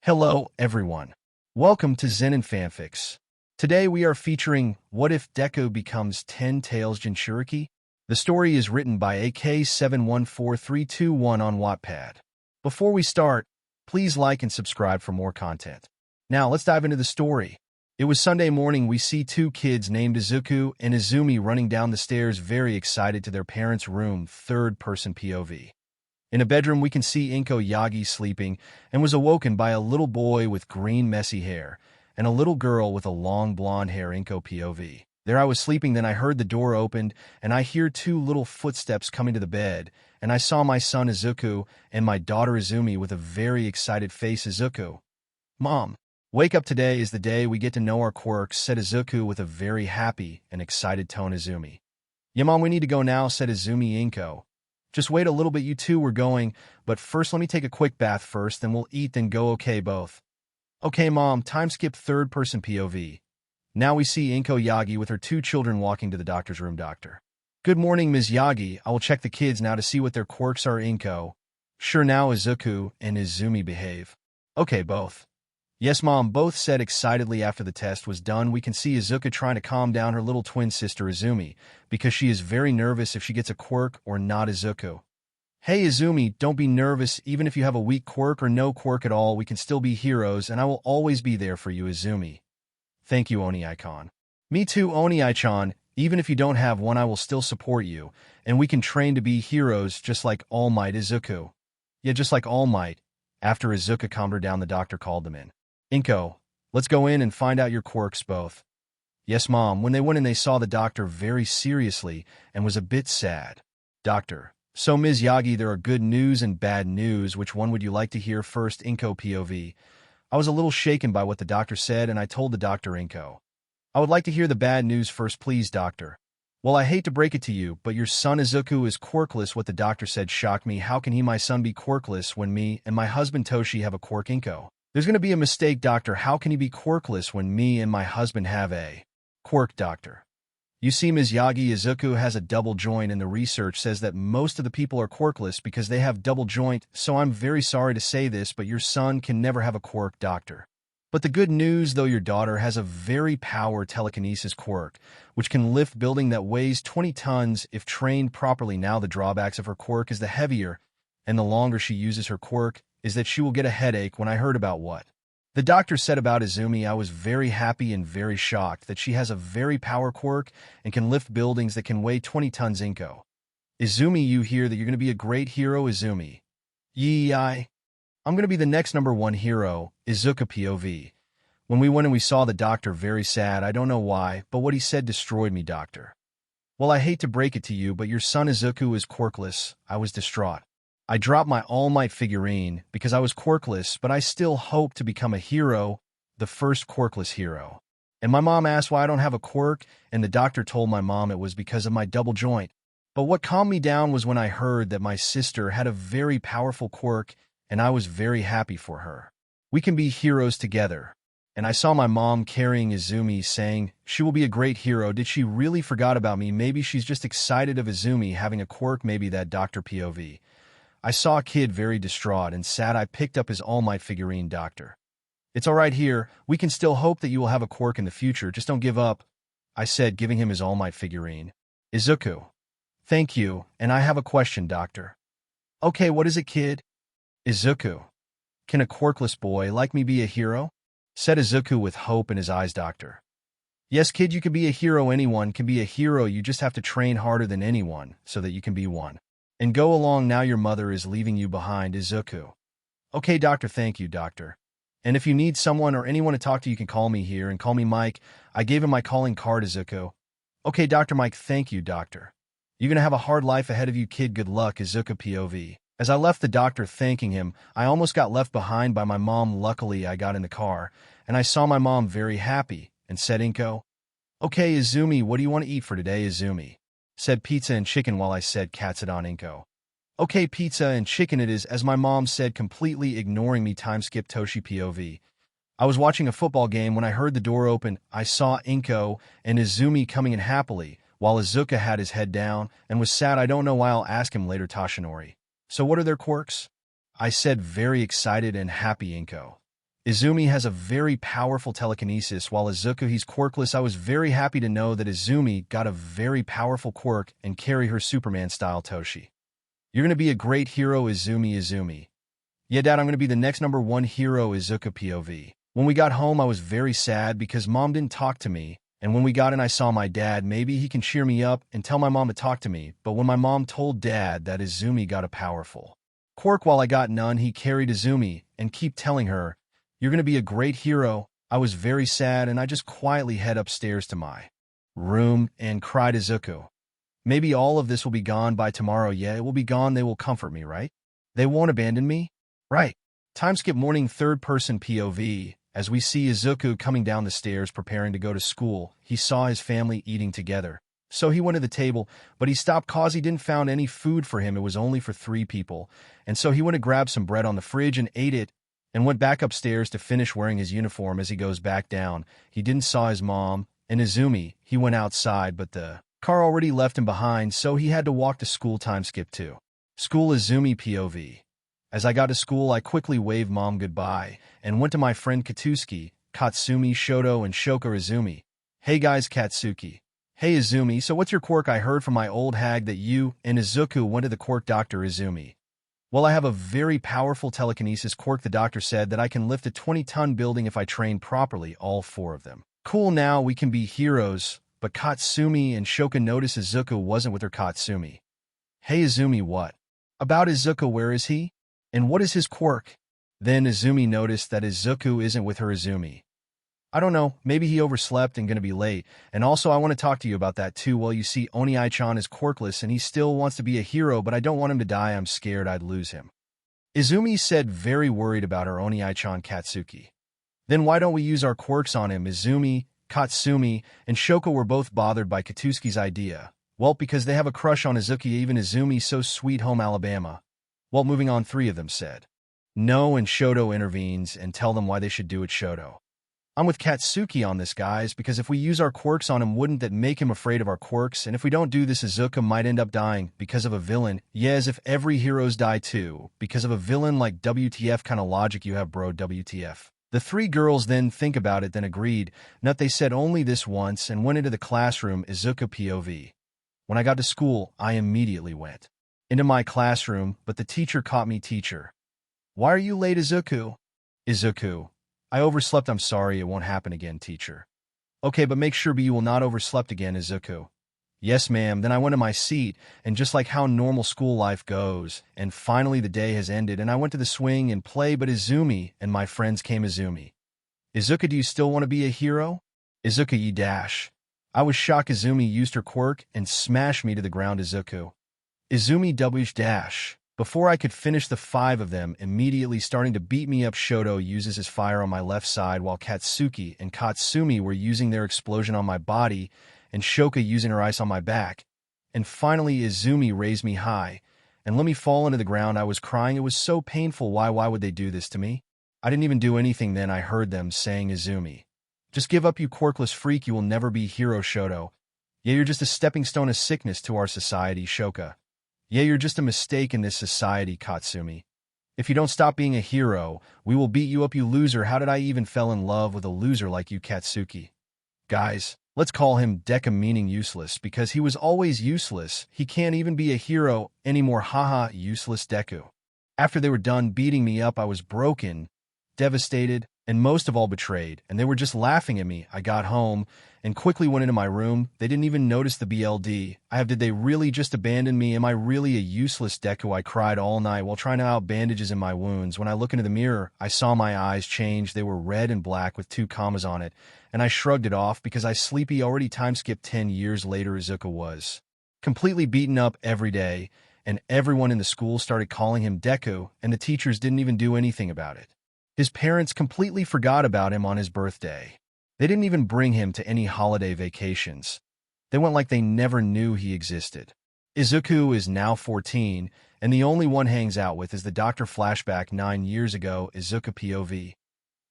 Hello, everyone. Welcome to Zen and Fanfics. Today we are featuring What If Deku Becomes 10 Tails Jinchuriki? The story is written by AK714321 on Wattpad. Before we start, please like and subscribe for more content. Now let's dive into the story. It was Sunday morning. We see two kids named Izuku and Izumi running down the stairs very excited to their parents' room, third-person POV. In a bedroom, we can see Yagi sleeping and was awoken by a little boy with green messy hair and a little girl with a long blonde hair. POV. There I was sleeping, then I heard the door opened and I hear two little footsteps coming to the bed, and I saw my son Izuku and my daughter Izumi with a very excited face. Izuku, "Mom, wake up, today is the day we get to know our quirks," said Izuku with a very happy and excited tone. Izumi, "Yeah, Mom, we need to go now," said Izumi. "Just wait a little bit, you two, we're going, but first let me take a quick bath first, then we'll eat, then go, okay, both?" "Okay, Mom." Time skip, third-person POV. Now we see Yagi with her two children walking to the doctor's room. Doctor, "Good morning, Ms. Yagi. I will check the kids now to see what their quirks are." "Sure, now Izuku and Izumi behave." "Okay, both." "Yes, Mom," both said excitedly. After the test was done, we can see Izuku trying to calm down her little twin sister Izumi, because she is very nervous if she gets a quirk or not. Izuku, "Hey Izumi, don't be nervous. Even if you have a weak quirk or no quirk at all, we can still be heroes, and I will always be there for you." Izumi, "Thank you, Oni-chan." "Me too, Oni-chan. Even if you don't have one, I will still support you, and we can train to be heroes just like All Might." Izuku, "Yeah, just like All Might." After Izuku calmed her down, the doctor called them in. "Let's go in and find out your quirks." Both, "Yes, Mom." When they went in, they saw the doctor very seriously and was a bit sad. Doctor, "So Ms. Yagi, there are good news and bad news. Which one would you like to hear first?" POV. I was a little shaken by what the doctor said, and I told the doctor, "I would like to hear the bad news first, please, doctor." "Well, I hate to break it to you, but your son Izuku is quirkless." What the doctor said shocked me. "How can my son be quirkless when me and my husband Toshi have a quirk?" "There's going to be a mistake, doctor. How can he be quirkless when me and my husband have a quirk?" Doctor, "You see, Ms. Yagi, Izuku has a double joint, and the research says that most of the people are quirkless because they have double joint, so I'm very sorry to say this, but your son can never have a quirk." Doctor, "But the good news, though, your daughter has a very powerful telekinesis quirk, which can lift building that weighs 20 tons if trained properly. Now the drawbacks of her quirk is the heavier and the longer she uses her quirk is that she will get a headache." When I heard about what the doctor said about Izumi, I was very happy and very shocked that she has a very power quirk and can lift buildings that can weigh 20 tons. Izumi, you hear that you're going to be a great hero. Izumi, I'm going to be the next #1 hero." Izuku POV. When we went and we saw the doctor very sad, I don't know why, but what he said destroyed me. Doctor, "Well, I hate to break it to you, but your son Izuku is quirkless." I was distraught. I dropped my All Might figurine because I was quirkless, but I still hope to become a hero, the first quirkless hero. And my mom asked why I don't have a quirk, and the doctor told my mom it was because of my double joint. But what calmed me down was when I heard that my sister had a very powerful quirk, and I was very happy for her. We can be heroes together. And I saw my mom carrying Izumi, saying she will be a great hero. Did she really forgot about me? Maybe she's just excited of Izumi having a quirk. Maybe that. Doctor POV. I saw a kid very distraught and sad. I picked up his All Might figurine. Doctor, "It's all right here. We can still hope that you will have a quirk in the future. Just don't give up," I said, giving him his All Might figurine. Izuku, "Thank you, and I have a question, doctor." "Okay, what is it, kid?" Izuku, "Can a quirkless boy like me be a hero?" said Izuku with hope in his eyes. Doctor, "Yes, kid, you can be a hero. Anyone can be a hero. You just have to train harder than anyone so that you can be one. And go along now, your mother is leaving you behind." Izuku, "Okay, doctor, thank you, doctor. And if you need someone or anyone to talk to, you can call me here and call me Mike." I gave him my calling card. Izuku, "Okay, Dr. Mike, thank you, doctor. You're going to have a hard life ahead of you, kid. Good luck." Izuku POV. As I left the doctor thanking him, I almost got left behind by my mom. Luckily, I got in the car, and I saw my mom very happy and said, "Okay, Izumi, what do you want to eat for today?" Izumi said pizza and chicken, while I said katsudan. "Okay, pizza and chicken it is," as my mom said, completely ignoring me. Time skip, Toshi POV. I was watching a football game when I heard the door open. I saw Inko and Izumi coming in happily, while Izuka had his head down and was sad. I don't know why, I'll ask him later. Toshinori, "So what are their quirks?" I said, very excited and happy. Izumi has a very powerful telekinesis, while Izuku, he's quirkless. I was very happy to know that Izumi got a very powerful quirk and carry her Superman-style Toshi. You're going to be a great hero, Izumi. Yeah, Dad, I'm going to be the next #1 hero, Izuku POV. When we got home, I was very sad because Mom didn't talk to me, and when we got in, I saw my dad. Maybe he can cheer me up and tell my mom to talk to me, but when my mom told Dad that Izumi got a powerful quirk while I got none, he carried Izumi and keep telling her, "You're going to be a great hero." I was very sad, and I just quietly head upstairs to my room and cried, Izuku, maybe all of this will be gone by tomorrow. Yeah, it will be gone. They will comfort me, right? They won't abandon me, right? Time skip morning, third-person POV. As we see Izuku coming down the stairs preparing to go to school, he saw his family eating together. So he went to the table, but he stopped cause he didn't found any food for him. It was only for 3 people. And so he went to grab some bread on the fridge and ate it, and went back upstairs to finish wearing his uniform. As he goes back down, he didn't saw his mom and Izumi. He went outside, but the car already left him behind, so he had to walk to school. Time skip 2. School, Izumi POV. As I got to school, I quickly waved Mom goodbye and went to my friend Katsuki, Katsumi, Shoto, and Shoka. Izumi. Hey guys, Katsuki. Hey Izumi, so what's your quirk? I heard from my old hag that you and Izuku went to the quirk doctor. Izumi. Well, I have a very powerful telekinesis quirk. The doctor said that I can lift a 20-ton building if I train properly, all 4 of them. Cool, now we can be heroes. But Katsumi and Shoka noticed Izuku wasn't with her. Katsumi. Hey Izumi, what about Izuku? Where is he? And what is his quirk? Then Izumi noticed that Izuku isn't with her. Izumi. I don't know, maybe he overslept and gonna be late. And also I want to talk to you about that too. Well, you see, Oni-chan is quirkless and he still wants to be a hero, but I don't want him to die. I'm scared I'd lose him. Izumi said, very worried about her Oni-chan. Katsuki. Then why don't we use our quirks on him? Izumi, Katsumi, and Shoka were both bothered by Katsuki's idea. Well, because they have a crush on Izuku. Even Izumi, so sweet home Alabama. Well, moving on, 3 of them said no, and Shoto intervenes and tell them why they should do it. Shoto. I'm with Katsuki on this, guys, because if we use our quirks on him, wouldn't that make him afraid of our quirks? And if we don't do this, Izuku might end up dying because of a villain. Yeah, as if every heroes die too, because of a villain. Like, WTF kind of logic you have, bro, WTF. The 3 girls then think about it, then agreed. Not they said only this once and went into the classroom. Izuku POV. When I got to school, I immediately went into my classroom, but the teacher caught me. Teacher. Why are you late, Izuku? Izuku. I overslept. I'm sorry, it won't happen again, teacher. Okay, but make sure you will not overslept again, Izuku. Yes, ma'am. Then I went to my seat, and just like how normal school life goes, and finally the day has ended, and I went to the swing and play, but Izumi and my friends came. Izumi. Izuku, do you still want to be a hero? Izuku, ye dash. I was shocked. Izumi used her quirk and smashed me to the ground. Izuku. Izumi W dash. Before I could finish, the 5 of them immediately starting to beat me up. Shoto uses his fire on my left side, while Katsuki and Katsumi were using their explosion on my body, and Shoka using her ice on my back. And finally, Izumi raised me high and let me fall into the ground. I was crying. It was so painful. Why would they do this to me? I didn't even do anything. Then I heard them saying, Izumi, just give up, you quirkless freak. You will never be a hero. Shoto. Yeah, you're just a stepping stone of sickness to our society. Shoka. Yeah, you're just a mistake in this society. Katsumi. If you don't stop being a hero, we will beat you up, you loser. How did I even fell in love with a loser like you, Katsuki? Guys, let's call him Deku, meaning useless, because he was always useless. He can't even be a hero anymore. Haha, useless Deku. After they were done beating me up, I was broken, devastated, and most of all betrayed, and they were just laughing at me. I got home and quickly went into my room. They didn't even notice the BLD. Did they really just abandon me? Am I really a useless Deku? I cried all night while trying to out bandages in my wounds. When I looked into the mirror, I saw my eyes change. They were red and black with 2 commas on it, and I shrugged it off because I sleepy already. Time skip 10 years later. Izuku was completely beaten up every day, and everyone in the school started calling him Deku, and the teachers didn't even do anything about it. His parents completely forgot about him on his birthday. They didn't even bring him to any holiday vacations. They went like they never knew he existed. Izuku is now 14, and the only one hangs out with is the doctor. Flashback 9 years ago. Izuku POV.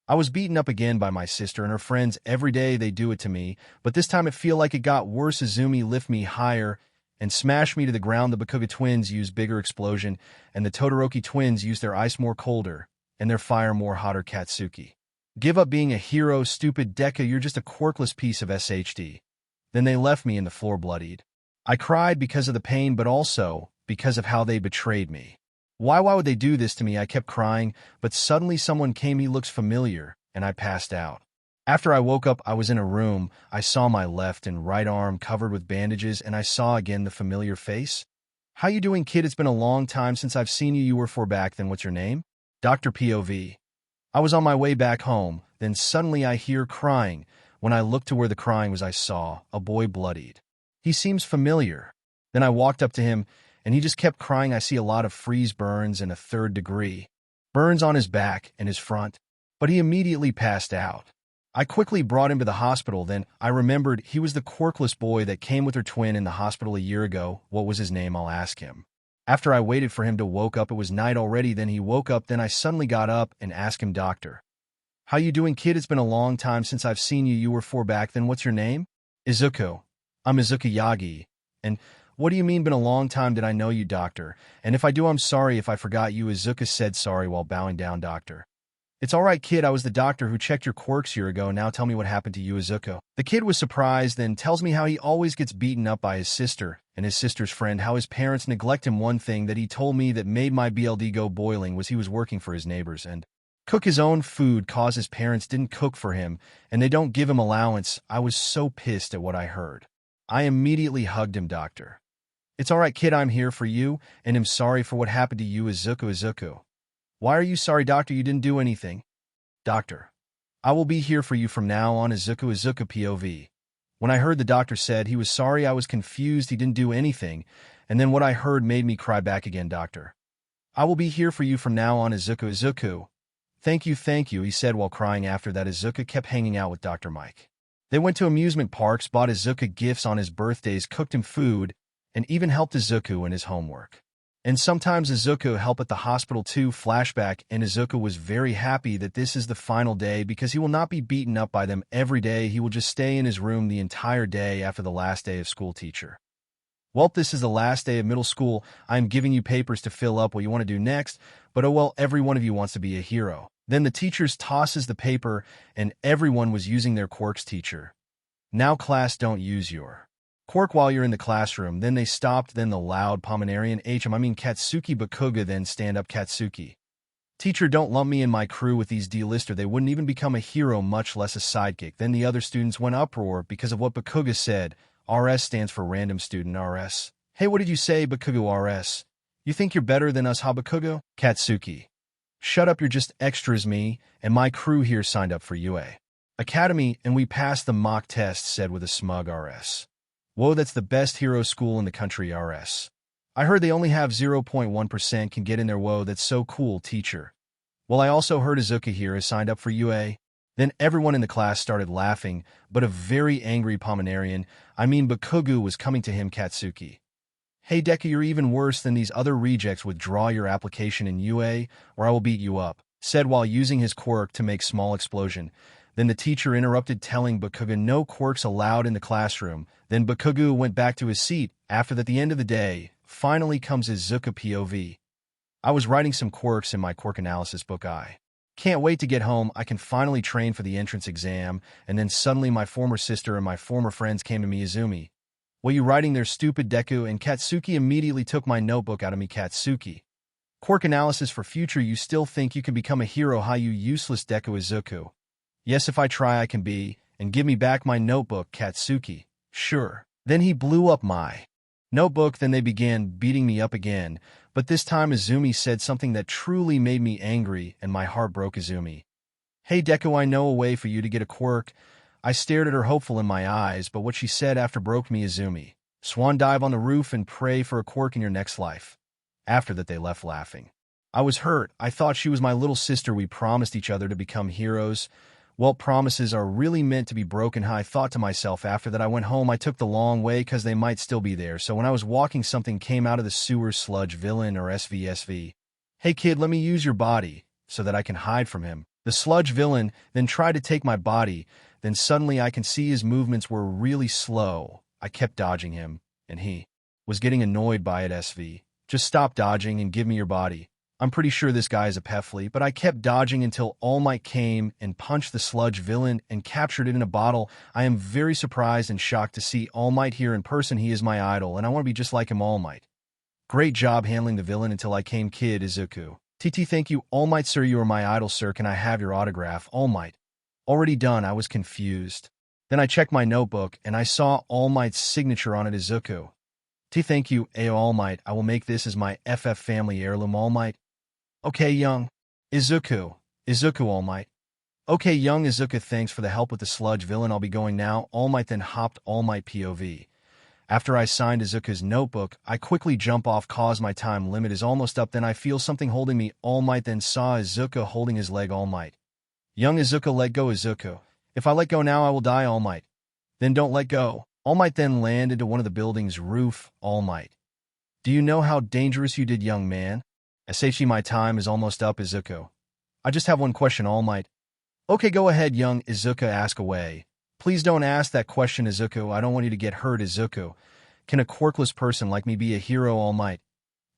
I was beaten up again by my sister and her friends. Every day they do it to me, but this time it feel like it got worse. Izumi lift me higher and smash me to the ground. The Bakuga twins use bigger explosion, and the Todoroki twins use their ice more colder and their fire more hotter. Katsuki. Give up being a hero, stupid Deku, you're just a quirkless piece of SHD. Then they left me in the floor bloodied. I cried because of the pain, but also because of how they betrayed me. Why would they do this to me? I kept crying, but suddenly someone came. He looks familiar, and I passed out. After I woke up, I was in a room. I saw my left and right arm covered with bandages, and I saw again the familiar face. How you doing, kid? It's been a long time since I've seen you. You were 4 back then. What's your name? Dr. POV. I was on my way back home. Then suddenly I hear crying. When I looked to where the crying was, I saw a boy bloodied. He seems familiar. Then I walked up to him, and he just kept crying. I see a lot of freeze burns and a 3rd degree burns on his back and his front, but he immediately passed out. I quickly brought him to the hospital. Then I remembered he was the quirkless boy that came with her twin in the hospital a year ago. What was his name? I'll ask him. After I waited for him to woke up, it was night already. Then he woke up. Then I suddenly got up and asked him, Doctor, how you doing, kid? It's been a long time since I've seen you. You were 4 back then. What's your name? Izuku. I'm Izuku Yagi. And what do you mean been a long time? Did I know you, doctor? And if I do, I'm sorry if I forgot you. Izuku said sorry while bowing down. Doctor. It's all right, kid. I was the doctor who checked your quirks a year ago. Now tell me what happened to you, Izuku. The kid was surprised, then tells me how he always gets beaten up by his sister and his sister's friend, how his parents neglect him. One thing that he told me that made my BLD go boiling was he was working for his neighbors and cook his own food cause his parents didn't cook for him and they don't give him allowance. I was so pissed at what I heard. I immediately hugged him. Doctor. It's all right, kid. I'm here for you, and I'm sorry for what happened to you, Izuku. Izuku. Why are you sorry, doctor? You didn't do anything. Doctor. I will be here for you from now on, Izuku. Izuku POV. When I heard the doctor said he was sorry, I was confused. He didn't do anything, and then what I heard made me cry back again. Doctor. I will be here for you from now on, Izuku. Izuku. Thank you, he said while crying. After that, Izuku kept hanging out with Dr. Mike. They went to amusement parks, bought Izuku gifts on his birthdays, cooked him food, and even helped Izuku in his homework. And sometimes Izuku helped at the hospital too. Flashback, and Izuku was very happy that this is the final day because he will not be beaten up by them every day. He will just stay in his room the entire day after the last day of school. Teacher. Well, this is the last day of middle school. I'm giving you papers to fill up what you want to do next, but oh well, every one of you wants to be a hero. Then the teachers tosses the paper, and everyone was using their quirks. Teacher. Now class, don't use your quirk while you're in the classroom. Then they stopped. Then the loud Pomeranian Katsuki Bakuga. Then stand up Katsuki. Teacher, don't lump me in my crew with these D-lister. They wouldn't even become a hero, much less a sidekick. Then the other students went uproar because of what Bakuga said. RS stands for random student. RS. Hey, what did you say, Bakuga? RS. You think you're better than us, huh, Bakuga? Katsuki. Shut up, you're just extras. Me and my crew here signed up for UA Academy, and we passed the mock test, said with a smug RS. Whoa, that's the best hero school in the country, RS. I heard they only have 0.1% can get in there. Whoa, that's so cool, teacher. Well, I also heard Izuku here is signed up for UA. Then everyone in the class started laughing, but a very angry Pomeranian, Bakuga, was coming to him. Katsuki. Hey, Deku, you're even worse than these other rejects. Withdraw your application in UA, or I will beat you up, said while using his quirk to make small explosion. Then the teacher interrupted, telling Bakuga no quirks allowed in the classroom. Then Bakuga went back to his seat. After that, the end of the day, finally comes Izuku POV. I was writing some quirks in my quirk analysis book. I can't wait to get home. I can finally train for the entrance exam. And then suddenly my former sister and my former friends came to me. Izumi. What you writing there, stupid Deku? And Katsuki immediately took my notebook out of me. Katsuki. Quirk analysis for future. You still think you can become a hero, huh, you useless Deku? Izuku. Yes, if I try I can be, and give me back my notebook. Katsuki. Sure. Then he blew up my notebook. Then they began beating me up again, but this time Izumi said something that truly made me angry, and my heart broke. Izumi. Hey Deku, I know a way for you to get a quirk. I stared at her, hopeful in my eyes, but what she said after broke me. Izumi. Swan dive on the roof and pray for a quirk in your next life. After that, they left laughing. I was hurt. I thought she was my little sister. We promised each other to become heroes. Well, promises are really meant to be broken. I thought to myself. After that, I went home. I took the long way because they might still be there. So when I was walking, something came out of the sewer. Sludge villain, or SVSV. Hey kid, let me use your body so that I can hide from him. The sludge villain then tried to take my body. Then suddenly I can see his movements were really slow. I kept dodging him, and he was getting annoyed by it. SV. Just stop dodging and give me your body. I'm pretty sure this guy is a Pefli, but I kept dodging until All Might came and punched the sludge villain and captured it in a bottle. I am very surprised and shocked to see All Might here in person. He is my idol, and I want to be just like him, All Might. Great job handling the villain until I came, kid Izuku. TT, thank you, All Might, sir. You are my idol, sir. Can I have your autograph, All Might? Already done. I was confused. Then I checked my notebook, and I saw All Might's signature on it, Izuku. Thank you, All Might. I will make this as my FF family heirloom, All Might. Okay, young Izuku. All Might. Okay, young Izuku, thanks for the help with the sludge villain. I'll be going now. All Might then hopped All Might POV. After I signed Izuku's notebook, I quickly jump off cause my time limit is almost up. Then I feel something holding me. All Might then saw Izuku holding his leg. All Might. Young Izuku, let go, Izuku. If I let go now, I will die, All Might. Then don't let go. All Might then land into one of the building's roof. All Might. Do you know how dangerous you did, young man? SHE, my time is almost up, Izuku. I just have one question, All Might. Okay, go ahead, young Izuku, ask away. Please don't ask that question, Izuku. I don't want you to get hurt, Izuku. Can a quirkless person like me be a hero, All Might?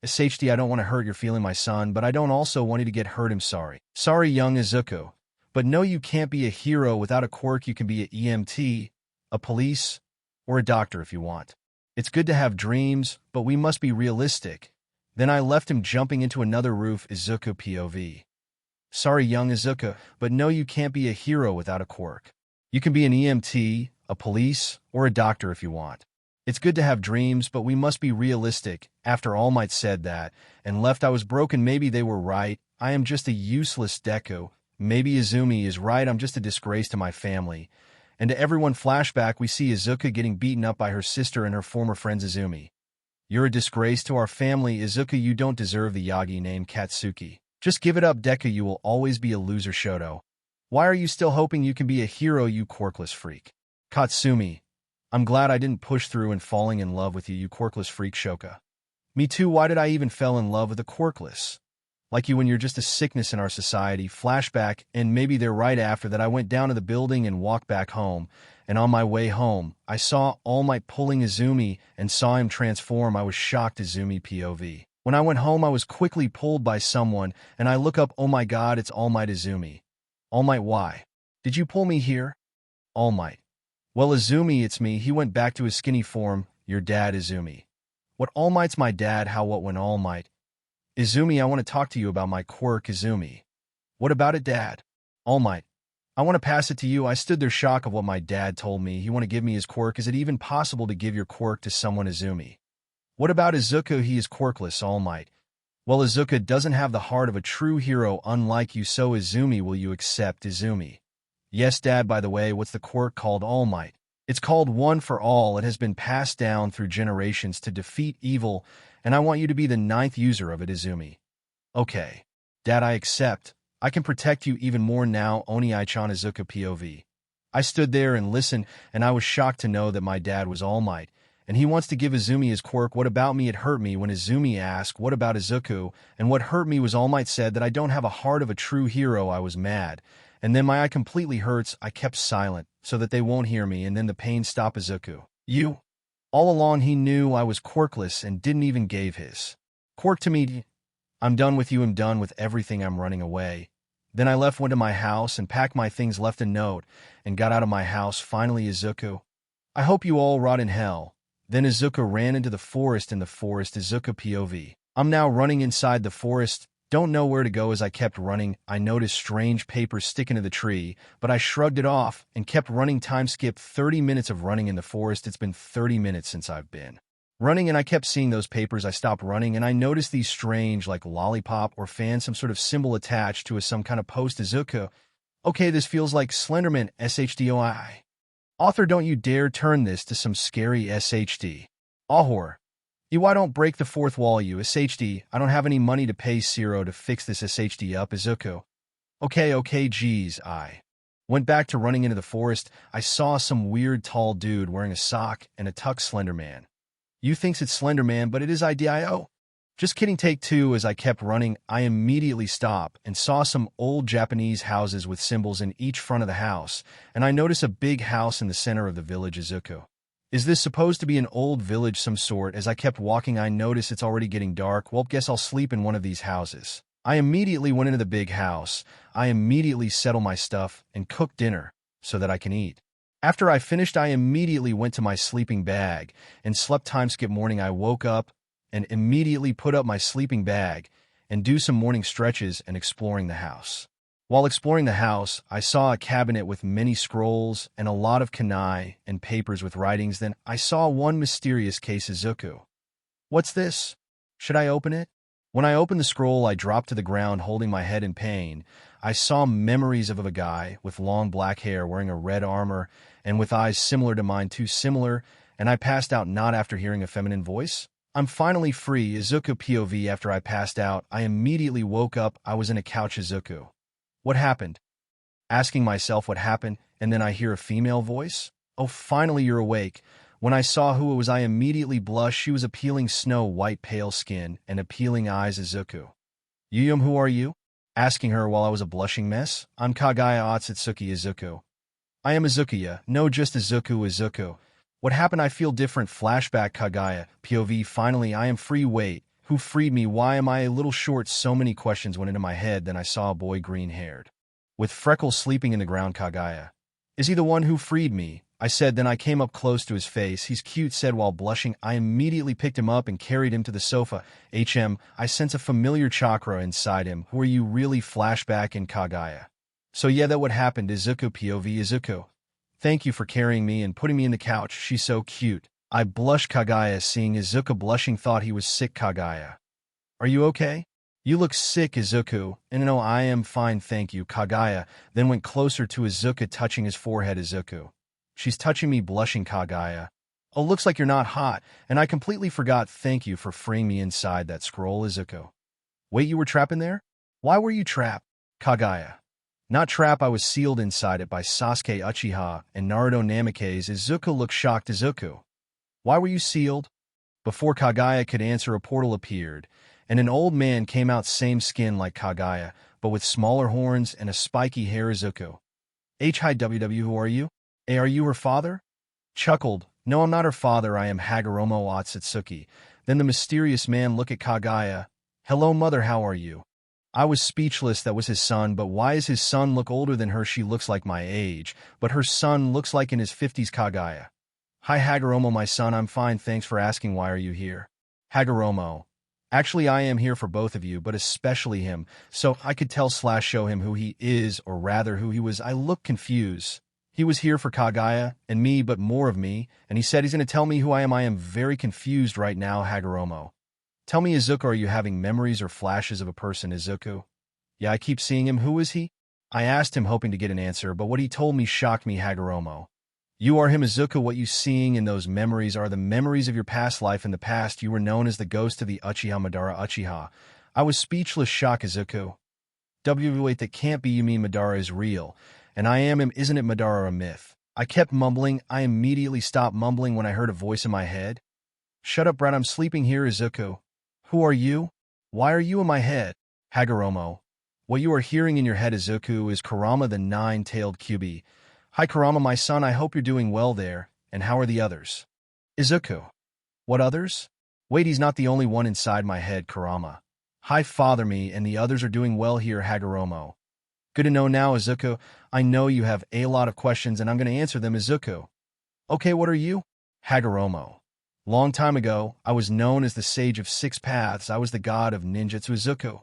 SHD, I don't want to hurt your feeling, my son, but I don't also want you to get hurt. I'm sorry. Sorry, young Izuku. But no, you can't be a hero without a quirk. You can be an EMT, a police, or a doctor if you want. It's good to have dreams, but we must be realistic. Then I left him jumping into another roof, Izuku POV. Sorry, young Izuku, but no, you can't be a hero without a quirk. You can be an EMT, a police, or a doctor if you want. It's good to have dreams, but we must be realistic. After All Might said that, and left, I was broken. Maybe they were right. I am just a useless Deku. Maybe Izumi is right. I'm just a disgrace to my family. And to everyone, flashback, we see Izuku getting beaten up by her sister and her former friends Izumi. You're a disgrace to our family, Izuku. You don't deserve the Yagi name, Katsuki. Just give it up, Deku. You will always be a loser, Shoto. Why are you still hoping you can be a hero, you quirkless freak? Katsumi. I'm glad I didn't push through and falling in love with you, you quirkless freak, Shoka. Me too. Why did I even fell in love with a quirkless? Like you when you're just a sickness in our society. Flashback, and maybe they're right. After that, I went down to the building and walked back home. And on my way home, I saw All Might pulling Izumi and saw him transform. I was shocked, Izumi POV. When I went home, I was quickly pulled by someone, and I look up, oh my god, it's All Might Izumi. All Might, why? Did you pull me here? All Might. Well, Izumi, it's me. He went back to his skinny form. Your dad, Izumi. What, All Might's my dad? How, what, when, All Might? Izumi, I want to talk to you about my quirk, Izumi. What about it, Dad? All Might. I want to pass it to you. I stood there shocked of what my dad told me. He want to give me his quirk. Is it even possible to give your quirk to someone, Izumi? What about Izuku? He is quirkless, All Might. Well, Izuku doesn't have the heart of a true hero unlike you, so Izumi, will you accept, Izumi? Yes, Dad. By the way, what's the quirk called, All Might? It's called One for All. It has been passed down through generations to defeat evil, and I want you to be the 9th user of it, Izumi. Okay. Dad, I accept. I can protect you even more now, Oni-chan. Izuku POV. I stood there and listened, and I was shocked to know that my dad was All Might, and he wants to give Izumi his quirk. What about me? It hurt me when Izumi asked, what about Izuku? And what hurt me was All Might said that I don't have a heart of a true hero. I was mad. And then my eye completely hurts. I kept silent, so that they won't hear me, and then the pain stopped. Izuku. You? All along he knew I was quirkless and didn't even give his quirk to me. I'm done with you. I'm done with everything. I'm running away. Then I left, went to my house, and packed my things, left a note, and got out of my house. Finally, Izuku. I hope you all rot in hell. Then Izuku ran into the forest. In the forest, Izuku POV. I'm now running inside the forest. Don't know where to go. As I kept running, I noticed strange papers sticking to the tree, but I shrugged it off and kept running. Time skip 30 minutes of running in the forest. It's been 30 minutes since I've been running, and I kept seeing those papers. I stopped running, and I noticed these strange, like lollipop or fan, some sort of symbol attached to some kind of post. Izuku. Okay, this feels like Slenderman. SHDOI. Author, don't you dare turn this to some scary SHD. Ahor. You, I don't break the fourth wall, you. SHD, I don't have any money to pay Zero to fix this SHD up. Izuku. Okay, geez, I went back to running into the forest. I saw some weird tall dude wearing a sock and a tux. Slenderman. You thinks it's Slenderman, but it is IDIO. Just kidding. Take 2. As I kept running, I immediately stopped and saw some old Japanese houses with symbols in each front of the house, and I noticed a big house in the center of the village. Izuku. Is this supposed to be an old village some sort? As I kept walking, I noticed it's already getting dark. Well, guess I'll sleep in one of these houses. I immediately went into the big house. I immediately settled my stuff and cooked dinner so that I can eat. After I finished, I immediately went to my sleeping bag and slept. Time skip morning. I woke up and immediately put up my sleeping bag and do some morning stretches and exploring the house. While exploring the house, I saw a cabinet with many scrolls and a lot of kanai and papers with writings. Then I saw one mysterious case izuku. What's this? Should I open it? When I opened the scroll, I dropped to the ground holding my head in pain. I saw memories of a guy with long black hair wearing a red armor and with eyes similar to mine, too similar, and I passed out not after hearing a feminine voice. I'm finally free. Izuku POV. After I passed out, I immediately woke up. I was in a couch. Izuku. What happened? Asking myself what happened, and then I hear a female voice. Oh, finally you're awake. When I saw who it was, I immediately blushed. She was appealing, snow-white pale skin and appealing eyes. Izuku. Yuyum, who are you? Asking her while I was a blushing mess. I'm Kagaya Otsutsuki. Izuku. I am Izukuya. No, just Izuku. Izuku. What happened? I feel different. Flashback. Kagaya. POV. Finally, I am free. Wait. Who freed me? Why am I a little short? So many questions went into my head. Then I saw a boy green-haired, with freckles, sleeping in the ground. Kagaya. Is he the one who freed me? I said. Then I came up close to his face. He's cute, said while blushing. I immediately picked him up and carried him to the sofa. I sense a familiar chakra inside him. Who are you really? Flashback. In Kagaya. So yeah, that what happened. Izuku POV. Izuku. Thank you for carrying me and putting me in the couch. She's so cute. I blushed. Kagaya. Seeing Izuku blushing, thought he was sick. Kagaya. Are you okay? You look sick. Izuku. And no, I am fine, thank you. Kagaya then went closer to Izuku, touching his forehead. Izuku. She's touching me, blushing. Kagaya. Oh, looks like you're not hot, and I completely forgot. Thank you for freeing me inside that scroll. Izuku. Wait, you were trapped in there? Why were you trapped? Kagaya. Not trap, I was sealed inside it by Sasuke Uchiha and Naruto Namikaze. Izuku looked shocked. Izuku. Why were you sealed? Before Kagaya could answer, a portal appeared, and an old man came out, same skin like Kagaya, but with smaller horns and a spiky hair. Izuku. Hi WW, who are you? Are you her father? Chuckled. No, I'm not her father, I am Hagoromo Otsutsuki. Then the mysterious man looked at Kagaya. Hello mother, how are you? I was speechless. That was his son, but why does his son look older than her? She looks like my age, but her son looks like in his 50s. Kagaya. Hi Hagoromo, my son, I'm fine, thanks for asking. Why are you here? Hagoromo. Actually, I am here for both of you, but especially him, so I could tell/show him who he is, or rather who he was. I look confused. He was here for Kagaya and me, but more of me, and he said he's going to tell me who I am. I am very confused right now. Hagoromo. Tell me, Izuku, are you having memories or flashes of a person? Izuku. Yeah, I keep seeing him. Who is he? I asked him, hoping to get an answer, but what he told me shocked me. Hagoromo. You are him, Izuku. What you seeing in those memories are the memories of your past life. In the past, you were known as the ghost of the Uchiha Madara Uchiha. I was speechless, shocked. Izuku. Wait, that can't be. You mean Madara is real, and I am him? Isn't it Madara a myth? I kept mumbling. I immediately stopped mumbling when I heard a voice in my head. Shut up, brat, I'm sleeping here. Izuku. Who are you? Why are you in my head? Hagoromo. What you are hearing in your head, Izuku, is Kurama the nine-tailed Kyuubi. Hi Kurama, my son, I hope you're doing well there, and how are the others? Izuku. What others? Wait, he's not the only one inside my head. Kurama. Hi father, me and the others are doing well here. Hagoromo. Good to know now, Izuku. I know you have a lot of questions and I'm going to answer them. Izuku. Okay, what are you? Hagoromo. Long time ago, I was known as the Sage of Six Paths. I was the god of ninjutsu. Izuku.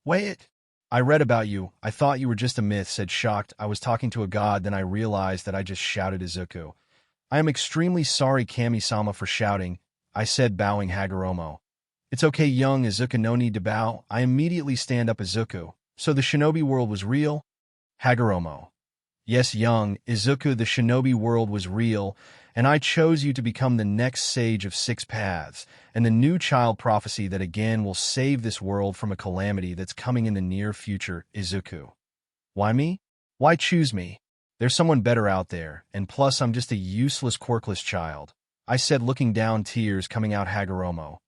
Wait. I read about you. I thought you were just a myth, said shocked. I was talking to a god, then I realized that I just shouted. Izuku. I am extremely sorry, Kami-sama, for shouting, I said, bowing. Hagoromo. It's okay, young Izuku, no need to bow. I immediately stand up. Izuku. So the shinobi world was real? Hagoromo. Yes, young Izuku, the shinobi world was real, and I chose you to become the next Sage of Six Paths, and the new child prophecy that again will save this world from a calamity that's coming in the near future. Izuku. Why me? Why choose me? There's someone better out there, and plus I'm just a useless quirkless child. I said, looking down, tears coming out. Hagoromo.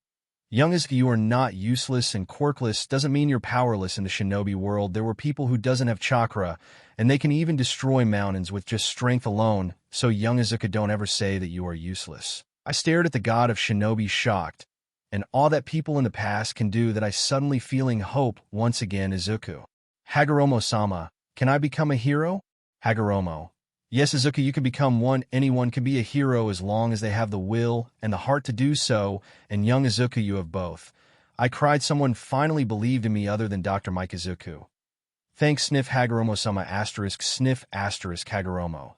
Young Izuku, you are not useless, and quirkless doesn't mean you're powerless. In the shinobi world, there were people who doesn't have chakra, and they can even destroy mountains with just strength alone, so young Izuku, don't ever say that you are useless. I stared at the god of shinobi, shocked. and all that people in the past can do that I suddenly feeling hope once again Izuku. Hagoromo-sama, can I become a hero? Hagoromo. Yes, Izuku, you can become one. Anyone can be a hero as long as they have the will and the heart to do so, and young Izuku, you have both. I cried. Someone finally believed in me other than Dr. Mike Izuku. Thanks, sniff Hagoromo-sama asterisk sniff asterisk Hagoromo.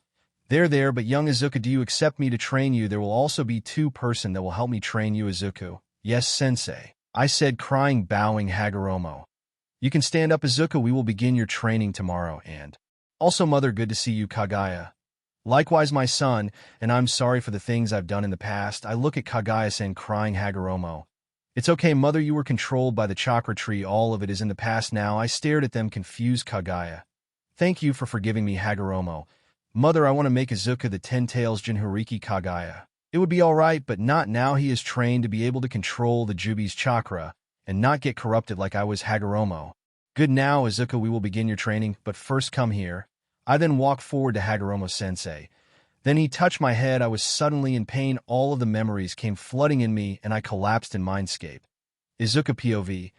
There, but young Izuku, do you accept me to train you? There will also be two person that will help me train you, Izuku. Yes, sensei. I said, crying, bowing Hagoromo. You can stand up, Izuku. We will begin your training tomorrow, and also, mother, good to see you, Kagaya. Likewise, my son, and I'm sorry for the things I've done in the past. I look at Kagaya-san crying Hagoromo. It's okay, mother, you were controlled by the chakra tree. All of it is in the past now. I stared at them confused. Kagaya. Thank you for forgiving me, Hagoromo. Mother, I want to make Izuku the 10 tails Jinchuriki. Kagaya. It would be alright, but not now. He is trained to be able to control the Jubi's chakra and not get corrupted like I was, Hagoromo. Good now, Izuku, we will begin your training, but first come here. I then walked forward to Hagoromo-sensei. Then he touched my head. I was suddenly in pain. All of the memories came flooding in me, and I collapsed in mindscape. Izuku POV.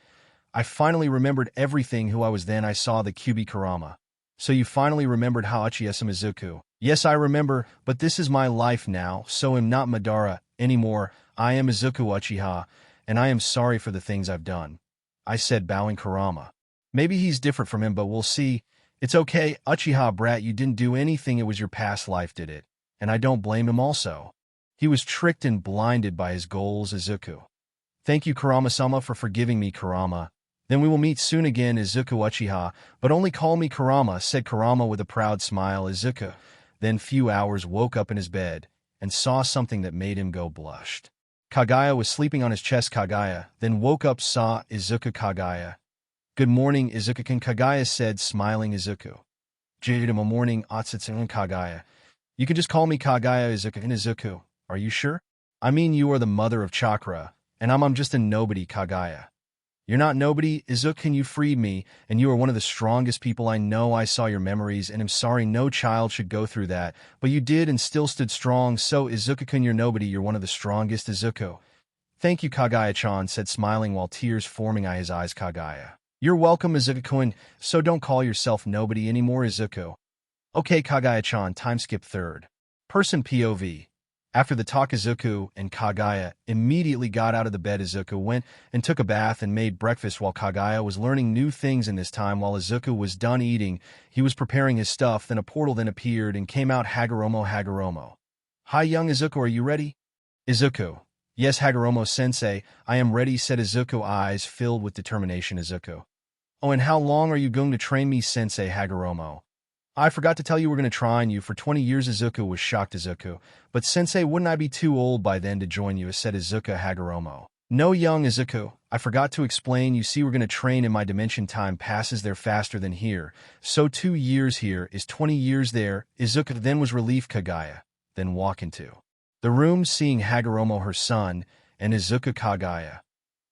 I finally remembered everything who I was then. I saw the Kyubi Kurama. So you finally remembered how Uchiha-sama Izuku. Yes, I remember, but this is my life now, so I'm not Madara anymore. I am Izuku Uchiha, and I am sorry for the things I've done. I said, bowing Kurama. Maybe he's different from him, but we'll see. It's okay, Uchiha brat, you didn't do anything. It was your past life did it. And I don't blame him also. He was tricked and blinded by his goals, Izuku. Thank you, Kurama-sama, for forgiving me, Kurama. Then we will meet soon again, Izuku Uchiha, but only call me Kurama, said Kurama with a proud smile. Izuku, then few hours, woke up in his bed and saw something that made him go blushed. Kagaya was sleeping on his chest. Kagaya then woke up, saw Izuku. Kagaya. Good morning, Izuku-kun, Kagaya said, smiling. Izuku. Jidama morning, Otsutsu. Kagaya. You can just call me Kagaya, Izuku. Izuku, are you sure? I mean, you are the mother of chakra, and I'm just a nobody, Kagaya. You're not nobody, Izuku, you freed me, and you are one of the strongest people I know. I saw your memories, and am sorry no child should go through that, but you did and still stood strong, so Izuku-kun, you're nobody, you're one of the strongest, Izuku. Thank you, Kagaya-chan said, smiling while tears forming his eyes. Kagaya. You're welcome, Izuku-kun, so don't call yourself nobody anymore, Izuku. Okay, Kagaya-chan, time skip third. Person POV. After the talk, Izuku and Kagaya immediately got out of the bed. Izuku went and took a bath and made breakfast while Kagaya was learning new things. In this time, while Izuku was done eating, he was preparing his stuff. Then a portal then appeared and came out. Hagoromo. Hi, young Izuku, are you ready? Izuku. Yes, Hagoromo-sensei, I am ready, said Izuku, eyes filled with determination. Izuku. Oh, and how long are you going to train me, sensei? Hagoromo. I forgot to tell you we're going to train you for 20 years. Izuku was shocked. Izuku. But sensei, wouldn't I be too old by then to join you, said Izuku. Hagoromo. No, young Izuku, I forgot to explain. You see, we're going to train in my dimension. Time passes there faster than here. So 2 years here is 20 years there. Izuku then was relieved. Kagaya. Then walk into the room, seeing Hagoromo, her son, and Izuku. Kagaya.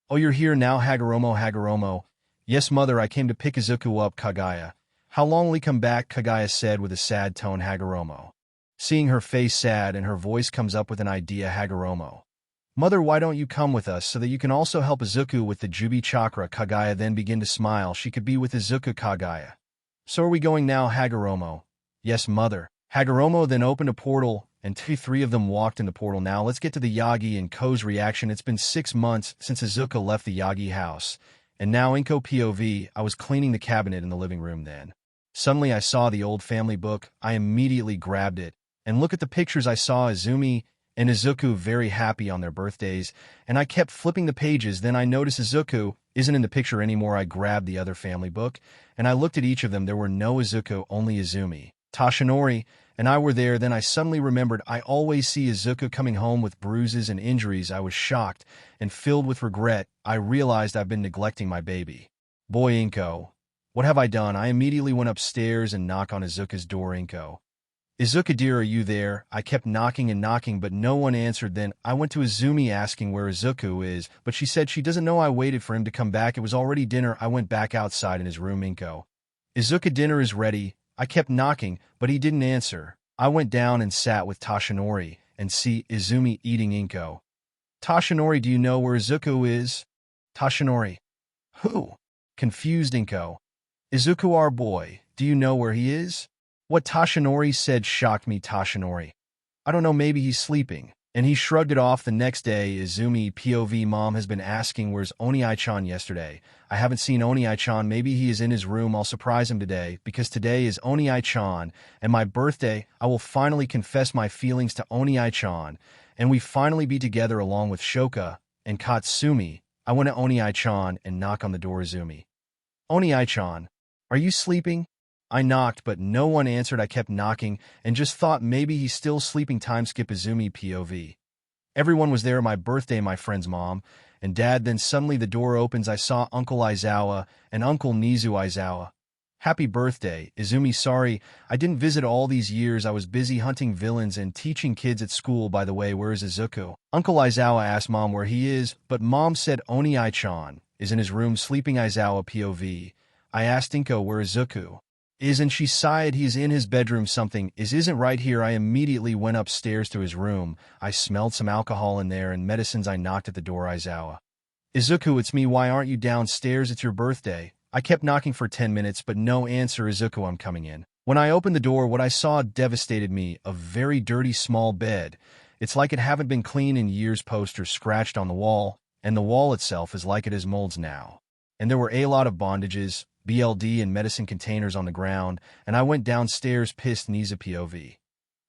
Oh, you're here now, Hagoromo. Yes, mother, I came to pick Izuku up. Kagaya. How long will he come back? Kagaya said with a sad tone. Hagoromo. Seeing her face sad and her voice comes up with an idea. Hagoromo. Mother, why don't you come with us so that you can also help Izuku with the Jubi chakra? Kagaya then began to smile. She could be with Izuku. Kagaya. So are we going now? Hagoromo. Yes, mother. Hagoromo then opened a portal, and three of them walked in the portal. Now let's get to the Yagi and Ko's reaction. It's been 6 months since Izuku left the Yagi house. And now, Inko POV, I was cleaning the cabinet in the living room then. Suddenly I saw the old family book. I immediately grabbed it, and look at the pictures. I saw Izumi and Izuku very happy on their birthdays, and I kept flipping the pages. Then I noticed Izuku isn't in the picture anymore. I grabbed the other family book, and I looked at each of them. There were no Izuku, only Izumi. Tashinori and I were there. Then I suddenly remembered I always see Izuku coming home with bruises and injuries. I was shocked and filled with regret. I realized I've been neglecting my baby boy. Inko. What have I done? I immediately went upstairs and knocked on Izuku's door. Inko. Izuku dear, are you there? I kept knocking and knocking, but no one answered. Then I went to Izumi asking where Izuku is, but she said she doesn't know. I waited for him to come back. It was already dinner. I went back outside in his room. Inko. Izuku, dinner is ready. I kept knocking, but he didn't answer. I went down and sat with Tashinori and see Izumi eating. Inko. Tashinori, do you know where Izuku is? Tashinori. Who? Confused Inko. Izuku, our boy, do you know where he is? What Tashinori said shocked me. Tashinori. I don't know, maybe he's sleeping. And he shrugged it off. The next day, Izumi POV mom has been asking where's Oni-chan yesterday. I haven't seen Oni-chan, maybe he is in his room. I'll surprise him today, because today is Oni-chan and my birthday. I will finally confess my feelings to Oni-chan, and we finally be together along with Shoka and Katsumi. I went to Oni-chan and knock on the door. Izumi. Oni-chan, are you sleeping? I knocked, but no one answered. I kept knocking and just thought maybe he's still sleeping. Time skip. Izumi POV. Everyone was there at my birthday, my friend's mom and dad. Then suddenly the door opens. I saw Uncle Aizawa and Uncle Nizu. Aizawa. Happy birthday, Izumi. Sorry, I didn't visit all these years. I was busy hunting villains and teaching kids at school. By the way, where is Izuku? Uncle Aizawa asked mom where he is, but mom said Oni-chan is in his room sleeping. Aizawa POV. I asked Inko where Izuku is, and she sighed. He's in his bedroom. Something isn't right here. I immediately went upstairs to his room. I smelled some alcohol in there and medicines. I knocked at the door. Aizawa. Izuku, it's me. Why aren't you downstairs? It's your birthday. I kept knocking for 10 minutes, but no answer. Izuku, I'm coming in. When I opened the door, what I saw devastated me. A very dirty small bed. It's like it haven't been cleaned in years. Posters scratched on the wall, and the wall itself is like it has molds now. And there were a lot of bandages, BLD and medicine containers on the ground, and I went downstairs pissed. Niza POV.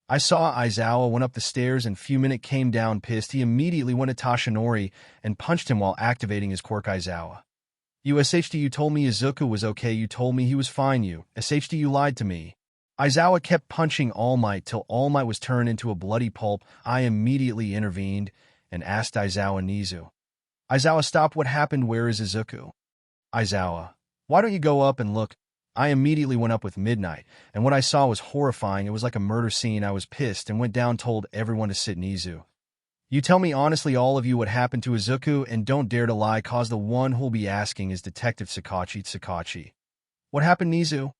I saw Aizawa went up the stairs and few minutes came down pissed. He immediately went to Tashinori and punched him while activating his quirk. Aizawa. USHD, you told me Izuku was okay. You told me he was fine. You SHD, you lied to me. Aizawa kept punching All Might till All Might was turned into a bloody pulp. I immediately intervened and asked Aizawa. Nizu. Aizawa, stop. What happened? Where is Izuku? Aizawa. Why don't you go up and look? I immediately went up with Midnight, and what I saw was horrifying. It was like a murder scene. I was pissed and went down, told everyone to sit. Nizu. You tell me honestly, all of you, what happened to Izuku, and don't dare to lie, cause the one who'll be asking is Detective Sakachi. Sakachi. What happened, Nizu?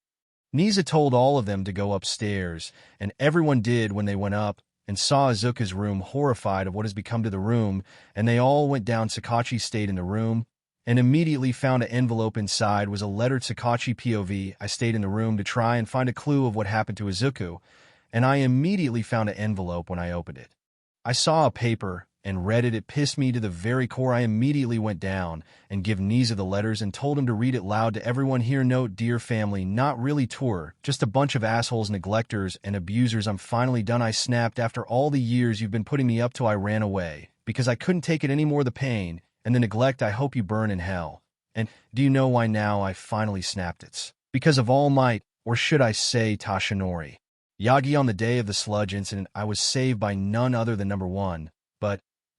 Nizu told all of them to go upstairs, and everyone did. When they went up and saw Izuku's room, horrified of what has become to the room, and they all went down. Sakachi stayed in the room and immediately found an envelope. Inside was a letter. Sakachi POV. I stayed in the room to try and find a clue of what happened to Izuku, and I immediately found an envelope. When I opened it, I saw a paper and read it. It pissed me to the very core. I immediately went down and give Niza the letters and told him to read it loud to everyone here. Note, dear family, not really tour, just a bunch of assholes, neglectors, and abusers. I'm finally done. I snapped. After all the years you've been putting me up to, I ran away because I couldn't take it anymore, the pain and the neglect. I hope you burn in hell. And do you know why now I finally snapped? It's because of All Might, or should I say Tashinori. Yagi, on the day of the sludge incident, I was saved by none other than number one,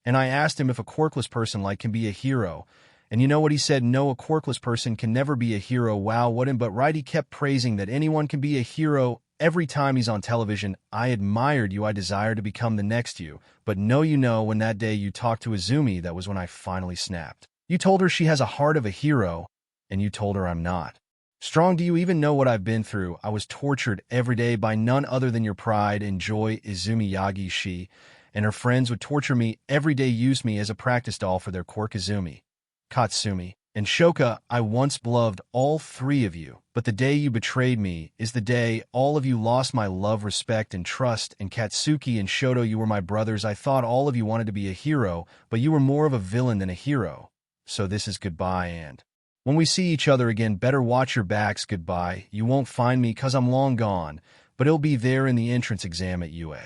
and I asked him if a quirkless person can be a hero, and you know what he said? No, a quirkless person can never be a hero. Wow, wouldn't, but right, he kept praising that anyone can be a hero every time he's on television. I admired you. I desired to become the next you, but no, you know, when that day you talked to Izumi, that was when I finally snapped. You told her she has a heart of a hero, and you told her I'm not strong. Do you even know what I've been through? I was tortured every day by none other than your pride and joy, Izumi. Yagi, she and her friends would torture me every day, use me as a practice doll for their quirk. Izumi, Katsumi, and Shoka, I once loved all three of you, but the day you betrayed me is the day all of you lost my love, respect, and trust. And Katsuki and Shoto, you were my brothers. I thought all of you wanted to be a hero, but you were more of a villain than a hero. So this is goodbye, and when we see each other again, better watch your backs. Goodbye. You won't find me 'cause I'm long gone, but it'll be there in the entrance exam at UA.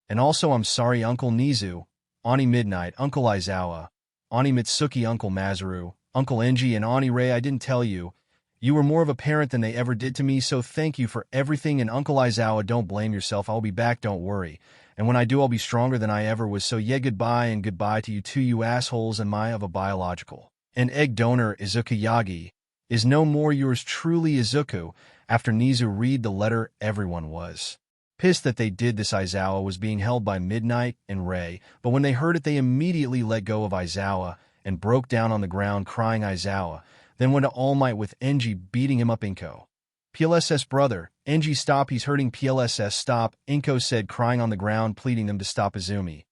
And also, I'm sorry, Uncle Nizu, Ani Midnight, Uncle Aizawa, Ani Mitsuki, Uncle Masaru, Uncle Enji, and Ani Ray. I didn't tell you. You were more of a parent than they ever did to me, so thank you for everything. And Uncle Aizawa, don't blame yourself. I'll be back, don't worry. And when I do, I'll be stronger than I ever was. So yeah, goodbye, and goodbye to you too, you assholes. And my of a biological and egg donor, Izuku. Yagi is no more. Yours truly, Izuku. After Nizu read the letter, everyone was pissed that they did this. Aizawa was being held by Midnight and Ray, but when they heard it, they immediately let go of Aizawa and broke down on the ground crying. Aizawa then went to All Might with Enji beating him up. Inko. PLSS, brother. Enji, stop, he's hurting. PLSS, stop. Inko said, crying on the ground, pleading them to stop. Izumi.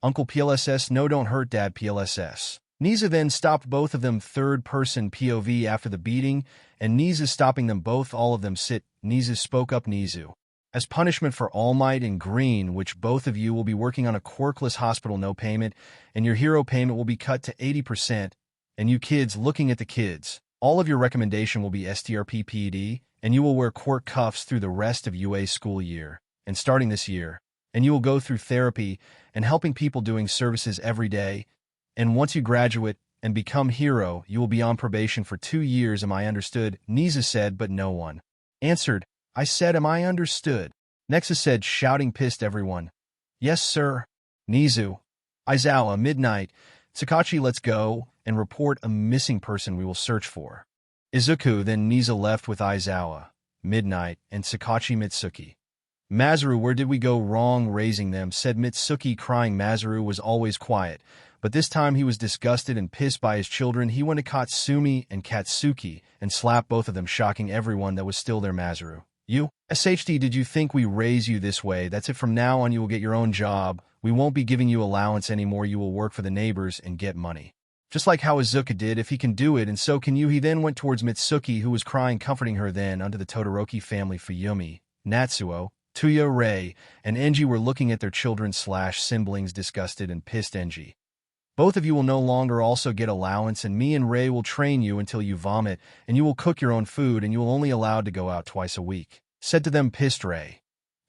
Uncle PLSS, no don't hurt Dad PLSS. Niza then stopped both of them third-person POV after the beating, and Niza stopping them both all of them sit. Niza spoke up Nizu. As punishment for All Might and Green, which both of you will be working on a quirkless hospital no payment, and your hero payment will be cut to 80%, and you kids looking at the kids, all of your recommendation will be STRPPD, and you will wear quirk cuffs through the rest of UA school year, and starting this year, and you will go through therapy and helping people doing services every day, and once you graduate and become hero, you will be on probation for 2 years, am I understood? Niza said, but no one answered. I said, am I understood? Nexa said, shouting pissed everyone. Yes, sir. Nizu. Aizawa, midnight. Sakachi, let's go and report a missing person we will search for. Izuku, then Niza left with Aizawa, midnight, and Sakachi Mitsuki. Masaru, where did we go wrong raising them, said Mitsuki, crying. Masaru was always quiet, but this time he was disgusted and pissed by his children. He went to Katsumi and Katsuki and slapped both of them, shocking everyone that was still there. Masaru. You? SHD, did you think we raise you this way? That's it, from now on you will get your own job. We won't be giving you allowance anymore. You will work for the neighbors and get money. Just like how Izuku did, if he can do it, and so can you. He then went towards Mitsuki, who was crying, comforting her. Then, under the Todoroki family, Fuyumi, Natsuo, Tuya, Rei, and Enji were looking at their children/siblings, disgusted and pissed. Enji. Both of you will no longer also get allowance, and me and Rei will train you until you vomit, and you will cook your own food, and you will only allowed to go out twice a week. Said to them pissed Rei.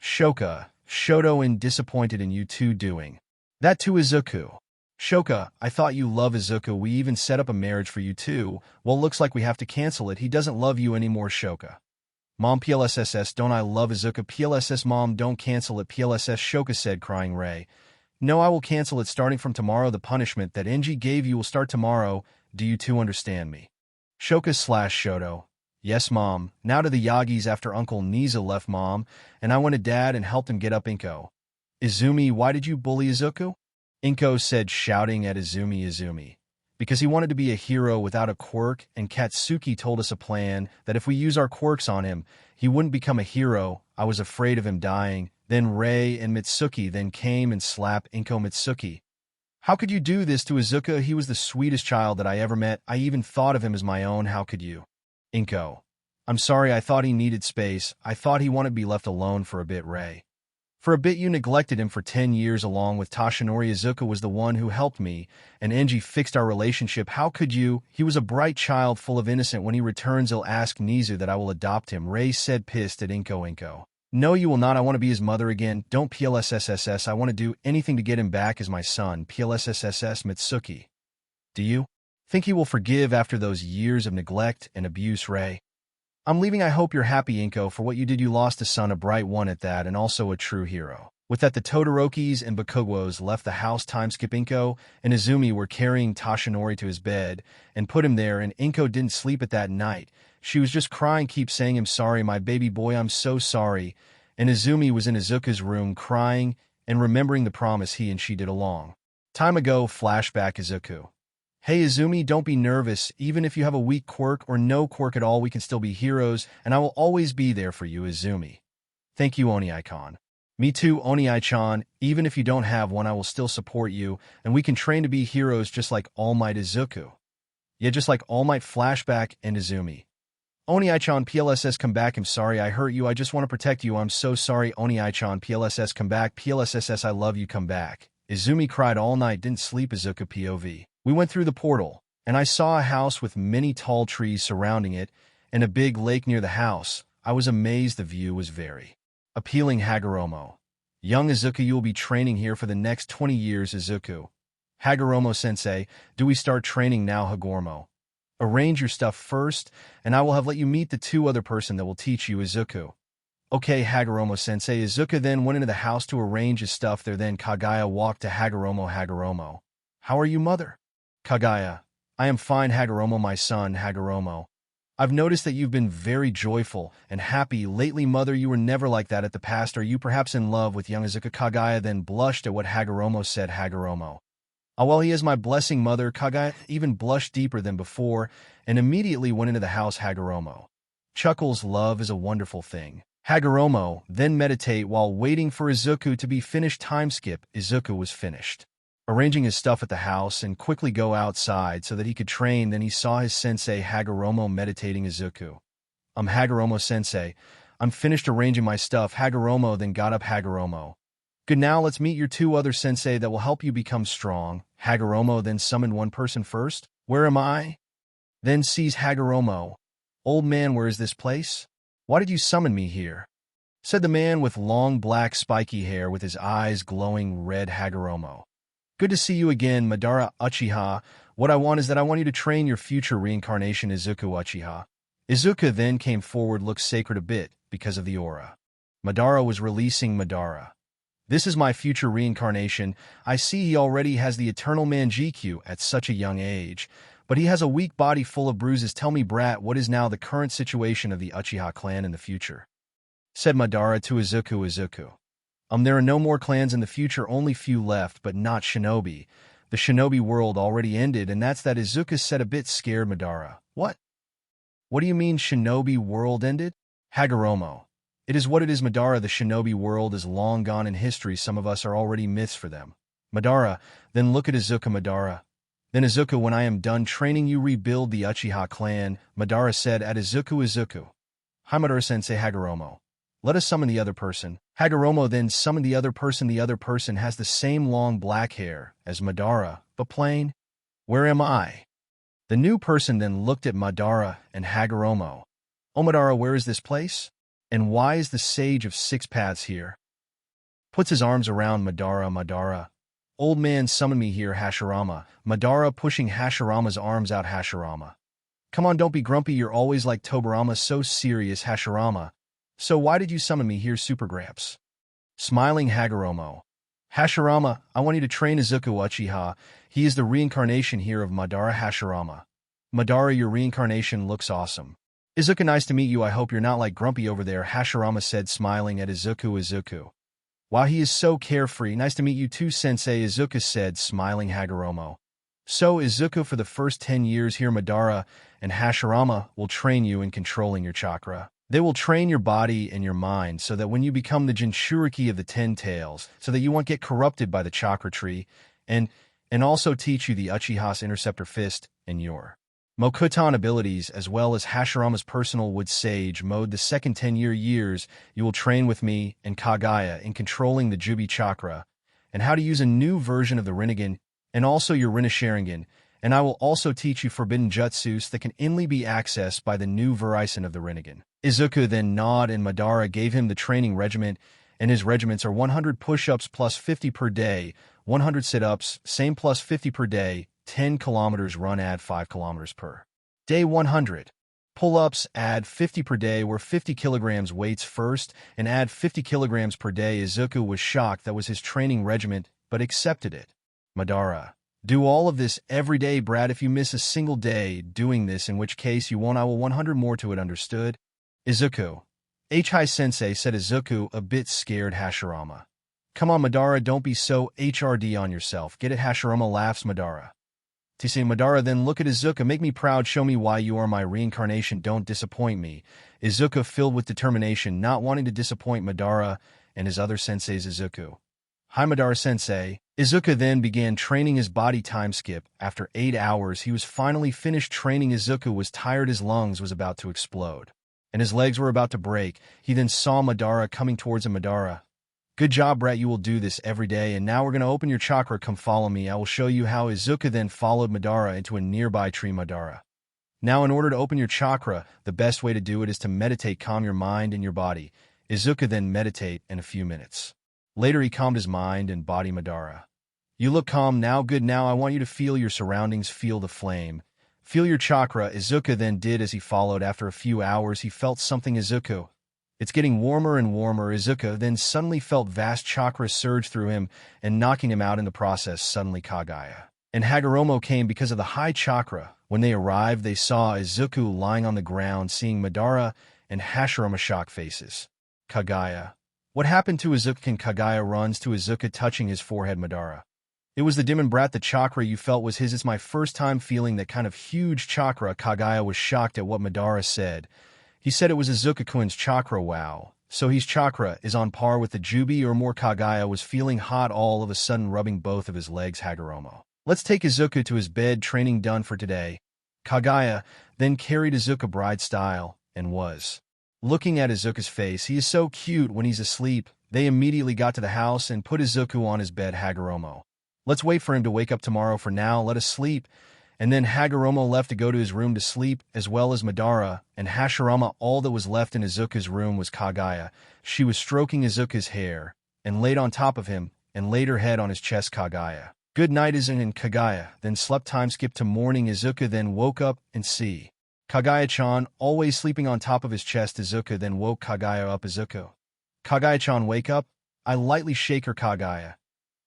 Shoka, Shoto, and disappointed in you two doing that to Izuku. Shoka, I thought you love Izuku. We even set up a marriage for you two. Well, looks like we have to cancel it. He doesn't love you anymore. Shoka. Mom, PLSSS, don't I love Izuku? PLSS, Mom, don't cancel it. PLSS, Shoka said, crying. Rei. No, I will cancel it starting from tomorrow. The punishment that Enji gave you will start tomorrow. Do you two understand me? Shoka/Shoto. Yes, Mom. Now to the Yagis. After Uncle Niza left Mom, and I went to Dad and helped him get up. Inko. Izumi, why did you bully Izuku? Inko said, shouting at Izumi. Because he wanted to be a hero without a quirk, and Katsuki told us a plan that if we use our quirks on him, he wouldn't become a hero. I was afraid of him dying. Then Rei and Mitsuki then came and slapped Inko. Mitsuki. How could you do this to Izuku? He was the sweetest child that I ever met. I even thought of him as my own. How could you? Inko. I'm sorry, I thought he needed space. I thought he wanted to be left alone for a bit. Rei. For a bit you neglected him for 10 years along with Tashinori. Izuku was the one who helped me, and Enji fixed our relationship. How could you? He was a bright child full of innocence. When he returns he'll ask Nizu that I will adopt him. Rei said, pissed at Inko. No, you will not. I want to be his mother again. Don't. PLSSS. I want to do anything to get him back as my son. PLSSS. Mitsuki. Do you think he will forgive after those years of neglect and abuse? Rei. I'm leaving. I hope you're happy, Inko, for what you did. You lost a son, a bright one at that, and also a true hero. With that, the Todorokis and Bakugos left the house. Time skip. Inko and Izumi were carrying Tashinori to his bed and put him there, and Inko didn't sleep at that night. She was just crying, keep saying, I'm sorry, my baby boy, I'm so sorry. And Izumi was in Izuku's room crying and remembering the promise he and she did a long time ago. Flashback. Izuku. Hey Izumi, don't be nervous. Even if you have a weak quirk or no quirk at all, we can still be heroes, and I will always be there for you, Izumi. Thank you, Oni-chan. Me too, Oni-chan. Even if you don't have one, I will still support you, and we can train to be heroes just like All Might. Izuku. Yeah, just like All Might. Flashback. And Izumi. Oni-chan, PLSS, come back. I'm sorry I hurt you. I just want to protect you. I'm so sorry. Oni-chan, PLSS, come back. PLSSS, I love you. Come back. Izumi cried all night, didn't sleep. Izuku POV. We went through the portal, and I saw a house with many tall trees surrounding it and a big lake near the house. I was amazed. The view was very appealing. Hagoromo. Young Izuku, you will be training here for the next 20 years. Izuku. Hagoromo-sensei, do we start training now? Hagoromo. Arrange your stuff first, and I will have let you meet the two other person that will teach you. Izuku. Okay, Hagoromo-sensei. Izuku then went into the house to arrange his stuff there. Then Kagaya walked to Hagoromo. Hagoromo. How are you, mother? Kagaya. I am fine, Hagoromo, my son. Hagoromo. I've noticed that you've been very joyful and happy lately, mother. You were never like that at the past. Are you perhaps in love with young Izuku? Kagaya then blushed at what Hagoromo said. Hagoromo. Ah, well, he is my blessing, mother. Kagaya even blushed deeper than before and immediately went into the house. Hagoromo. Chuckles, love is a wonderful thing. Hagoromo then meditate while waiting for Izuku to be finished. Time skip. Izuku was finished arranging his stuff at the house and quickly go outside so that he could train. Then he saw his sensei Hagoromo meditating izuku. Hagoromo-sensei, I'm finished arranging my stuff. Hagoromo then got up. Hagoromo. Good, now let's meet your two other sensei that will help you become strong. Hagoromo then summoned one person first. Where am I? Then sees Hagoromo. Old man, where is this place? Why did you summon me here? Said the man with long black spiky hair with his eyes glowing red. Hagoromo. Good to see you again, Madara Uchiha. What I want is that I want you to train your future reincarnation Izuku Uchiha. Izuku then came forward, looked sacred a bit because of the aura. Madara was releasing Madara. This is my future reincarnation. I see he already has the eternal Manjikyu at such a young age, but he has a weak body full of bruises. Tell me, brat, what is now the current situation of the Uchiha clan in the future? Said Madara to Izuku. Izuku. There are no more clans in the future, only few left, but not shinobi. The shinobi world already ended, and that's that. Izuku said, a bit scared. Madara. What? What do you mean shinobi world ended? Hagoromo. It is what it is, Madara. The shinobi world is long gone in history. Some of us are already myths for them. Madara, then look at Izuku. Madara. Then Izuku, when I am done training you, rebuild the Uchiha clan. Madara said at Izuku. Izuku. Hi, Madara-sensei. Hagoromo. Let us summon the other person. Hagoromo then summoned the other person. The other person has the same long black hair as Madara, but plain. Where am I? The new person then looked at Madara and Hagoromo. Oh, Madara, where is this place? And why is the Sage of Six Paths here? Puts his arms around Madara. Madara. Old man, summon me here. Hashirama. Madara pushing Hashirama's arms out. Hashirama. Come on, don't be grumpy. You're always like Tobirama, so serious. Hashirama. So why did you summon me here, Super Gramps? Smiling Hagoromo. Hashirama, I want you to train Izuku Uchiha. He is the reincarnation here of Madara. Hashirama. Madara, your reincarnation looks awesome. Izuku, nice to meet you. I hope you're not like grumpy over there, Hashirama said, smiling at Izuku. Izuku. Wow, he is so carefree. Nice to meet you too, sensei, Izuku said, smiling. Hagoromo. So, Izuku, for the first 10 years here, Madara and Hashirama will train you in controlling your chakra. They will train your body and your mind so that when you become the Jinchuriki of the 10 tails, so that you won't get corrupted by the chakra tree, and also teach you the Uchiha's interceptor fist and your Mokutan abilities, as well as Hashirama's personal wood sage mode. The second 10 years, you will train with me and Kagaya in controlling the Jubi chakra, and how to use a new version of the Rinnegan, and also your Rinne-Sharingan, and I will also teach you forbidden jutsus that can only be accessed by the new Verison of the Rinnegan. Izuku then nodded, and Madara gave him the training regiment, and his regiments are 100 push-ups plus 50 per day, 100 sit-ups, same plus 50 per day, 10 kilometers run, add 5 kilometers per day, 100 pull-ups, add 50 per day, where 50 kilograms weights first, and add 50 kilograms per day. Izuku was shocked that was his training regiment, but accepted it. Madara. Do all of this every day, Brad. If you miss a single day doing this, in which case you won't, I will 100 more to it, understood? Izuku. Hi-sensei, said Izuku, a bit scared. Hashirama. Come on, Madara, don't be so HRD on yourself. Get it? Hashirama laughs. Madara. Tise Madara then look at Izuku. Make me proud. Show me why you are my reincarnation. Don't disappoint me. Izuku, filled with determination, not wanting to disappoint Madara and his other senseis. Izuku. Hi, Madara-sensei. Izuku then began training his body. Time skip. After 8 hours, he was finally finished training. Izuku was tired. His lungs was about to explode, and his legs were about to break. He then saw Madara coming towards him. Madara. Good job, brat. You will do this every day, and now we're going to open your chakra. Come follow me. I will show you how. Izuku then followed Madara into a nearby tree. Madara. Now, in order to open your chakra, the best way to do it is to meditate. Calm your mind and your body. Izuku then meditate in a few minutes. Later, he calmed his mind and body. Madara. You look calm now. Good. Now I want you to feel your surroundings. Feel the flame. Feel your chakra. Izuku then did as he followed. After a few hours, he felt something. Izuku. It's getting warmer and warmer. Izuku then suddenly felt vast chakra surge through him and knocking him out in the process. Suddenly Kagaya and Hagoromo came because of the high chakra. When they arrived, they saw Izuku lying on the ground. Seeing Madara and Hashirama, shock faces. Kagaya. What happened to Izuku? And Kagaya runs to Izuku, touching his forehead. Madara. It was the demon brat. The chakra you felt was his. It's my first time feeling that kind of huge chakra. Kagaya was shocked at what Madara said. He said it was Izuku-kun's chakra. Wow, So his chakra is on par with the Jubi or more. Kagaya was feeling hot all of a sudden, rubbing both of his legs. Hagoromo. Let's take Izuku to his bed. Training done for today. Kagaya then carried Izuku bride style and was looking at Izuku's face. He is so cute when he's asleep. They immediately got to the house and put Izuku on his bed. Hagoromo. Let's wait for him to wake up tomorrow. For now, let us sleep. And then Hagoromo left to go to his room to sleep, as well as Madara and Hashirama. All that was left in Izuku's room was Kagaya. She was stroking Izuku's hair and laid on top of him and laid her head on his chest. Kagaya. Good night, Izuku. And Kagaya then slept. Time skipped to morning. Izuku then woke up and see Kagaya-chan always sleeping on top of his chest. Izuku then woke Kagaya up. Izuku. Kagaya-chan, wake up. I lightly shake her. Kagaya.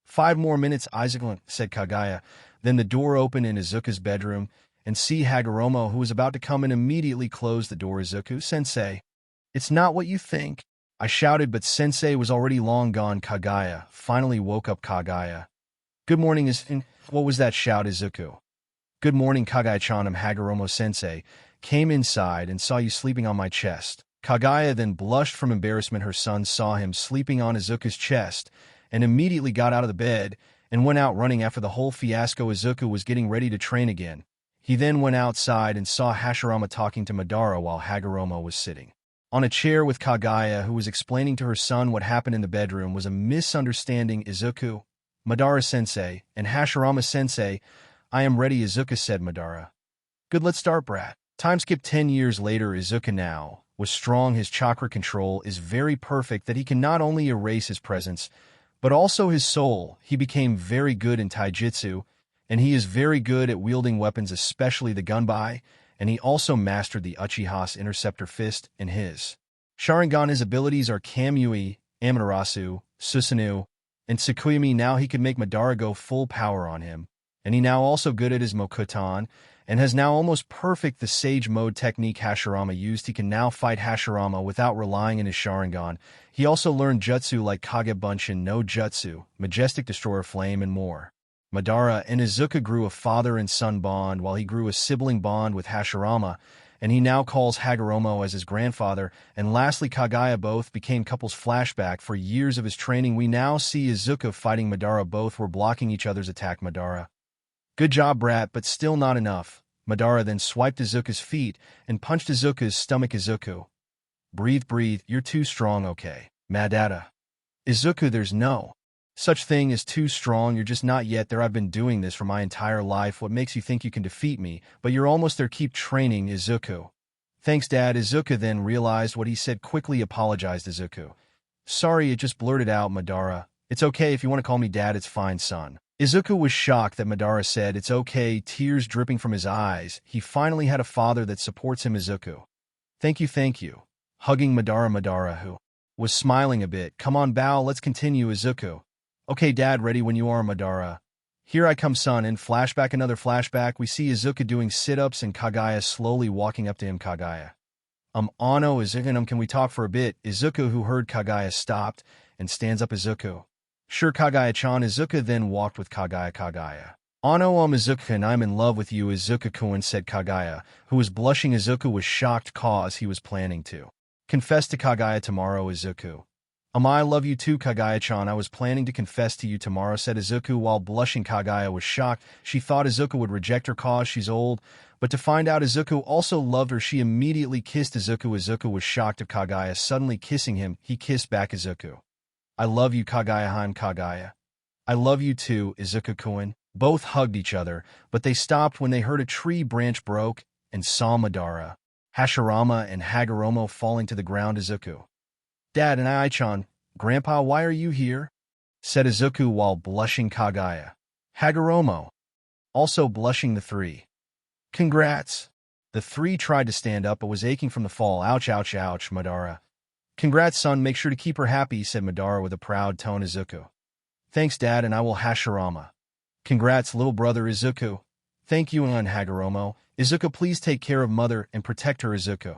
5 more minutes, Izuku, said Kagaya. Then the door opened in Izuku's bedroom, and see Hagoromo, who was about to come in, immediately closed the door. Izuku, Sensei. It's not what you think, I shouted, but Sensei was already long gone. Kagaya finally woke up. Kagaya. Good morning, what was that shout? Izuku. Good morning, Kagaya-chan. Hagoromo Sensei came inside and saw you sleeping on my chest. Kagaya then blushed from embarrassment. Her son saw him sleeping on Izuku's chest and immediately got out of the bed and went out running after the whole fiasco. Izuku was getting ready to train again. He then went outside and saw Hashirama talking to Madara while Hagoromo was sitting on a chair with Kagaya, who was explaining to her son what happened in the bedroom was a misunderstanding. Izuku, Madara-sensei, and Hashirama-sensei, I am ready. Izuku said. Madara. Good, let's start, brat. Time skip 10 years later. Izuku now was strong. His chakra control is very perfect that he can not only erase his presence, but also his soul. He became very good in taijutsu, and he is very good at wielding weapons, especially the gunbai, and he also mastered the Uchiha's Interceptor Fist in his Sharingan. His abilities are Kamui, Amaterasu, Susanoo, and Tsukuyomi. Now he could make Madara go full power on him, and he now also good at his Mokutan, and has now almost perfect the Sage Mode technique Hashirama used. He can now fight Hashirama without relying on his Sharingan. He also learned jutsu like Kage Bunshin no Jutsu, Majestic Destroyer Flame, and more. Madara and Izuku grew a father and son bond while he grew a sibling bond with Hashirama, and he now calls Hagoromo as his grandfather. And lastly, Kagaya both became couples. Flashback for years of his training. We now see Izuku fighting Madara. Both were blocking each other's attack. Madara. Good job, brat, but still not enough. Madara then swiped Izuku's feet and punched Izuku's stomach. Izuku. Breathe, you're too strong. Okay. Madara. Izuku, there's no such thing as too strong, you're just not yet there. I've been doing this for my entire life. What makes you think you can defeat me? But you're almost there. Keep training. Izuku. Thanks, Dad. Izuku then realized what he said, quickly apologized. Izuku. Sorry, it just blurted out. Madara. It's okay if you want to call me Dad, it's fine, son. Izuku was shocked that Madara said it's okay, tears dripping from his eyes. He finally had a father that supports him. Izuku. Thank you. Hugging Madara, who was smiling a bit. Come on, bow, let's continue. Izuku. Okay, Dad, ready when you are. Madara. Here I come, son. In flashback, another flashback, we see Izuku doing sit-ups and Kagaya slowly walking up to him. Kagaya. Ano, Izuku, can we talk for a bit? Izuku, who heard Kagaya, stopped and stands up. Izuku. Sure, Kagaya-chan. Izuku then walked with Kagaya. Kagaya. Ano, Izuku, and I'm in love with you. Izuku-kun, said Kagaya, who was blushing. Izuku was shocked cause he was planning to confess to Kagaya tomorrow. Izuku. I love you too, Kagaya-chan. I was planning to confess to you tomorrow, said Izuku while blushing. Kagaya was shocked. She thought Izuku would reject her cause she's old, but to find out Izuku also loved her, she immediately kissed Izuku. Izuku was shocked of Kagaya suddenly kissing him. He kissed back. Izuku. I love you, Kagaya-han. Kagaya. I love you too, Izuku-kun. Both hugged each other, but they stopped when they heard a tree branch broke and saw Madara, Hashirama, and Hagoromo falling to the ground. Izuku. Dad and I-chan, Grandpa, why are you here? Said Izuku while blushing. Kagaya. Hagoromo. Also blushing. The three. Congrats. The three tried to stand up but was aching from the fall. Ouch. Madara. Congrats, son, make sure to keep her happy, said Madara with a proud tone. Izuku. Thanks, Dad, and I will. Hashirama. Congrats, little brother. Izuku. Thank you, and Hagoromo. Izuku, please take care of mother and protect her. Izuku.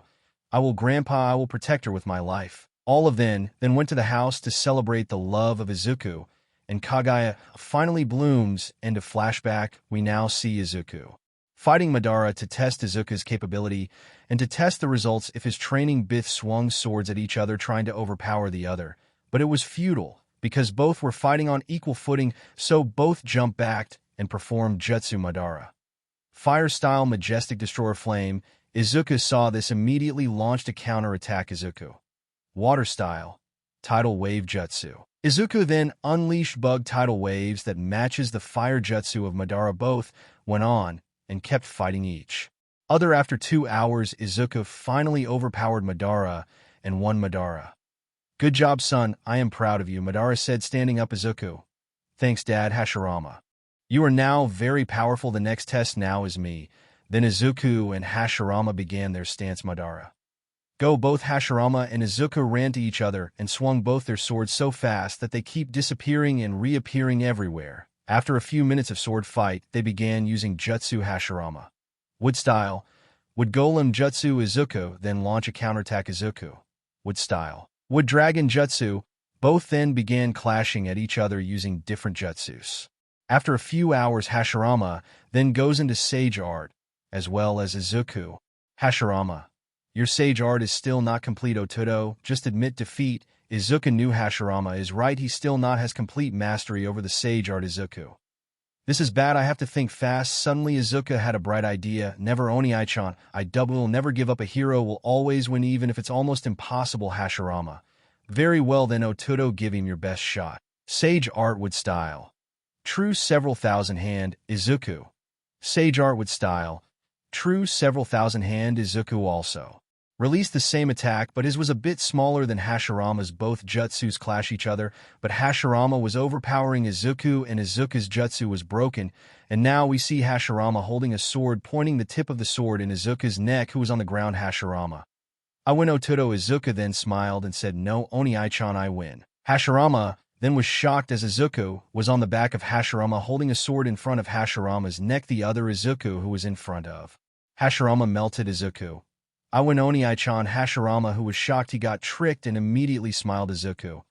I will, Grandpa, I will protect her with my life. All of them then went to the house to celebrate the love of Izuku, and Kagaya finally blooms. End of flashback. We now see Izuku fighting Madara to test Izuku's capability and to test the results if his training Bith swung swords at each other trying to overpower the other. But it was futile, because both were fighting on equal footing, so both jumped back and performed Jutsu Madara. Fire-style Majestic Destroyer Flame, Izuku saw this immediately launched a counter-attack Izuku. Water-style, Tidal Wave Jutsu. Izuku then unleashed bug tidal waves that matches the fire jutsu of Madara. Both went on and kept fighting each other. After 2 hours, Izuku finally overpowered Madara and won Madara. Good job, son. I am proud of you, Madara said, standing up. Izuku. Thanks, Dad. Hashirama. You are now very powerful. The next test now is me. Then Izuku and Hashirama began their stance. Madara. Go. Both Hashirama and Izuku ran to each other and swung both their swords so fast that they keep disappearing and reappearing everywhere. After a few minutes of sword fight, they began using Jutsu. Hashirama. Wood style. Wood Golem Jutsu. Izuku then launch a counterattack. Izuku. Wood style. Wood Dragon Jutsu. Both then began clashing at each other using different jutsus. After a few hours, Hashirama then goes into Sage Art, as well as Izuku. Hashirama. Your Sage Art is still not complete, Ototo. Just admit defeat. Izuku knew Hashirama is right. He still not has complete mastery over the Sage Art. Izuku. This is bad. I have to think fast. Suddenly Izuku had a bright idea. Never Oni-chan. I will never give up. A hero will always win even if it's almost impossible. Hashirama. Very well then, Ototo. Give him your best shot. Sage Art Wood style. True several thousand hand. Izuku. Sage Art Wood style. True several thousand hand. Izuku also released the same attack, but his was a bit smaller than Hashirama's. Both jutsus clash each other, but Hashirama was overpowering Izuku and Izuku's jutsu was broken, and now we see Hashirama holding a sword, pointing the tip of the sword in Izuku's neck, who was on the ground. Hashirama. I win, Ototo. Izuku then smiled and said, no, Oni-chan, I win. Hashirama then was shocked as Izuku was on the back of Hashirama holding a sword in front of Hashirama's neck, the other Izuku who was in front of Hashirama melted. Izuku. I win, Oni-chan. Hashirama, who was shocked he got tricked, and immediately smiled. Izuku.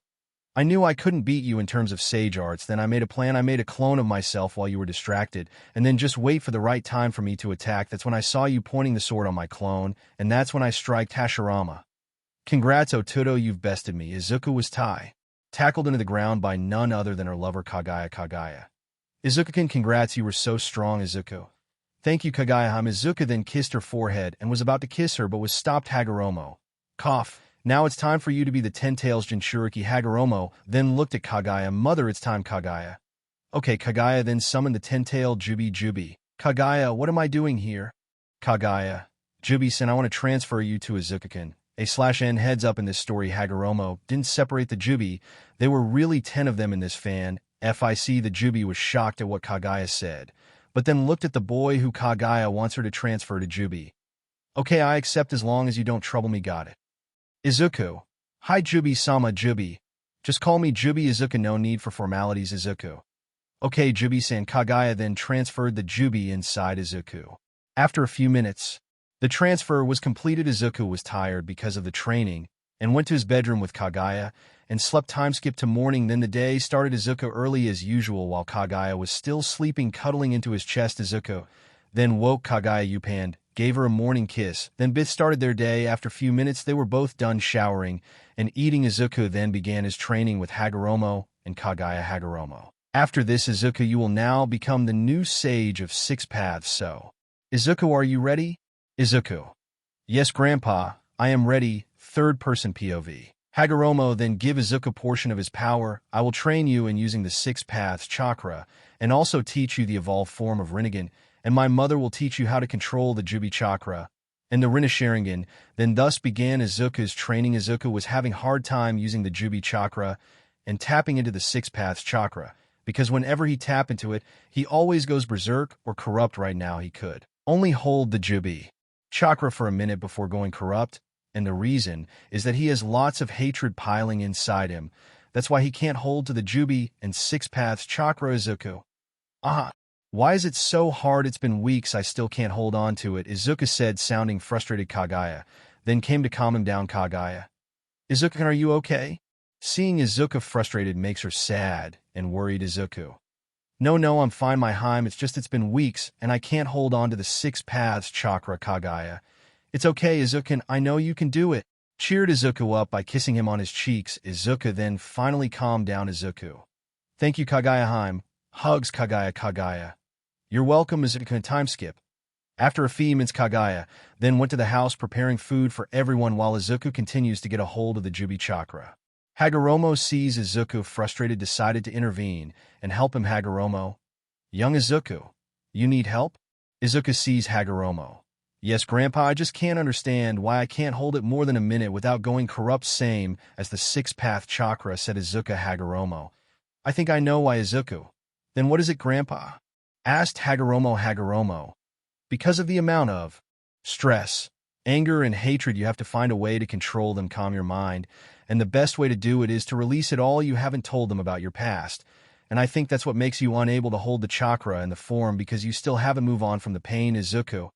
I knew I couldn't beat you in terms of Sage Arts. Then I made a plan. I made a clone of myself while you were distracted, and then just wait for the right time for me to attack. That's when I saw you pointing the sword on my clone, and that's when I striked Hashirama. Congrats, Ototo, you've bested me. Izuku was tackled into the ground by none other than her lover Kagaya. Kagaya. Izuku-kun, congrats, you were so strong. Izuku. Thank you, Kagaya. Izuku then kissed her forehead and was about to kiss her but was stopped. Hagoromo. Cough. Now it's time for you to be the 10 Tails Jinchuriki. Hagoromo then looked at Kagaya. Mother, it's time, Kagaya. Okay, Kagaya then summoned the 10-tailed Jubi. Kagaya, what am I doing here? Kagaya. Jubi-san, I want to transfer you to Izuku-kun. A/N heads up in this story. Hagoromo didn't separate the Jubi. There were really 10 of them in this fan. FIC, the Jubi was shocked at what Kagaya said, but then looked at the boy who Kagaya wants her to transfer to Jubi. Okay, I accept as long as you don't trouble me. Got it. Izuku. Hi, Jubi-sama. Jubi. Just call me Jubi. Izuku. No need for formalities. Izuku. Okay, Jubi-san. Kagaya then transferred the Jubi inside Izuku. After a few minutes, the transfer was completed. Izuku was tired because of the training and went to his bedroom with Kagaya and slept. Time skipped to morning. Then the day started. Izuku early as usual while Kagaya was still sleeping, cuddling into his chest. Izuku then woke Kagaya up and gave her a morning kiss. Then Bith started their day. After a few minutes, they were both done showering and eating. Izuku then began his training with Hagoromo and Kagaya. Hagoromo. After this, Izuku, you will now become the new sage of 6 paths. So, Izuku, are you ready? Izuku. Yes, Grandpa, I am ready. Third-person POV. Hagoromo then give Izuku a portion of his power. I will train you in using the 6 paths chakra and also teach you the evolved form of Rinnegan, and my mother will teach you how to control the Jubi chakra and the Rinne-Sharingan. Then thus began Izuku's training. Izuku was having hard time using the Jubi chakra and tapping into the 6 paths chakra, because whenever he tapped into it, he always goes berserk or corrupt. Right now he could only hold the Jubi chakra for a minute before going corrupt, and the reason is that he has lots of hatred piling inside him. That's why he can't hold to the Jubi and 6 paths chakra. Izuku. Why is it so hard? It's been weeks, I still can't hold on to it, Izuku said, sounding frustrated. Kagaya then came to calm him down. Kagaya. Izuku, are you okay? Seeing Izuku frustrated makes her sad and worried. Izuku. No, I'm fine, my Heim. It's been weeks, and I can't hold on to the six paths chakra, Kagaya. It's okay, Izuku, I know you can do it. Cheered Izuku up by kissing him on his cheeks. Izuku then finally calmed down Izuku. Thank you, Kagaya Heim. Hugs, Kagaya. You're welcome, Izuku. Time skip. After a few minutes, Kagaya then went to the house preparing food for everyone while Izuku continues to get a hold of the Jubi chakra. Hagoromo sees Izuku frustrated, decided to intervene and help him. Hagoromo. Young Izuku, you need help? Izuku sees Hagoromo. Yes, Grandpa, I just can't understand why I can't hold it more than a minute without going corrupt, same as the six-path chakra, said Izuku. Hagoromo. I think I know why, Izuku. Then what is it, Grandpa? Asked Hagoromo. Because of the amount of stress, anger, and hatred, you have to find a way to control them, calm your mind, and the best way to do it is to release it all. You haven't told them about your past, and I think that's what makes you unable to hold the chakra in the form because you still haven't moved on from the pain, Izuku.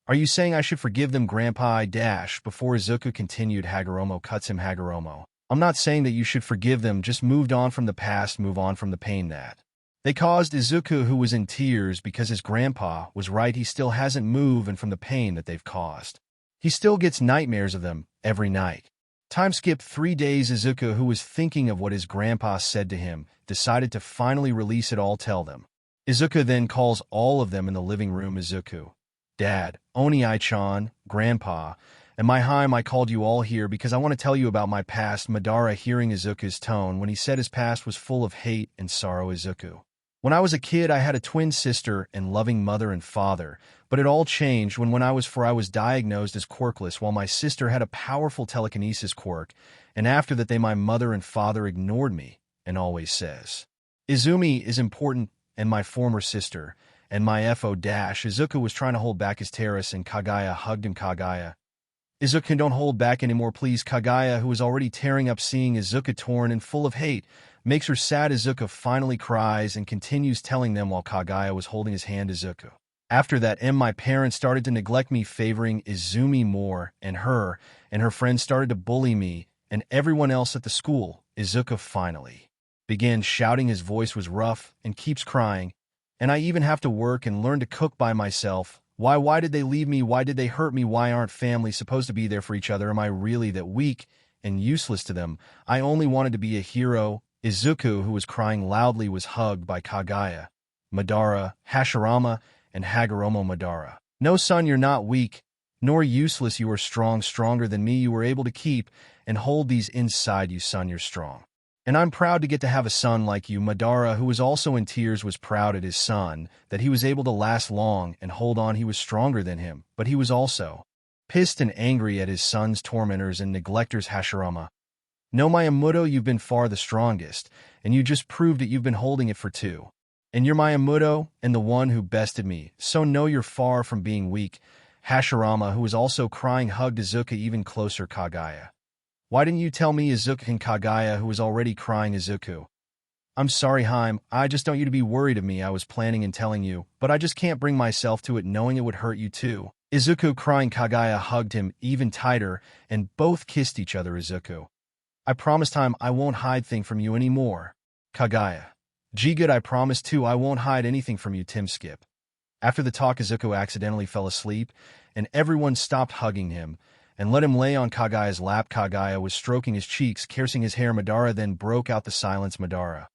Are you saying I should forgive them, Grandpa? Before Izuku continued, Hagoromo cuts him. Hagoromo. I'm not saying that you should forgive them, just moved on from the past, move on from the pain that they caused. Izuku, who was in tears because his grandpa was right, he still hasn't moved and from the pain that they've caused. He still gets nightmares of them every night. Time skip 3 days. Izuku, who was thinking of what his grandpa said to him, decided to finally release it all, tell them. Izuku then calls all of them in the living room. Izuku. Dad, Oni-chan, Grandpa, and my Heim, I called you all here because I want to tell you about my past. Madara, hearing Izuku's tone when he said his past was full of hate and sorrow. Izuku. When I was a kid, I had a twin sister and loving mother and father, but it all changed when I was diagnosed as quirkless while my sister had a powerful telekinesis quirk, and after that my mother and father ignored me and always says, Izumi is important, and my former sister, and my FO dash. Izuku was trying to hold back his tears and Kagaya hugged him. Kagaya. Izuku, don't hold back anymore, please. Kagaya, who was already tearing up seeing Izuku torn and full of hate, makes her sad. Izuku finally cries and continues telling them while Kagaya was holding his hand. Izuku. After that, my parents started to neglect me, favoring Izumi more, and her friends started to bully me and everyone else at the school. Izuku finally began shouting. His voice was rough and keeps crying. And I even have to work and learn to cook by myself. Why did they leave me? Why did they hurt me? Why aren't families supposed to be there for each other? Am I really that weak and useless to them? I only wanted to be a hero. Izuku, who was crying loudly, was hugged by Kagaya, Madara, Hashirama, and Hagoromo. Madara. No, son, you're not weak, nor useless. You are strong, stronger than me. You were able to keep and hold these inside you, son. You're strong. And I'm proud to get to have a son like you. Madara, who was also in tears, was proud at his son, that he was able to last long and hold on. He was stronger than him, but he was also pissed and angry at his son's tormentors and neglectors. Hashirama. No, my Amuto, you've been far the strongest, and you just proved it. You've been holding it for two. And you're my Amuto and the one who bested me, so no, you're far from being weak. Hashirama, who was also crying, hugged Izuku even closer. Kagaya. Why didn't you tell me? Izuku. And Kagaya, who was already crying. Izuku. I'm sorry, Heim. I just don't want you to be worried of me. I was planning and telling you, but I just can't bring myself to it, knowing it would hurt you too. Izuku, crying. Kagaya hugged him even tighter, and both kissed each other. Izuku. I promised, Heim, I won't hide thing from you anymore. Kagaya. Gee, good, I promise too, I won't hide anything from you. Tim skip. After the talk, Izuku accidentally fell asleep, and everyone stopped hugging him and let him lay on Kagaya's lap. Kagaya was stroking his cheeks, caressing his hair. Madara then broke out the silence. Madara,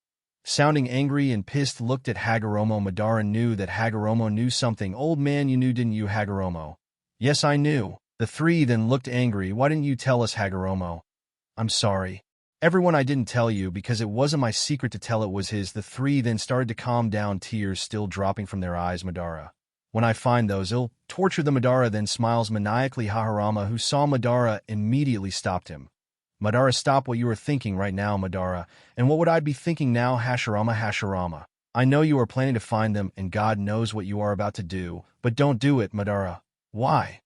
sounding angry and pissed, looked at Hagoromo. Madara knew that Hagoromo knew something. Old man, you knew, didn't you, Hagoromo? Yes, I knew. The three then looked angry. Why didn't you tell us, Hagoromo? I'm sorry. Everyone, I didn't tell you because it wasn't my secret to tell. It was his. The three then started to calm down, tears still dropping from their eyes. Madara. When I find those, I'll torture them. Madara then smiles maniacally. Hashirama, who saw Madara, immediately stopped him. Madara, stop what you are thinking right now, Madara. And what would I be thinking now? Hashirama. I know you are planning to find them, and God knows what you are about to do, but don't do it, Madara. Why?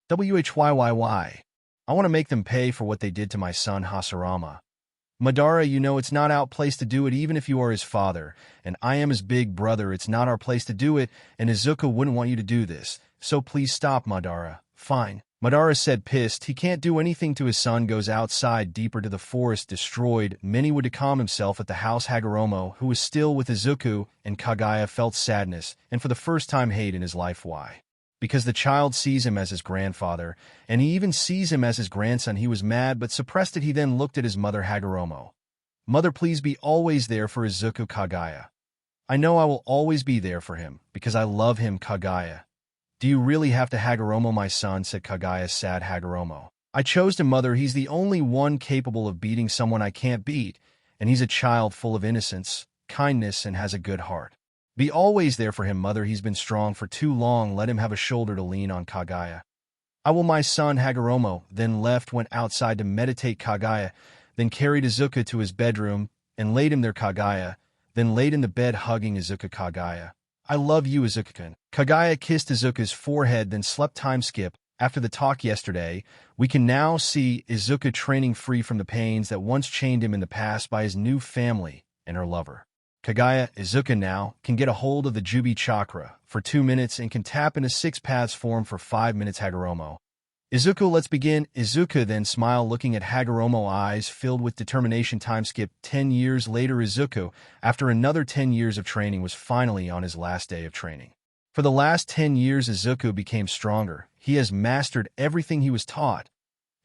Why? I want to make them pay for what they did to my son. Hashirama. Madara, you know it's not our place to do it, even if you are his father, and I am his big brother. It's not our place to do it, and Izuku wouldn't want you to do this, so please stop, Madara. Fine. Madara said pissed. He can't do anything to his son. Goes outside deeper to the forest destroyed. Many would to calm himself at the house. Hagoromo, who was still with Izuku and Kagaya, felt sadness and for the first time hate in his life. Why? Because the child sees him as his grandfather, and he even sees him as his grandson. He was mad but suppressed it. He then looked at his mother. Hagoromo. Mother, please be always there for Izuku. Kagaya. I know I will always be there for him, because I love him. Kagaya. Do you really have to? Hagoromo, my son, said Kagaya, sad. Hagoromo. I chose him, mother. He's the only one capable of beating someone I can't beat, and he's a child full of innocence, kindness, and has a good heart. Be always there for him, mother. He's been strong for too long. Let him have a shoulder to lean on. Kagaya. I will, my son. Hagoromo then went outside to meditate. Kagaya then carried Izuku to his bedroom and laid him there. Kagaya then laid in the bed hugging Izuku. Kagaya. I love you, Izuku-kun. Kagaya kissed Izuku's forehead, then slept. Time skip. After the talk yesterday, we can now see Izuku training free from the pains that once chained him in the past by his new family and her lover. Kagaya, Izuku now, can get a hold of the Jubi chakra for 2 minutes and can tap into 6 paths form for 5 minutes. Hagoromo. Izuku, let's begin. Izuku then smiled, looking at Hagoromo, eyes filled with determination. Time skip. 10 years later, Izuku, after another 10 years of training, was finally on his last day of training. For the last 10 years, Izuku became stronger. He has mastered everything he was taught,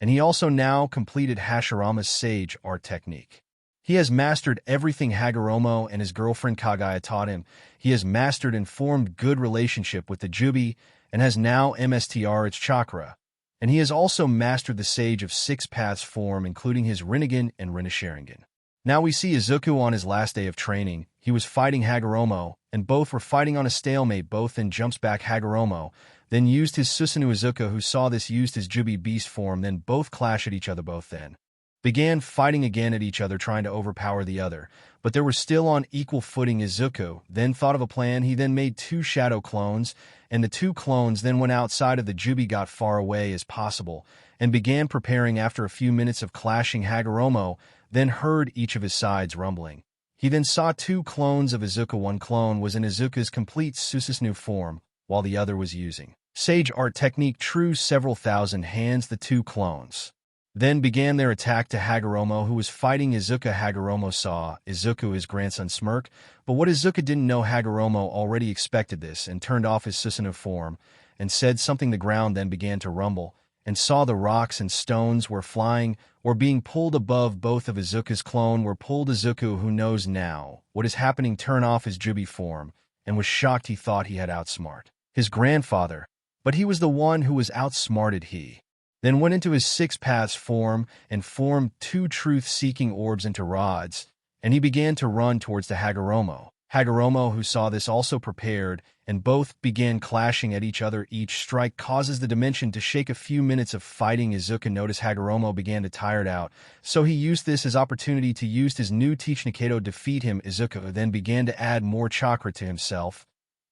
and he also now completed Hashirama's sage art technique. He has mastered everything Hagoromo and his girlfriend Kagaya taught him. He has mastered and formed good relationship with the Jubi, and has now MSTR its chakra. And he has also mastered the Sage of 6 Paths form, including his Rinnegan and Rinnesharingan. Now we see Izuku on his last day of training. He was fighting Hagoromo, and both were fighting on a stalemate. Both then jumps back. Hagoromo then used his Susanoo. Izuku, who saw this, used his Jubi beast form. Then both clash at each other. Both then began fighting again at each other, trying to overpower the other, but they were still on equal footing. Izuku then thought of a plan. He then made 2 shadow clones, and the 2 clones then went outside of the Jubi, got far away as possible, and began preparing. After a few minutes of clashing, Hagoromo then heard each of his sides rumbling. He then saw 2 clones of Izuku. One clone was in Izuku's complete Susanoo form, while the other was using Sage Art Technique True several thousand hands. The 2 clones then began their attack to Hagoromo, who was fighting Izuku. Hagoromo saw Izuku, his grandson, smirk, but what Izuku didn't know, Hagoromo already expected this and turned off his Susanoo form and said something. The ground then began to rumble, and saw the rocks and stones were flying or being pulled above. Both of Izuku's clone were pulled. Izuku, who knows now what is happening, turned off his Jubi form and was shocked. He thought he had outsmarted his grandfather, but he was the one who was outsmarted. He then went into his 6 Paths form and formed 2 truth-seeking orbs into rods, and he began to run towards the Hagoromo. Hagoromo, who saw this, also prepared, and both began clashing at each other. Each strike causes the dimension to shake. A few minutes of fighting, Izuku noticed Hagoromo began to tire out, so he used this as opportunity to use his new Teach Nikaido defeat him. Izuku then began to add more chakra to himself,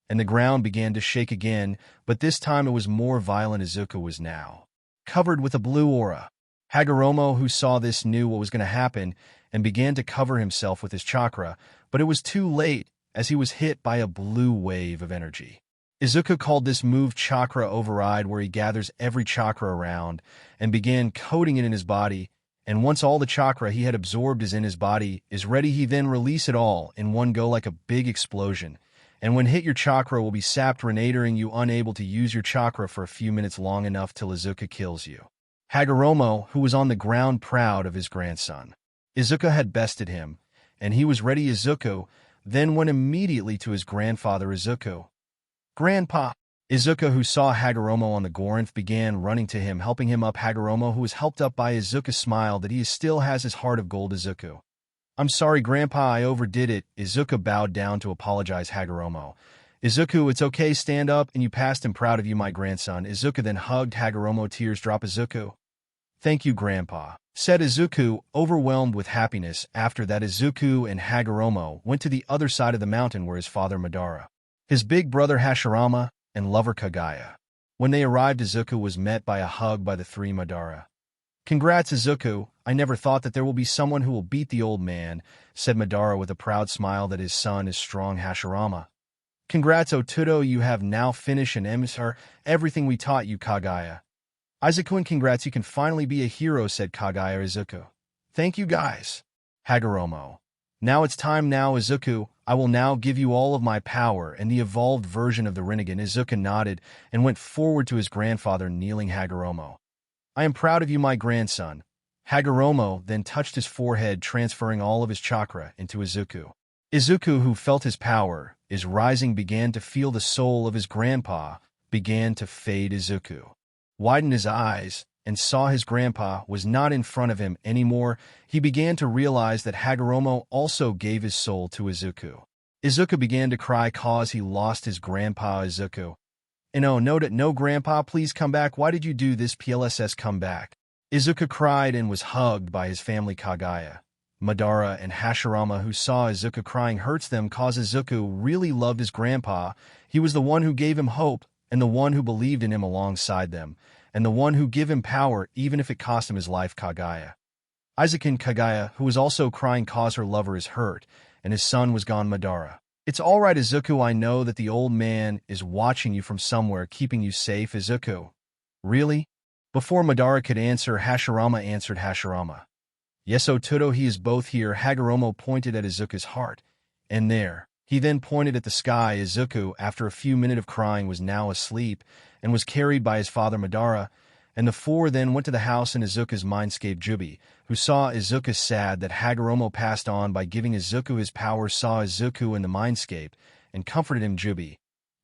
and the ground began to shake again, but this time it was more violent. Izuku was now covered with a blue aura. Hagoromo, who saw this, knew what was going to happen and began to cover himself with his chakra, but it was too late as he was hit by a blue wave of energy. Izuku called this move Chakra Override, where he gathers every chakra around and began coating it in his body, and once all the chakra he had absorbed is in his body is ready, he then release it all in one go like a big explosion. And when hit, your chakra will be sapped, rendering you unable to use your chakra for a few minutes, long enough till Izuku kills you. Hagoromo, who was on the ground proud of his grandson. Izuku had bested him, and he was ready. Izuku then went immediately to his grandfather. Izuku. Grandpa. Izuku, who saw Hagoromo on the Gorinth, began running to him, helping him up. Hagoromo, who was helped up by Izuku, smiled that he still has his heart of gold. Izuku. I'm sorry, Grandpa, I overdid it. Izuku bowed down to apologize. Hagoromo. Izuku, it's okay, stand up, and you passed him. Proud of you, my grandson. Izuku then hugged Hagoromo. Tears drop. Izuku. Thank you, Grandpa, said Izuku, overwhelmed with happiness. After that, Izuku and Hagoromo went to the other side of the mountain where his father Madara, his big brother Hashirama, and lover Kagaya. When they arrived, Izuku was met by a hug by the 3 Madara. Congrats, Izuku. I never thought that there will be someone who will beat the old man, said Madara with a proud smile that his son is strong. Hashirama. Congrats, Otudo, you have now finished and emissar everything we taught you. Kagaya. Izuku, and congrats, you can finally be a hero, said Kagaya Izuku. Thank you guys. Hagoromo. Now it's time now, Izuku. I will now give you all of my power and the evolved version of the Rinnegan. Izuku nodded and went forward to his grandfather, kneeling. Hagoromo. I am proud of you, my grandson. Hagoromo then touched his forehead, transferring all of his chakra into Izuku. Izuku, who felt his power is rising, began to feel the soul of his grandpa began to fade. Izuku widened his eyes and saw his grandpa was not in front of him anymore. He began to realize that Hagoromo also gave his soul to Izuku. Izuku began to cry cause he lost his grandpa. Izuku. And oh, no, grandpa, please come back. Why did you do this? PLSS, come back. Izuku cried and was hugged by his family. Kagaya, Madara, and Hashirama, who saw Izuku crying hurts them cause Izuku really loved his grandpa. He was the one who gave him hope and the one who believed in him alongside them, and the one who gave him power even if it cost him his life. Kagaya. Izuku, Kagaya, who was also crying cause her lover is hurt and his son was gone. Madara. It's all right, Izuku. I know that the old man is watching you from somewhere, keeping you safe. Izuku. Really? Before Madara could answer, Hashirama answered. Hashirama. Yes, Otudo, he is both here. Hagoromo pointed at Izuku's heart. And there. He then pointed at the sky. Izuku, after a few minutes of crying, was now asleep and was carried by his father Madara, and the four then went to the house in Izuku's mindscape. Jubi, who saw Izuku sad that Hagoromo passed on by giving Izuku his power, saw Izuku in the mindscape and comforted him. Jubi.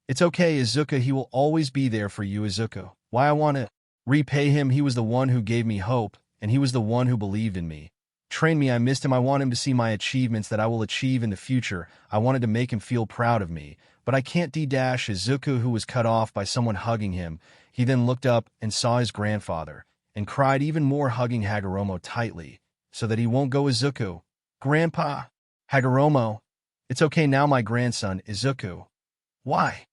It's okay, Izuku, he will always be there for you. Izuku. Why I want to repay him? He was the one who gave me hope, and he was the one who believed in me. Trained me, I missed him. I want him to see my achievements that I will achieve in the future. I wanted to make him feel proud of me, but I can't. Izuku, who was cut off by someone hugging him, he then looked up and saw his grandfather, and cried even more, hugging Hagoromo tightly, so that he won't go. Izuku. Grandpa. Hagoromo. It's okay now, my grandson. Izuku. Why?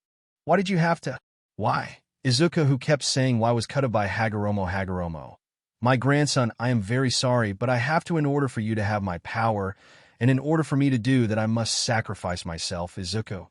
Why did you have to? Why? Izuku, who kept saying why, was cut off by Hagoromo. Hagoromo. My grandson, I am very sorry, but I have to in order for you to have my power, and in order for me to do that I must sacrifice myself. Izuku.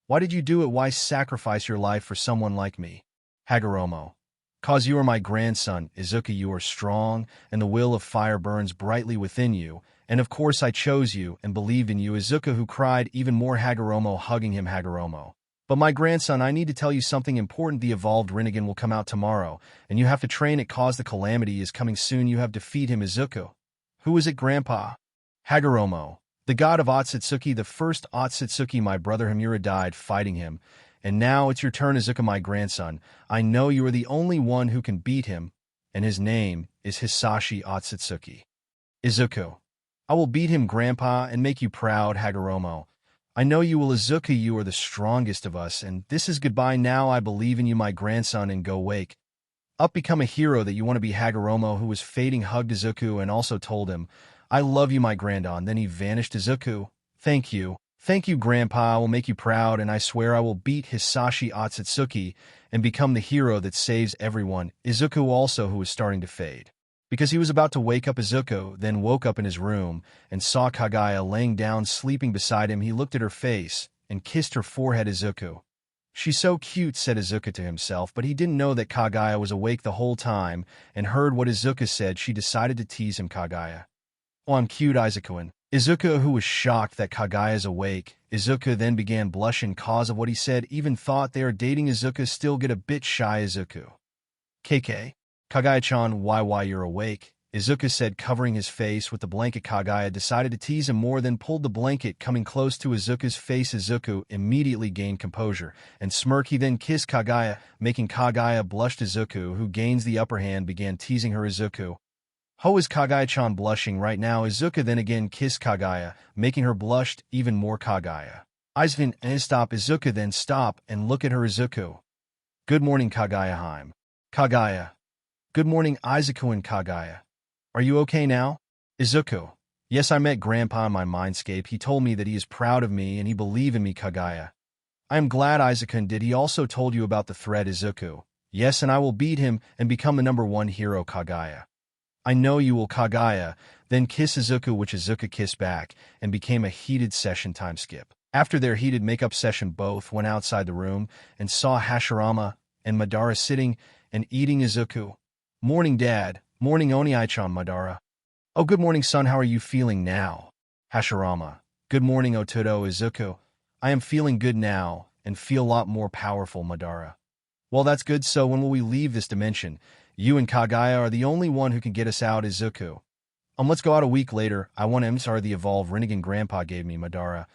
Why did you do it? Why sacrifice your life for someone like me? Hagoromo. Cause you are my grandson. Izuku, you are strong, and the will of fire burns brightly within you, and of course I chose you and believed in you. Izuku, who cried even more. Hagoromo, hugging him. Hagoromo. But my grandson, I need to tell you something important. The evolved Rinnegan will come out tomorrow, and you have to train it cause the calamity is coming soon. You have to defeat him. Izuku. Who is it, Grandpa? Hagoromo. The god of Otsutsuki, the first Otsutsuki. My brother Himura died fighting him, and now it's your turn. Izuku, my grandson. I know you are the only one who can beat him, and his name is Hisashi Otsutsuki. Izuku. I will beat him, Grandpa, and make you proud. Hagoromo. I know you will. Izuku, you are the strongest of us, and this is goodbye now. I believe in you, my grandson, and go wake up, become a hero that you want to be. Hagoromo, who was fading, hugged Izuku and also told him, I love you, my grandon. Then he vanished. Izuku. Thank you. Thank you, Grandpa. I will make you proud, and I swear I will beat Hisashi Otsutsuki and become the hero that saves everyone. Izuku also, who was starting to fade, because he was about to wake up. Izuku then woke up in his room and saw Kagaya laying down sleeping beside him. He looked at her face and kissed her forehead. Izuku. She's so cute, said Izuku to himself, but he didn't know that Kagaya was awake the whole time and heard what Izuku said. She decided to tease him. Kagaya. Oh, I'm cute, Izuku. Izuku, who was shocked that Kagaya is awake. Izuku then began blushing cause of what he said, even thought they are dating. Izuku still get a bit shy. Izuku. KK. Kagaya-chan, why you're awake? Izuku said, covering his face with the blanket. Kagaya decided to tease him more, then pulled the blanket, coming close to Izuku's face. Izuku immediately gained composure and smirk. He then kissed Kagaya, making Kagaya blush. Izuku, who gains the upper hand, began teasing her. Izuku. Ho, is Kagaya-chan blushing right now? Izuku then again kissed Kagaya, making her blush even more. Kagaya. Izvin, stop. Izuku then stop and look at her. Izuku. Good morning, Kagaya-heim. Kagaya. Good morning, Izuku and Kagaya. Are you okay now? Izuku. Yes, I met Grandpa in my mindscape. He told me that he is proud of me and he believed in me. Kagaya. I am glad. Izuku, did he also told you about the threat? Izuku. Yes, and I will beat him and become the #1 hero. Kagaya. I know you will. Kagaya then kiss Izuku, which Izuku kissed back, and became a heated session. Time skip. After their heated makeup session, both went outside the room and saw Hashirama and Madara sitting and eating. Izuku. Morning, Dad. Morning, Oni-chan, Madara. Oh, good morning, son. How are you feeling now? Hashirama. Good morning, Ototo Izuku. I am feeling good now, and feel a lot more powerful, Madara. Well, that's good, so when will we leave this dimension? You and Kagaya are the only one who can get us out, Izuku. Let's go out a week later. I want Emsar the evolved Rinnegan Grandpa gave me, Madara.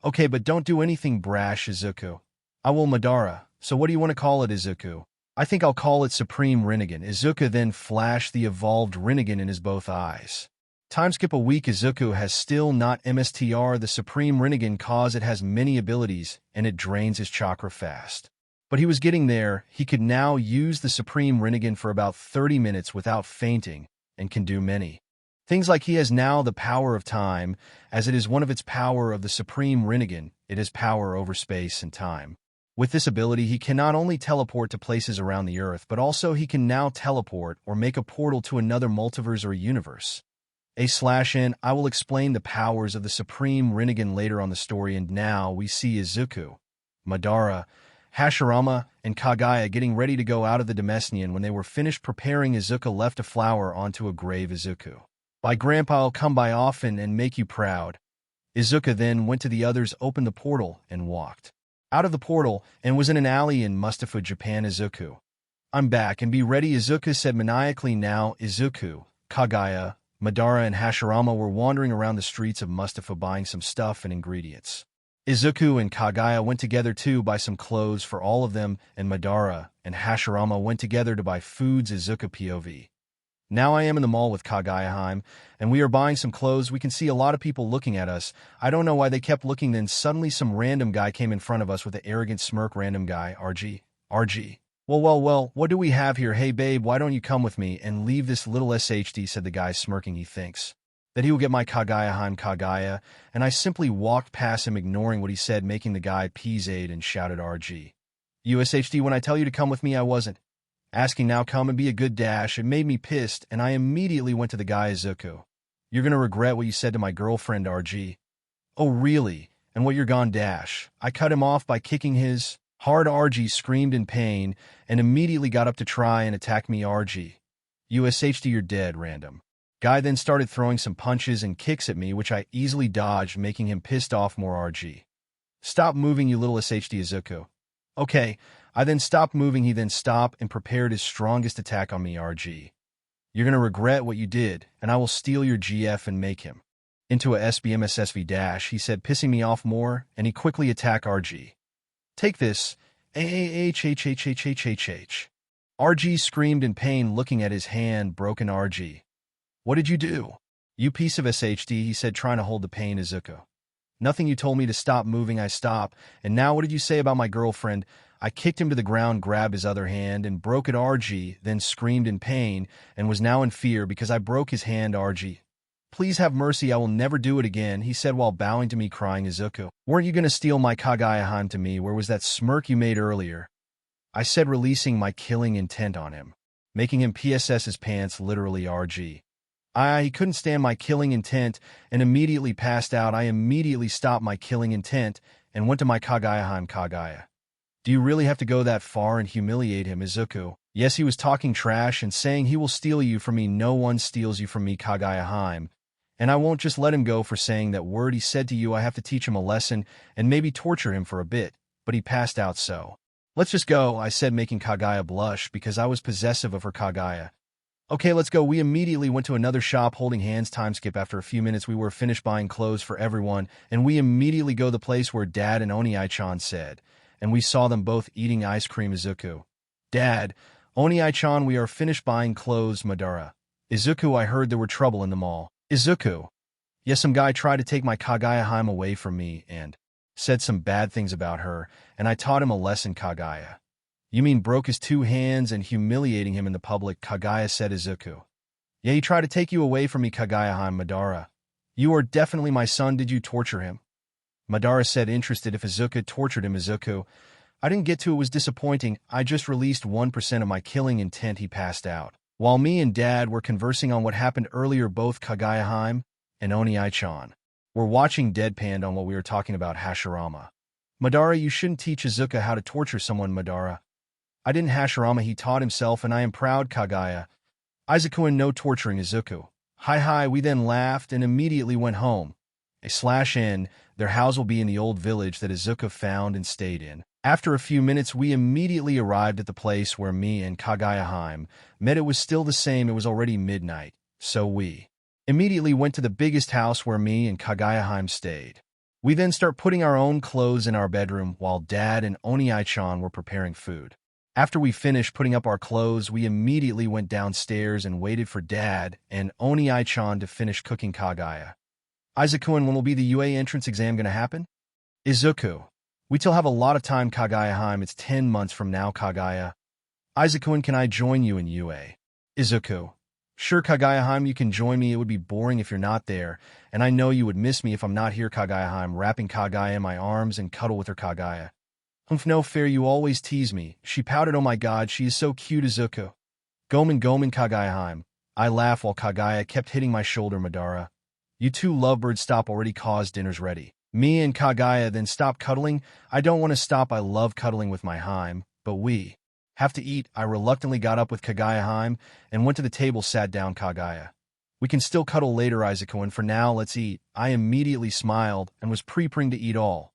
Okay, but don't do anything brash, Izuku. I will, Madara. So what do you want to call it, Izuku? I think I'll call it Supreme Rinnegan. Izuku then flashed the evolved Rinnegan in his both eyes. Time skip a week. Izuku has still not MSTR the Supreme Rinnegan cause it has many abilities and it drains his chakra fast. But he was getting there. He could now use the Supreme Rinnegan for about 30 minutes without fainting and can do many things, like he has now the power of time, as it is one of its power of the Supreme Rinnegan. It has power over space and time. With this ability, he can not only teleport to places around the Earth, but also he can now teleport or make a portal to another multiverse or universe. /N, I will explain the powers of the Supreme Rinnegan later on the story, and now we see Izuku, Madara, Hashirama, and Kagaya getting ready to go out of the Demesnian. When they were finished preparing, Izuku left a flower onto a grave. Izuku. By Grandpa, I'll come by often and make you proud. Izuku then went to the others, opened the portal, and walked out of the portal, and was in an alley in Mustafa, Japan. Izuku. I'm back, and be ready, Izuku said maniacally. Now, Izuku, Kagaya, Madara, and Hashirama were wandering around the streets of Mustafa buying some stuff and ingredients. Izuku and Kagaya went together to buy some clothes for all of them, and Madara and Hashirama went together to buy foods. Izuku POV. Now I am in the mall with Kagaya, and we are buying some clothes. We can see a lot of people looking at us. I don't know why they kept looking. Then suddenly some random guy came in front of us with an arrogant smirk. Random guy, RG. Well, what do we have here? Hey babe, why don't you come with me and leave this little SHD, said the guy smirking. He thinks that he will get my Kagaya, and I simply walked past him, ignoring what he said, making the guy P-Zade, and shouted, RG. USHD, when I tell you to come with me, I wasn't asking. Now come and be a good dash. It made me pissed, and I immediately went to the guy. Izuku. You're gonna regret what you said to my girlfriend, RG. Oh really? And what you're gone dash? I cut him off by kicking his hard. RG screamed in pain and immediately got up to try and attack me. RG. USHD, you're dead. Random guy then started throwing some punches and kicks at me, which I easily dodged, making him pissed off more. RG. Stop moving, you little SHD. Izuku. Okay. I then stopped moving. He then stopped and prepared his strongest attack on me. RG. You're gonna regret what you did, and I will steal your GF and make him into a SBMSSV dash, he said, pissing me off more, and he quickly attacked RG. Take this. AHHHHHHH. RG screamed in pain, looking at his hand broken. RG. What did you do? You piece of SHD, he said, trying to hold the pain. Izuku. Nothing, you told me to stop moving. I stopped. And now what did you say about my girlfriend? I kicked him to the ground, grabbed his other hand, and broke it. RG then screamed in pain and was now in fear because I broke his hand. RG. Please have mercy, I will never do it again, he said while bowing to me, crying. Izuku. Weren't you going to steal my Kagaya to me? Where was that smirk you made earlier? I said, releasing my killing intent on him, making him PSS his pants, literally. RG. He couldn't stand my killing intent and immediately passed out. I immediately stopped my killing intent and went to my Kagaya. Kagaya. Do you really have to go that far and humiliate him? Izuku. Yes, he was talking trash and saying he will steal you from me. No one steals you from me, Kagaya. And I won't just let him go for saying that word. He said to you I have to teach him a lesson and maybe torture him for a bit, but he passed out, so let's just go, I said, making Kagaya blush because I was possessive of her. Kagaya. Okay, let's go. We immediately went to another shop holding hands. Time skip. After a few minutes we were finished buying clothes for everyone, and we immediately go the place where Dad and Oni-chan said, and we saw them both eating ice cream. Izuku. Dad, Oni-chan, we are finished buying clothes. Madara. Izuku, I heard there were trouble in the mall. Izuku. Yes, some guy tried to take my Kagaya away from me and said some bad things about her, and I taught him a lesson. Kagaya. You mean broke his two hands and humiliating him in the public? Kagaya said. Izuku. Yeah, he tried to take you away from me. Kagaya. Madara. You are definitely my son. Did you torture him? Madara said, interested if Izuku tortured him. Izuku. I didn't get to. It was disappointing. I just released 1% of my killing intent. He passed out. While me and Dad were conversing on what happened earlier, both Kagaya and Oni-chan were watching deadpanned on what we were talking about. Hashirama. Madara, you shouldn't teach Izuku how to torture someone. Madara. I didn't. Hashirama, he taught himself and I am proud. Kagaya. Izuku and no torturing Izuku. Hi, we then laughed and immediately went home. /in, their house will be in the old village that Izuku found and stayed in. After a few minutes, we immediately arrived at the place where me and Kagaya met. It was still the same, it was already midnight, so we immediately went to the biggest house where me and Kagaya stayed. We then start putting our own clothes in our bedroom while Dad and Oni-chan were preparing food. After we finished putting up our clothes, we immediately went downstairs and waited for Dad and Oni-chan to finish cooking Kagaya. Izuku, when will be the UA entrance exam gonna happen? Izuku. We still have a lot of time, Kagaya. It's 10 months from now, Kagaya. Izuku, can I join you in UA? Izuku. Sure, Kagaya, you can join me. It would be boring if you're not there, and I know you would miss me if I'm not here, Kagaya. Wrapping Kagaya in my arms and cuddle with her, Kagaya. No fair, you always tease me. She pouted, oh my god, she is so cute, Izuku. Gomen, Kagaya. I laugh while Kagaya kept hitting my shoulder, Madara. You two lovebirds, stop already, cause dinner's ready. Me and Kagaya then stop cuddling. I don't want to stop, I love cuddling with my Haim, but we have to eat. I reluctantly got up with Kagaya and went to the table, sat down, Kagaya. We can still cuddle later, Izuku, and for now, let's eat. I immediately smiled and was preparing to eat all.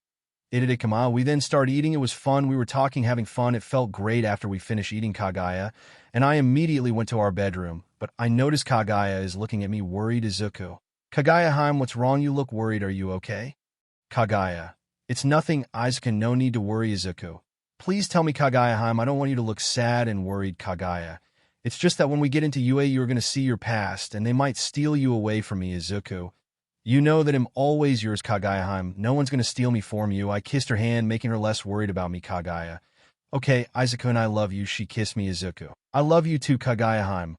Itadikama, we then started eating. It was fun, we were talking, having fun. It felt great after we finished eating, Kagaya, and I immediately went to our bedroom, but I noticed Kagaya is looking at me worried. Izuku. Kagaya, what's wrong? You look worried, are you okay? Kagaya. It's nothing, Izuku, no need to worry, Izuku. Please tell me, Kagaya, I don't want you to look sad and worried, Kagaya. It's just that when we get into UA, you're going to see your past, and they might steal you away from me, Izuku. You know that I'm always yours, Kagaya. No one's going to steal me from you. I kissed her hand, making her less worried about me, Kagaya. Okay, Izuku, and I love you. She kissed me, Izuku. I love you too, Kagaya.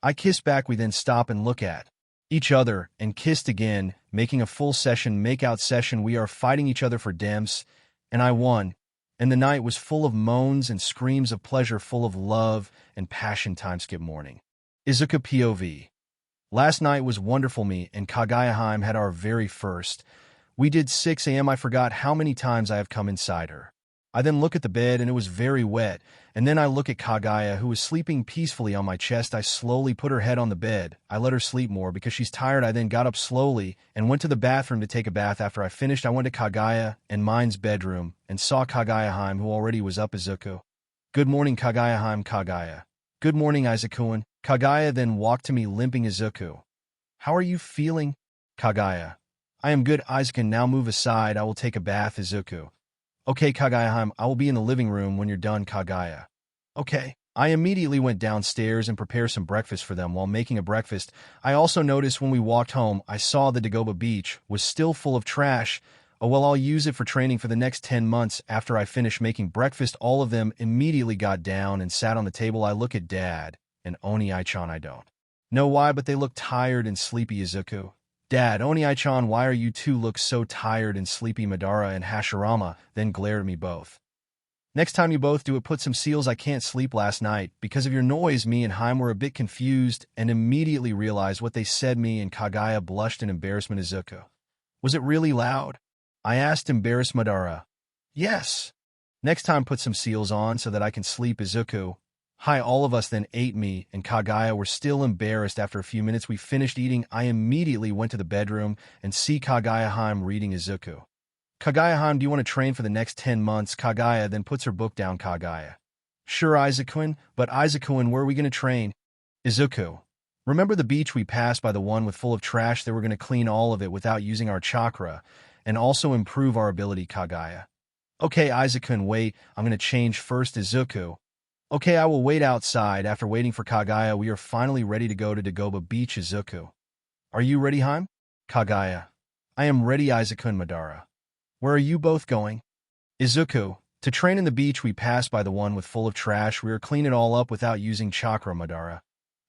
I kissed back. We then stop and look at each other and kissed again, making a full session, make-out session. We are fighting each other for Demps, and I won. And the night was full of moans and screams of pleasure, full of love and passion. Time skip morning. Izuku POV. Last night was wonderful. Me and Kagaya had our very first. We did 6 a.m. I forgot how many times I have come inside her. I then look at the bed and it was very wet, and then I look at Kagaya, who was sleeping peacefully on my chest. I slowly put her head on the bed. I let her sleep more because she's tired. I then got up slowly and went to the bathroom to take a bath. After I finished, I went to Kagaya and mine's bedroom and saw Kagaya, who already was up. Izuku. Good morning, Kagaya. Kagaya. Good morning, Izuku. Kagaya then walked to me limping. Izuku. How are you feeling? Kagaya. I am good, Izuku. Now move aside. I will take a bath, Izuku. Okay, Kagaya, I will be in the living room when you're done, Kagaya. Okay. I immediately went downstairs and prepared some breakfast for them. While making a breakfast, I also noticed when we walked home, I saw the Dagoba beach was still full of trash. Oh well, I'll use it for training for the next 10 months. After I finished making breakfast, all of them immediately got down and sat on the table. I look at Dad and Oni-chan. I don't know why, but they look tired and sleepy, Izuku. Dad, Oni-chan, why are you two look so tired and sleepy? Madara and Hashirama then glared at me both. Next time you both do it, put some seals. I can't sleep last night because of your noise. Me and Haim were a bit confused and immediately realized what they said. Me and Kagaya blushed in embarrassment. Izuku. Was it really loud? I asked, embarrassed. Madara. Yes. Next time put some seals on so that I can sleep, Izuku. Hi, all of us then ate. Me and Kagaya were still embarrassed. After a few minutes we finished eating. I immediately went to the bedroom and see Kagaya reading. Izuku. Kagaya, do you want to train for the next 10 months? Kagaya then puts her book down. Kagaya. Sure, Izuku, but Izuku, where are we going to train? Izuku. Remember the beach we passed by, the one with full of trash? They were going to clean all of it without using our chakra and also improve our ability, Kagaya. Okay, Izuku, wait, I'm going to change first. Izuku. Okay, I will wait outside. After waiting for Kagaya, we are finally ready to go to Dagoba Beach. Izuku. Are you ready, Haim? Kagaya. I am ready, Izuku. Madara. Where are you both going? Izuku. To train in the beach we passed by, the one with full of trash. We are clean it all up without using chakra, Madara.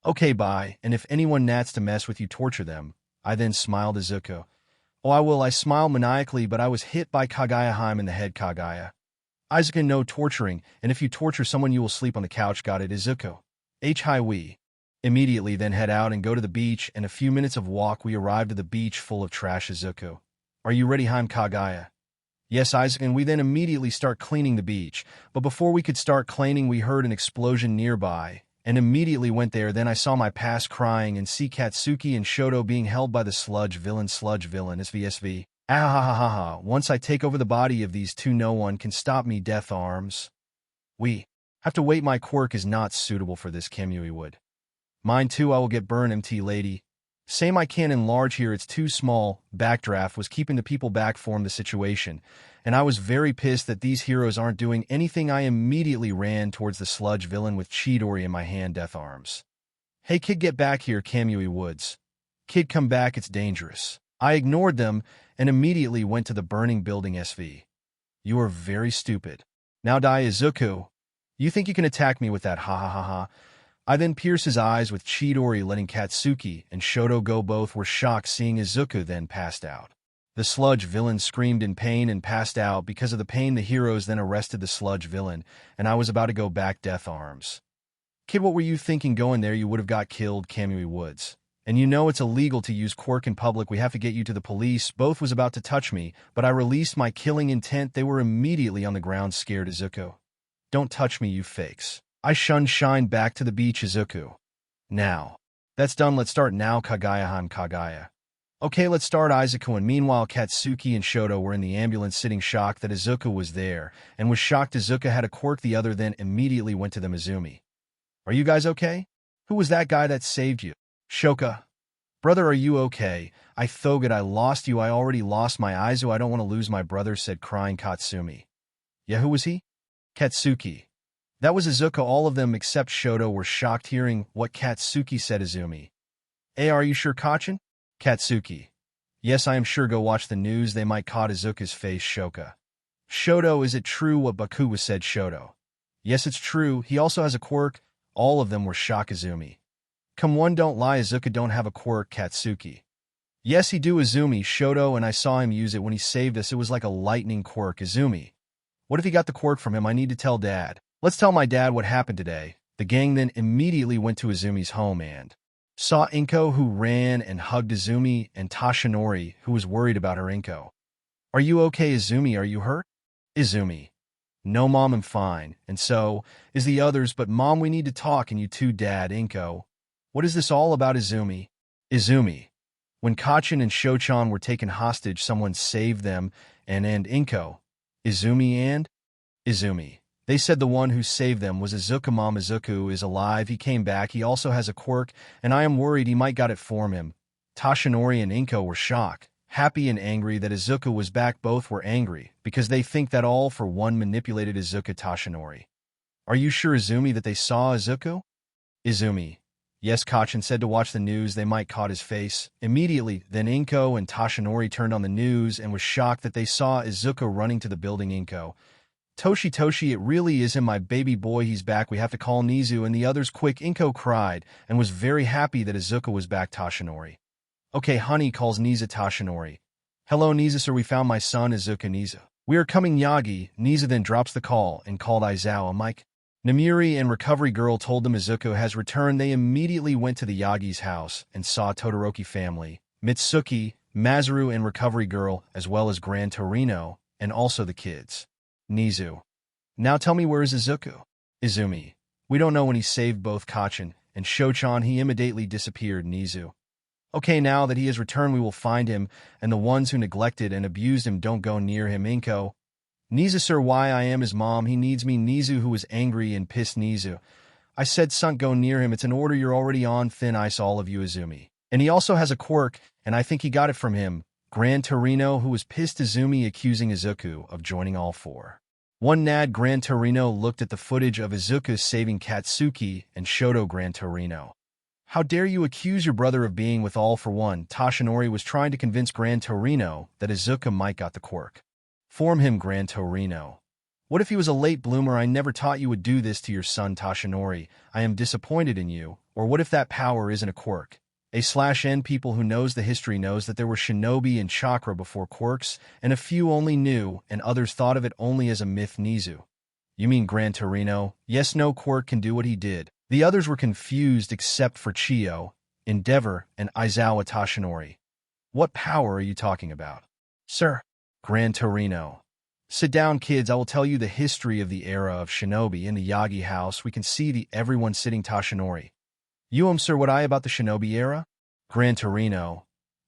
Okay, bye, and if anyone nats to mess with you, torture them. I then smiled. Izuku. Oh, I will. I smiled maniacally, but I was hit by Kagaya in the head. Kagaya. Izuku, no torturing, and if you torture someone you will sleep on the couch. Got it, Izuku. We immediately then head out and go to the beach. In a few minutes of walk we arrived at the beach full of trash. Izuku. Are you ready, Haim? Kagaya. Yes, Izuku, and we then immediately start cleaning the beach. But before we could start cleaning, we heard an explosion nearby, and immediately went there. Then I saw my past crying and see Katsuki and Shoto being held by the sludge villain SVSV. Ah. Once I take over the body of these two, no one can stop me. Death arms. We have to wait. My quirk is not suitable for this. Kamui would. Mine too. I will get burned. MT lady. Same, I can't enlarge here, it's too small. Backdraft was keeping the people back from the situation, and I was very pissed that these heroes aren't doing anything. I immediately ran towards the sludge villain with Chidori in my hand. Death arms. Hey kid, get back here. Kamui Woods. Kid, come back, it's dangerous. I ignored them and immediately went to the burning building. SV. You are very stupid. Now die, Izuku. You think you can attack me with that? Ha. I then pierced his eyes with Chidori, letting Katsuki and Shoto go. Both were shocked seeing Izuku, then passed out. The sludge villain screamed in pain and passed out. Because of the pain, the heroes then arrested the sludge villain, and I was about to go back. Death arms. Kid, what were you thinking going there? You would have got killed. Kamui Woods. And you know it's illegal to use quirk in public. We have to get you to the police. Both was about to touch me, but I released my killing intent. They were immediately on the ground, scared. Izuku. Don't touch me, you fakes. I shine back to the beach. Izuku. Now. That's done. Let's start now. Kagaya. Okay, let's start. Izuku. And meanwhile, Katsuki and Shoto were in the ambulance sitting shocked that Izuku was there, and was shocked Izuku had a quirk. The other then immediately went to them. Izumi. Are you guys okay? Who was that guy that saved you? Shoka. Brother, are you okay? I thought I lost you. I already lost my Izu. I don't want to lose my brother, said crying Katsumi. Yeah, who was he? Katsuki. That was Izuku. All of them except Shoto were shocked hearing what Katsuki said. Izumi. Hey, are you sure, Kachin? Katsuki. Yes, I am sure. Go watch the news. They might caught Izuku's face. Shoka. Shoto, is it true what Baku was said? Shoto. Yes, it's true. He also has a quirk. All of them were shocked. Izumi. Come on, don't lie. Izuku don't have a quirk. Katsuki. Yes, he do. Izumi. Shoto, and I saw him use it when he saved us. It was like a lightning quirk. Izumi. What if he got the quirk from him? I need to tell Dad. Let's tell my dad what happened today. The gang then immediately went to Izumi's home and saw Inko, who ran and hugged Izumi, and Tashinori, who was worried about her. Inko. Are you okay, Izumi? Are you hurt? Izumi. No, Mom, I'm fine. And so is the others, but Mom, we need to talk, and you too, Dad. Inko. What is this all about? Izumi. Izumi. When Kachin and Shochan were taken hostage, someone saved them, and Inko. Izumi and? Izumi. They said the one who saved them was Izuku. Mom, Izuku is alive. He came back. He also has a quirk, and I am worried he might got it from him. Tashinori and Inko were shocked, happy and angry that Izuku was back. Both were angry, because they think that all for one manipulated Izuku. Tashinori. Are you sure, Izumi, that they saw Izuku? Izumi. Yes, Kachin said to watch the news. They might caught his face. Immediately, then Inko and Tashinori turned on the news and was shocked that they saw Izuku running to the building. Inko. Toshi, it really is him, my baby boy. He's back. We have to call Nizu and the others quick. Inko cried and was very happy that Izuku was back. Tashinori. Okay, honey, calls Nizu. Tashinori. Hello, Nizu, sir. We found my son, Izuku. Nizu. We are coming, Yagi. Nizu then drops the call and called Aizawa. Mike. Namiri and Recovery Girl told them Izuku has returned. They immediately went to the Yagi's house and saw Todoroki family, Mitsuki, Masaru, and Recovery Girl, as well as Gran Torino, and also the kids. Nizu. Now tell me, where is Izuku? Izumi. We don't know. When he saved both Kachin and Shochan, he immediately disappeared. Nizu. Okay, now that he has returned, we will find him, and the ones who neglected and abused him don't go near him. Inko. Nizu, sir, why? I am his mom. He needs me. Nizu, who was angry and pissed. Nizu. I said, son, go near him. It's an order. You're already on thin ice, all of you. Izumi. And he also has a quirk, and I think he got it from him. Gran Torino, who was pissed. Izumi, accusing Izuku of joining all four. One Nad. Gran Torino looked at the footage of Izuku saving Katsuki and Shoto. Gran Torino. How dare you accuse your brother of being with all for one? Tashinori was trying to convince Gran Torino that Izuku might got the quirk. Form him, Gran Torino. What if he was a late bloomer? I never taught you would do this to your son. Tashinori. I am disappointed in you. Or what if that power isn't a quirk? A/N people who knows the history knows that there were shinobi and chakra before quirks, and a few only knew, and others thought of it only as a myth. Nizu. You mean Gran Torino? Yes, no quirk can do what he did. The others were confused except for Chio, Endeavor, and Aizawa. Tashinori. What power are you talking about? Sir. Gran Torino. Sit down, kids. I will tell you the history of the era of shinobi. In the Yagi house, we can see the everyone sitting Tashinori. Sir, what I about the shinobi era? Gran Torino.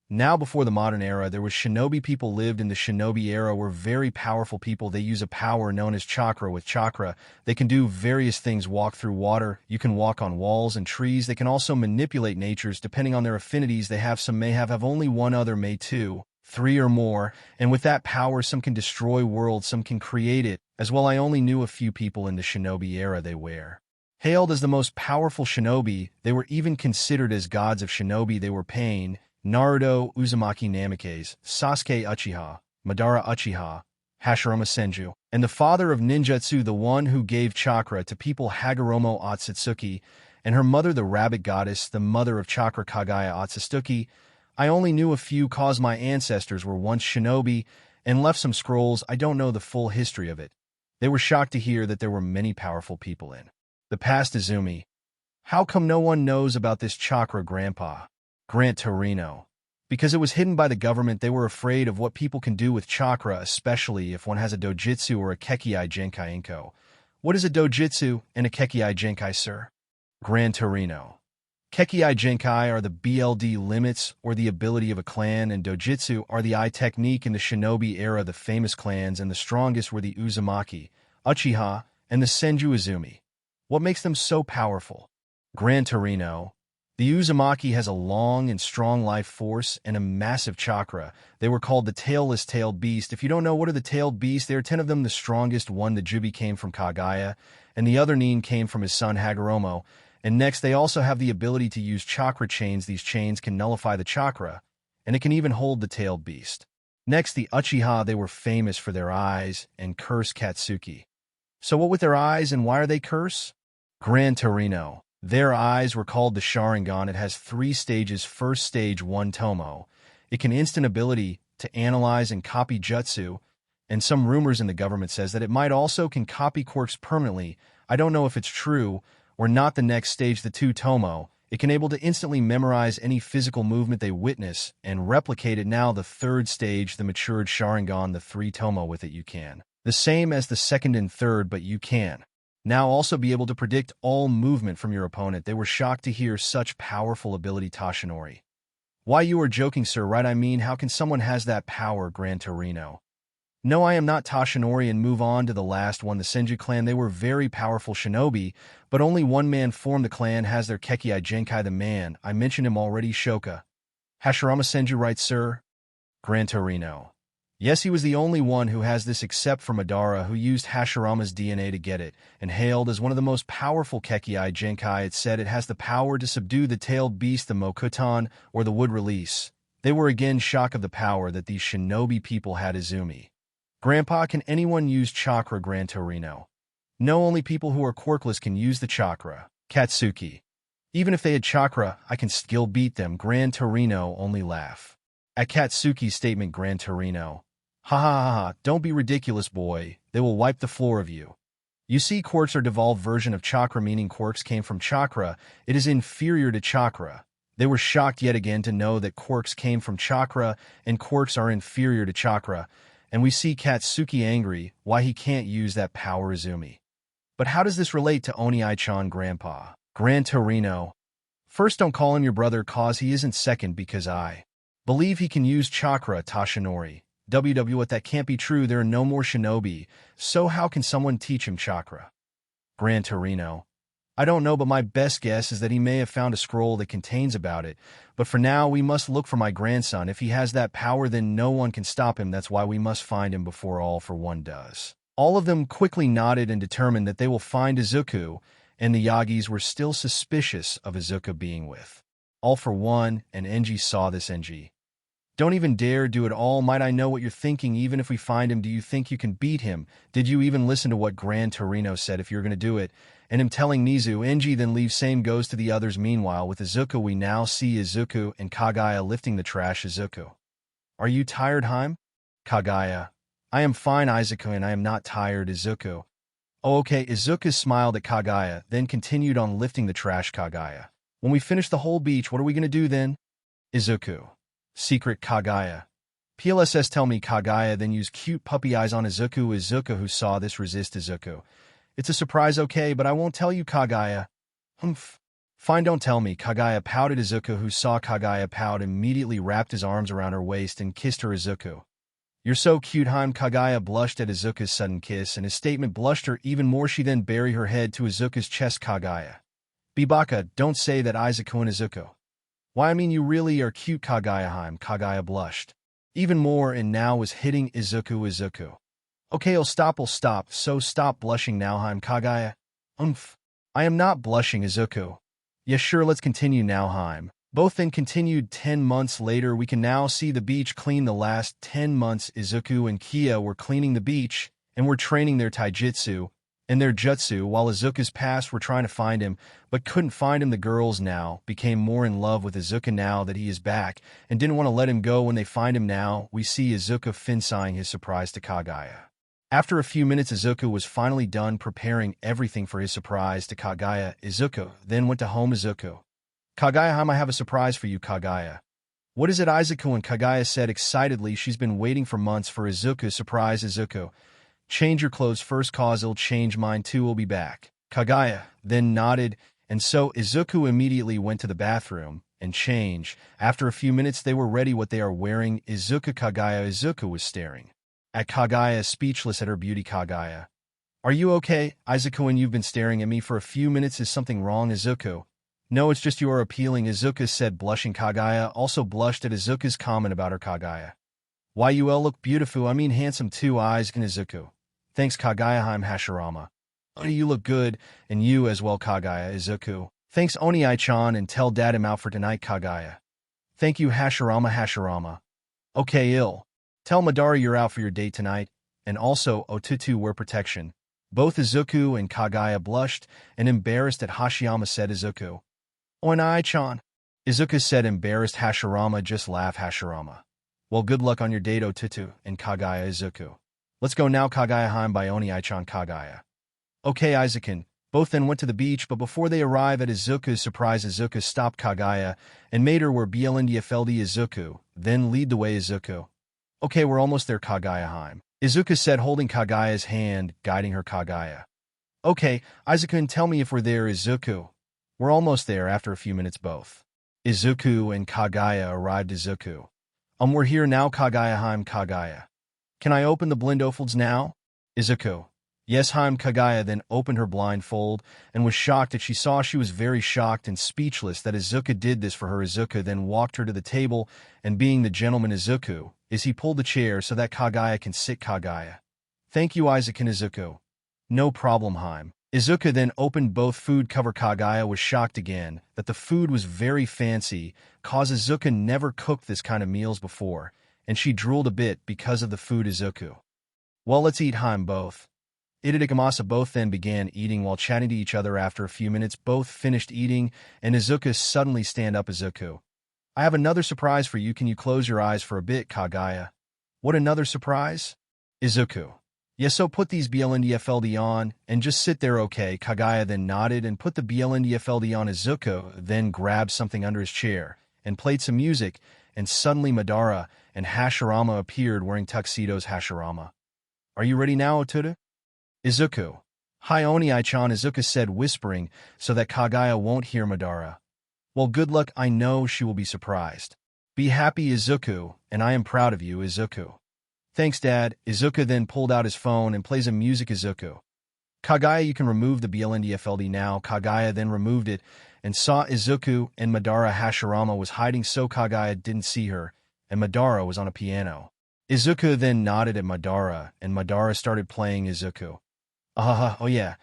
Now before the modern era, there was shinobi. People lived in the shinobi era were very powerful people. They use a power known as chakra. With chakra, they can do various things, walk through water, you can walk on walls and trees. They can also manipulate natures depending on their affinities. They have some may have only one, other may two, three or more, and with that power some can destroy worlds, some can create it. As well, I only knew a few people in the shinobi era. They were hailed as the most powerful shinobi. They were even considered as gods of shinobi. They were Pain, Naruto, Uzumaki Namikaze, Sasuke Uchiha, Madara Uchiha, Hashirama Senju, and the father of ninjutsu, the one who gave chakra to people, Hagoromo Otsutsuki, and her mother, the rabbit goddess, the mother of chakra, Kagaya Otsutsuki. I only knew a few cause my ancestors were once shinobi and left some scrolls. I don't know the full history of it. They were shocked to hear that there were many powerful people in the past. Izumi. How come no one knows about this chakra, Grandpa? Gran Torino. Because it was hidden by the government. They were afraid of what people can do with chakra, especially if one has a dojitsu or a kekei genkai inko. What is a dojitsu and a kekei genkai, sir? Gran Torino. Kekei genkai are the BLD limits, or the ability of a clan, and dojitsu are the eye technique. In the shinobi era, the famous clans and the strongest were the Uzumaki, Uchiha, and the Senju Izumi. What makes them so powerful? Gran Torino. The Uzumaki has a long and strong life force and a massive chakra. They were called the tailless tailed beast. If you don't know what are the tailed beasts, there are 10 of them. The strongest one, the Jubi, came from Kagaya, and the other 9 came from his son Hagoromo. And next, they also have the ability to use chakra chains. These chains can nullify the chakra, and it can even hold the tailed beast. Next, the Uchiha. They were famous for their eyes and curse Katsuki. So what with their eyes, and why are they curse? Gran Torino. Their eyes were called the Sharingan. It has 3 stages. First stage, 1 Tomo. It can instant ability to analyze and copy jutsu, and some rumors in the government says that it might also can copy quirks permanently. I don't know if it's true or not. The next stage, the 2 Tomo. It can able to instantly memorize any physical movement they witness and replicate it. Now the 3rd stage, the matured Sharingan, the 3 Tomo. With it you can the same as the 2nd and 3rd, but you can now also be able to predict all movement from your opponent. They were shocked to hear such powerful ability. Tashinori. Why, you are joking, sir, right? I mean, how can someone has that power? Gran Torino. No, I am not Tashinori. And move on to the last one, the Senju clan. They were very powerful shinobi, but only one man formed the clan, has their kekei genkai. The man, I mentioned him already, Shoka. Hashirama Senju, right, sir? Gran Torino. Yes, he was the only one who has this except for Madara, who used Hashirama's DNA to get it, and hailed as one of the most powerful kekei genkai. It said it has the power to subdue the tailed beast, the Mokutan, or the wood release. They were again shocked of the power that these shinobi people had. Izumi. Grandpa, can anyone use chakra? Gran Torino. No, only people who are quirkless can use the chakra. Katsuki. Even if they had chakra, I can still beat them. Gran Torino only laugh at Katsuki's statement. Gran Torino. Ha ha ha ha, don't be ridiculous, boy. They will wipe the floor of you. You see, quirks are devolved version of chakra, meaning quirks came from chakra. It is inferior to chakra. They were shocked yet again to know that quirks came from chakra and quirks are inferior to chakra. And we see Katsuki angry, why he can't use that power. Izumi. But how does this relate to Oni-chan, Grandpa? Gran Torino. First, don't call him your brother, cause he isn't second, because I believe he can use chakra. Tashinori. What, that can't be true. There are no more shinobi, so how can someone teach him chakra? Gran Torino. I don't know, but my best guess is that he may have found a scroll that contains about it. But for now, we must look for my grandson. If he has that power, then no one can stop him. That's why we must find him before All for One does. All of them quickly nodded and determined that they will find Izuku, and the Yagis were still suspicious of Izuku being with All for One, and Enji saw this. Enji. Don't even dare do it. All Might, I know what you're thinking. Even if we find him, do you think you can beat him? Did you even listen to what Gran Torino said? If you're going to do it, and him telling Nizu, Enji then leaves. Same goes to the others. Meanwhile, with Izuku, we now see Izuku and Kagaya lifting the trash. Izuku. Are you tired, Haim? Kagaya. I am fine, Izuku, and I am not tired. Izuku. Oh, okay. Izuku smiled at Kagaya, then continued on lifting the trash. Kagaya. When we finish the whole beach, what are we going to do then? Izuku. Secret. Kagaya. PLSS tell me Kagaya then used cute puppy eyes on Izuku. Izuku who saw this resist Izuku. It's a surprise, okay, but I won't tell you, Kagaya. Humph. Fine, don't tell me. Kagaya pouted. Izuku who saw Kagaya pout immediately wrapped his arms around her waist and kissed her. Izuku. You're so cute, Haim. Kagaya blushed at Izuku's sudden kiss, and his statement blushed her even more. She then buried her head to Izuku's chest. Kagaya. Bibaka, don't say that, Izuku and Izuku. Why, I mean, you really are cute, Kagaya. Haim. Kagaya blushed even more and now was hitting Izuku. Izuku. Okay, I'll stop, so stop blushing now, Haim. Kagaya. Umph. I am not blushing, Izuku. Yeah, sure, let's continue now, Haim. Both then continued. 10 months later, we can now see the beach clean. The last 10 months, Izuku and Kia were cleaning the beach and were training their taijutsu and their jutsu while Izuku's past were trying to find him, but couldn't find him. The girls now became more in love with Izuku now that he is back and didn't want to let him go when they find him. Now, we see Izuku fancying his surprise to Kagaya. After a few minutes, Izuku was finally done preparing everything for his surprise to Kagaya. Izuku then went to home. Izuku. Kagaya, Haim, I have a surprise for you, Kagaya. What is it, Izuku? And Kagaya said excitedly she's been waiting for months for Izuku's surprise. Izuku. Change your clothes first, cause I'll change mine too. We'll be back. Kagaya then nodded, and so Izuku immediately went to the bathroom and changed. After a few minutes, they were ready. What they are wearing, Izuku. Kagaya. Izuku was staring at Kagaya, speechless at her beauty. Kagaya. Are you okay, Izuku? And you've been staring at me for a few minutes. Is something wrong, Izuku? No, it's just you are appealing, Izuku said, blushing. Kagaya also blushed at Izuku's comment about her. Kagaya. Why, you all look beautiful, I mean handsome too, eyes and Izuku. Thanks, Kagaya. Haim. Hashirama. Oni, you look good, and you as well, Kagaya. Izuku. Thanks, Oni-chan, and tell Dad I'm out for tonight, Kagaya. Thank you, Hashirama. Hashirama. Okay, ill. Tell Madara you're out for your date tonight, and also Otutu wear protection. Both Izuku and Kagaya blushed and embarrassed at Hashirama said. Izuku. Oni-chan. Izuku said embarrassed. Hashirama just laugh. Hashirama. Well, good luck on your date, Otutu and Kagaya. Izuku. Let's go now, Kagaya. Haim by Oni-chan. Kagaya. Okay, Izuku. Both then went to the beach, but before they arrive at Izuku's surprise, Izuku stopped Kagaya and made her wear blndfld. Izuku then lead the way. Izuku. Okay, we're almost there, Kagaya. Haim. Izuku said, holding Kagaya's hand, guiding her. Kagaya. Okay, Izuku, tell me if we're there. Izuku. We're almost there. After a few minutes, both Izuku and Kagaya arrived. Izuku. We're here now, Kagaya. Haim. Kagaya. Can I open the blindfolds now? Izuku. Yes, Haim. Kagaya then opened her blindfold and was shocked that she saw. She was very shocked and speechless that Izuku did this for her. Izuku then walked her to the table, and being the gentleman Izuku is, he pulled the chair so that Kagaya can sit. Kagaya. Thank you, Izuku. Izuku. No problem, Haim. Izuku then opened both food cover. Kagaya was shocked again that the food was very fancy, cause Izuku never cooked this kind of meals before, and she drooled a bit because of the food. Izuku. Well, let's eat, Haim. Both Itadakamasa both then began eating while chatting to each other. After a few minutes, both finished eating, and Izuku suddenly stand up. Izuku. I have another surprise for you. Can you close your eyes for a bit, Kagaya? What, another surprise? Izuku. Yes, so put these blndfld on, and just sit there, okay? Kagaya then nodded and put the blndfld on. Izuku then grabbed something under his chair and played some music, and suddenly Madara and Hashirama appeared wearing tuxedos. Hashirama. Are you ready now, Otutu? Izuku. Hi, Oni-chan, Izuku said, whispering so that Kagaya won't hear Madara. Well, good luck. I know she will be surprised. Be happy, Izuku, and I am proud of you, Izuku. Thanks, Dad. Izuku then pulled out his phone and plays a music. Izuku. Kagaya, you can remove the blndfld now. Kagaya then removed it and saw Izuku and Madara. Hashirama was hiding so Kagaya didn't see her, and Madara was on a piano. Izuku then nodded at Madara, and Madara started playing. Izuku. Oh yeah.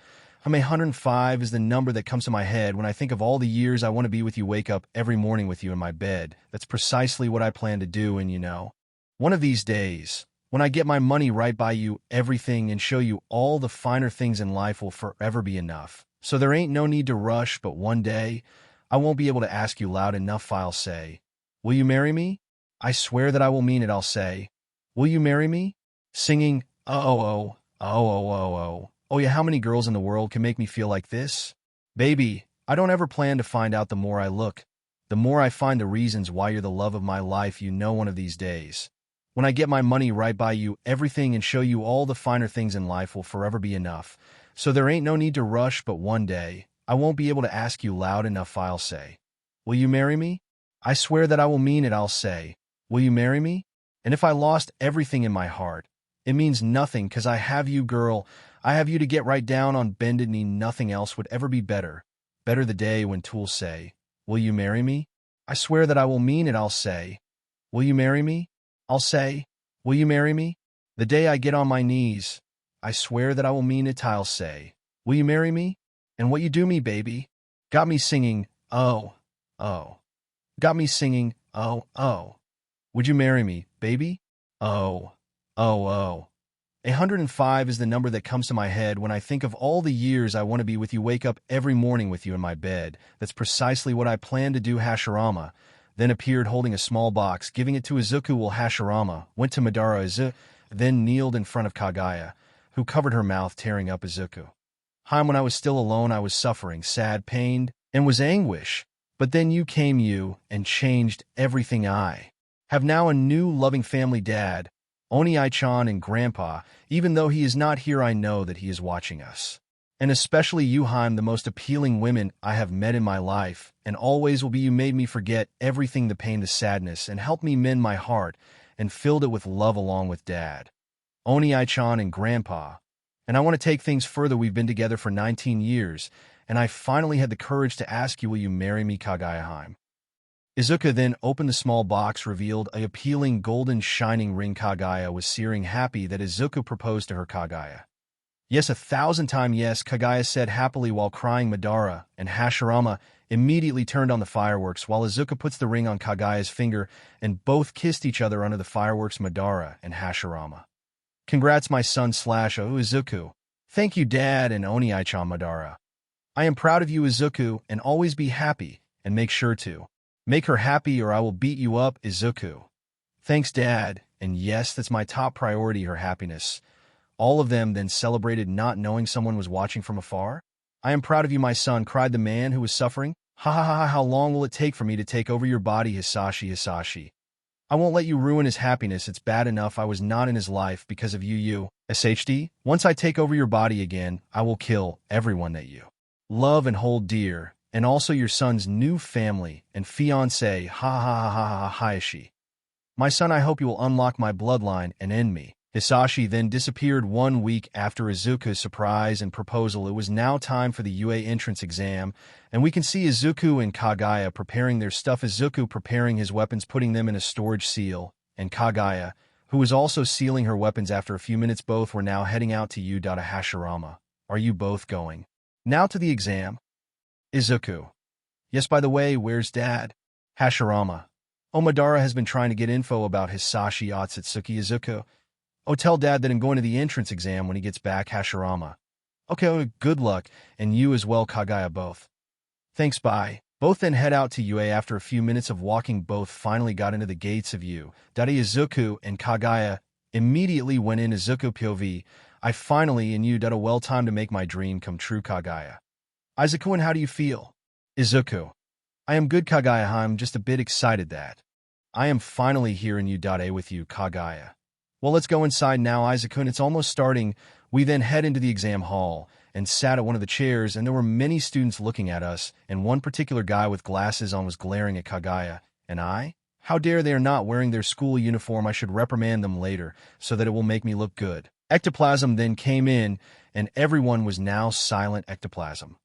105 is the number that comes to my head when I think of all the years I want to be with you. Wake up every morning with you in my bed. That's precisely what I plan to do, and you know, one of these days, when I get my money right by you, everything, and show you all the finer things in life will forever be enough. So there ain't no need to rush, but one day, I won't be able to ask you loud enough. I'll say, will you marry me? I swear that I will mean it. I'll say, will you marry me? Singing, oh yeah, how many girls in the world can make me feel like this? Baby, I don't ever plan to find out. The more I look, the more I find the reasons why you're the love of my life. You know, one of these days, When I get my money right by you, everything and show you all the finer things in life will forever be enough. So there ain't no need to rush, but one day, I won't be able to ask you loud enough, I'll say. Will you marry me? I swear that I will mean it, I'll say. Will you marry me? And if I lost everything in my heart, it means nothing, 'cause I have you, girl. I have you to get right down on bended knee. Nothing else would ever be better. Better the day when tools say, will you marry me? I swear that I will mean it, I'll say. Will you marry me? I'll say. Will you marry me? The day I get on my knees, I swear that I will mean it, I'll say. Will you marry me? And what you do me, baby? Got me singing, oh, oh. Got me singing, oh, oh. Would you marry me, baby? Oh, oh, oh. 105 is the number that comes to my head when I think of all the years I want to be with you, wake up every morning with you in my bed. That's precisely what I planned to do. Hashirama then appeared holding a small box, giving it to Izuku while Hashirama went to Madara. Then kneeled in front of Kagaya, who covered her mouth, tearing up Izuku. When I was still alone, I was suffering, sad, pained, and was anguish. But then you came, you, and changed everything. I have now a new loving family, Dad, Oni-chan, and Grandpa. Even though he is not here, I know that he is watching us. And especially you, the most appealing women I have met in my life, and always will be. You made me forget everything, the pain, the sadness, and helped me mend my heart, and filled it with love along with Dad, Oni-chan, and Grandpa. And I want to take things further. We've been together for 19 years, and I finally had the courage to ask you, will you marry me, Kagaya? Izuku then opened the small box, revealed a appealing golden shining ring. Kagaya was searing happy that Izuku proposed to her. Kagaya. Yes, 1,000 times yes, Kagaya said happily while crying. Madara and Hashirama immediately turned on the fireworks while Izuku puts the ring on Kagaya's finger, and both kissed each other under the fireworks. Madara and Hashirama. Congrats, my son / Izuku. Thank you, Dad and Oni-chan. Madara. I am proud of you, Izuku, and always be happy, and make sure to make her happy or I will beat you up, Izuku. Thanks, Dad, and yes, that's my top priority, her happiness. All of them then celebrated, not knowing someone was watching from afar. I am proud of you, my son, cried the man who was suffering. Ha ha ha, how long will it take for me to take over your body, Hisashi? I won't let you ruin his happiness. It's bad enough I was not in his life because of you, SHD. Once I take over your body again, I will kill everyone that you love and hold dear, and also your son's new family and fiancé. Ha ha ha ha ha, Hayashi. My son, I hope you will unlock my bloodline and end me. Hisashi then disappeared 1 week after Izuku's surprise and proposal. It was now time for the UA entrance exam, and we can see Izuku and Kagaya preparing their stuff. Izuku preparing his weapons, putting them in a storage seal, and Kagaya, who was also sealing her weapons. After a few minutes, both were now heading out to Hashirama. Are you both going now to the exam? Izuku. Yes, by the way, where's Dad? Hashirama. Oh, Madara has been trying to get info about Hisashi Otsutsuki. Izuku. Oh, tell Dad that I'm going to the entrance exam when he gets back. Hashirama. Okay, good luck, and you as well, Kagaya. Both. Thanks, bye. Both then head out to UA. After a few minutes of walking, both finally got into the gates of U. Izuku and Kagaya immediately went in. Izuku POV. I finally in U. Well time to make my dream come true, Kagaya. Izuku, and how do you feel? Izuku. I am good, Kagaya. I'm just a bit excited that I am finally here in U. With you, Kagaya. Well, let's go inside now, Izuku. It's almost starting. We then head into the exam hall and sat at one of the chairs, and there were many students looking at us, and one particular guy with glasses on was glaring at Kagaya. And I? How dare they are not wearing their school uniform? I should reprimand them later, so that it will make me look good. Ectoplasm then came in, and everyone was now silent. Ectoplasm.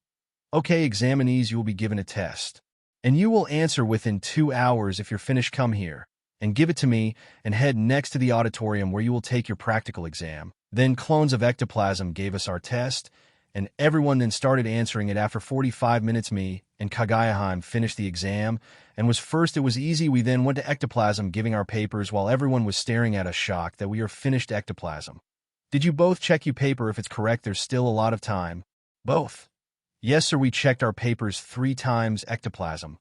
Okay, examinees, you will be given a test, and you will answer within 2 hours. If you're finished, come here and give it to me, and head next to the auditorium where you will take your practical exam. Then clones of Ectoplasm gave us our test, and everyone then started answering it. After 45 minutes, me and Kagaya finished the exam, and was first. It was easy. We then went to Ectoplasm giving our papers while everyone was staring at us shocked that we are finished. Ectoplasm. Did you both check your paper? If it's correct, there's still a lot of time. Both. Yes, sir, we checked our papers 3 times. Ectoplasm.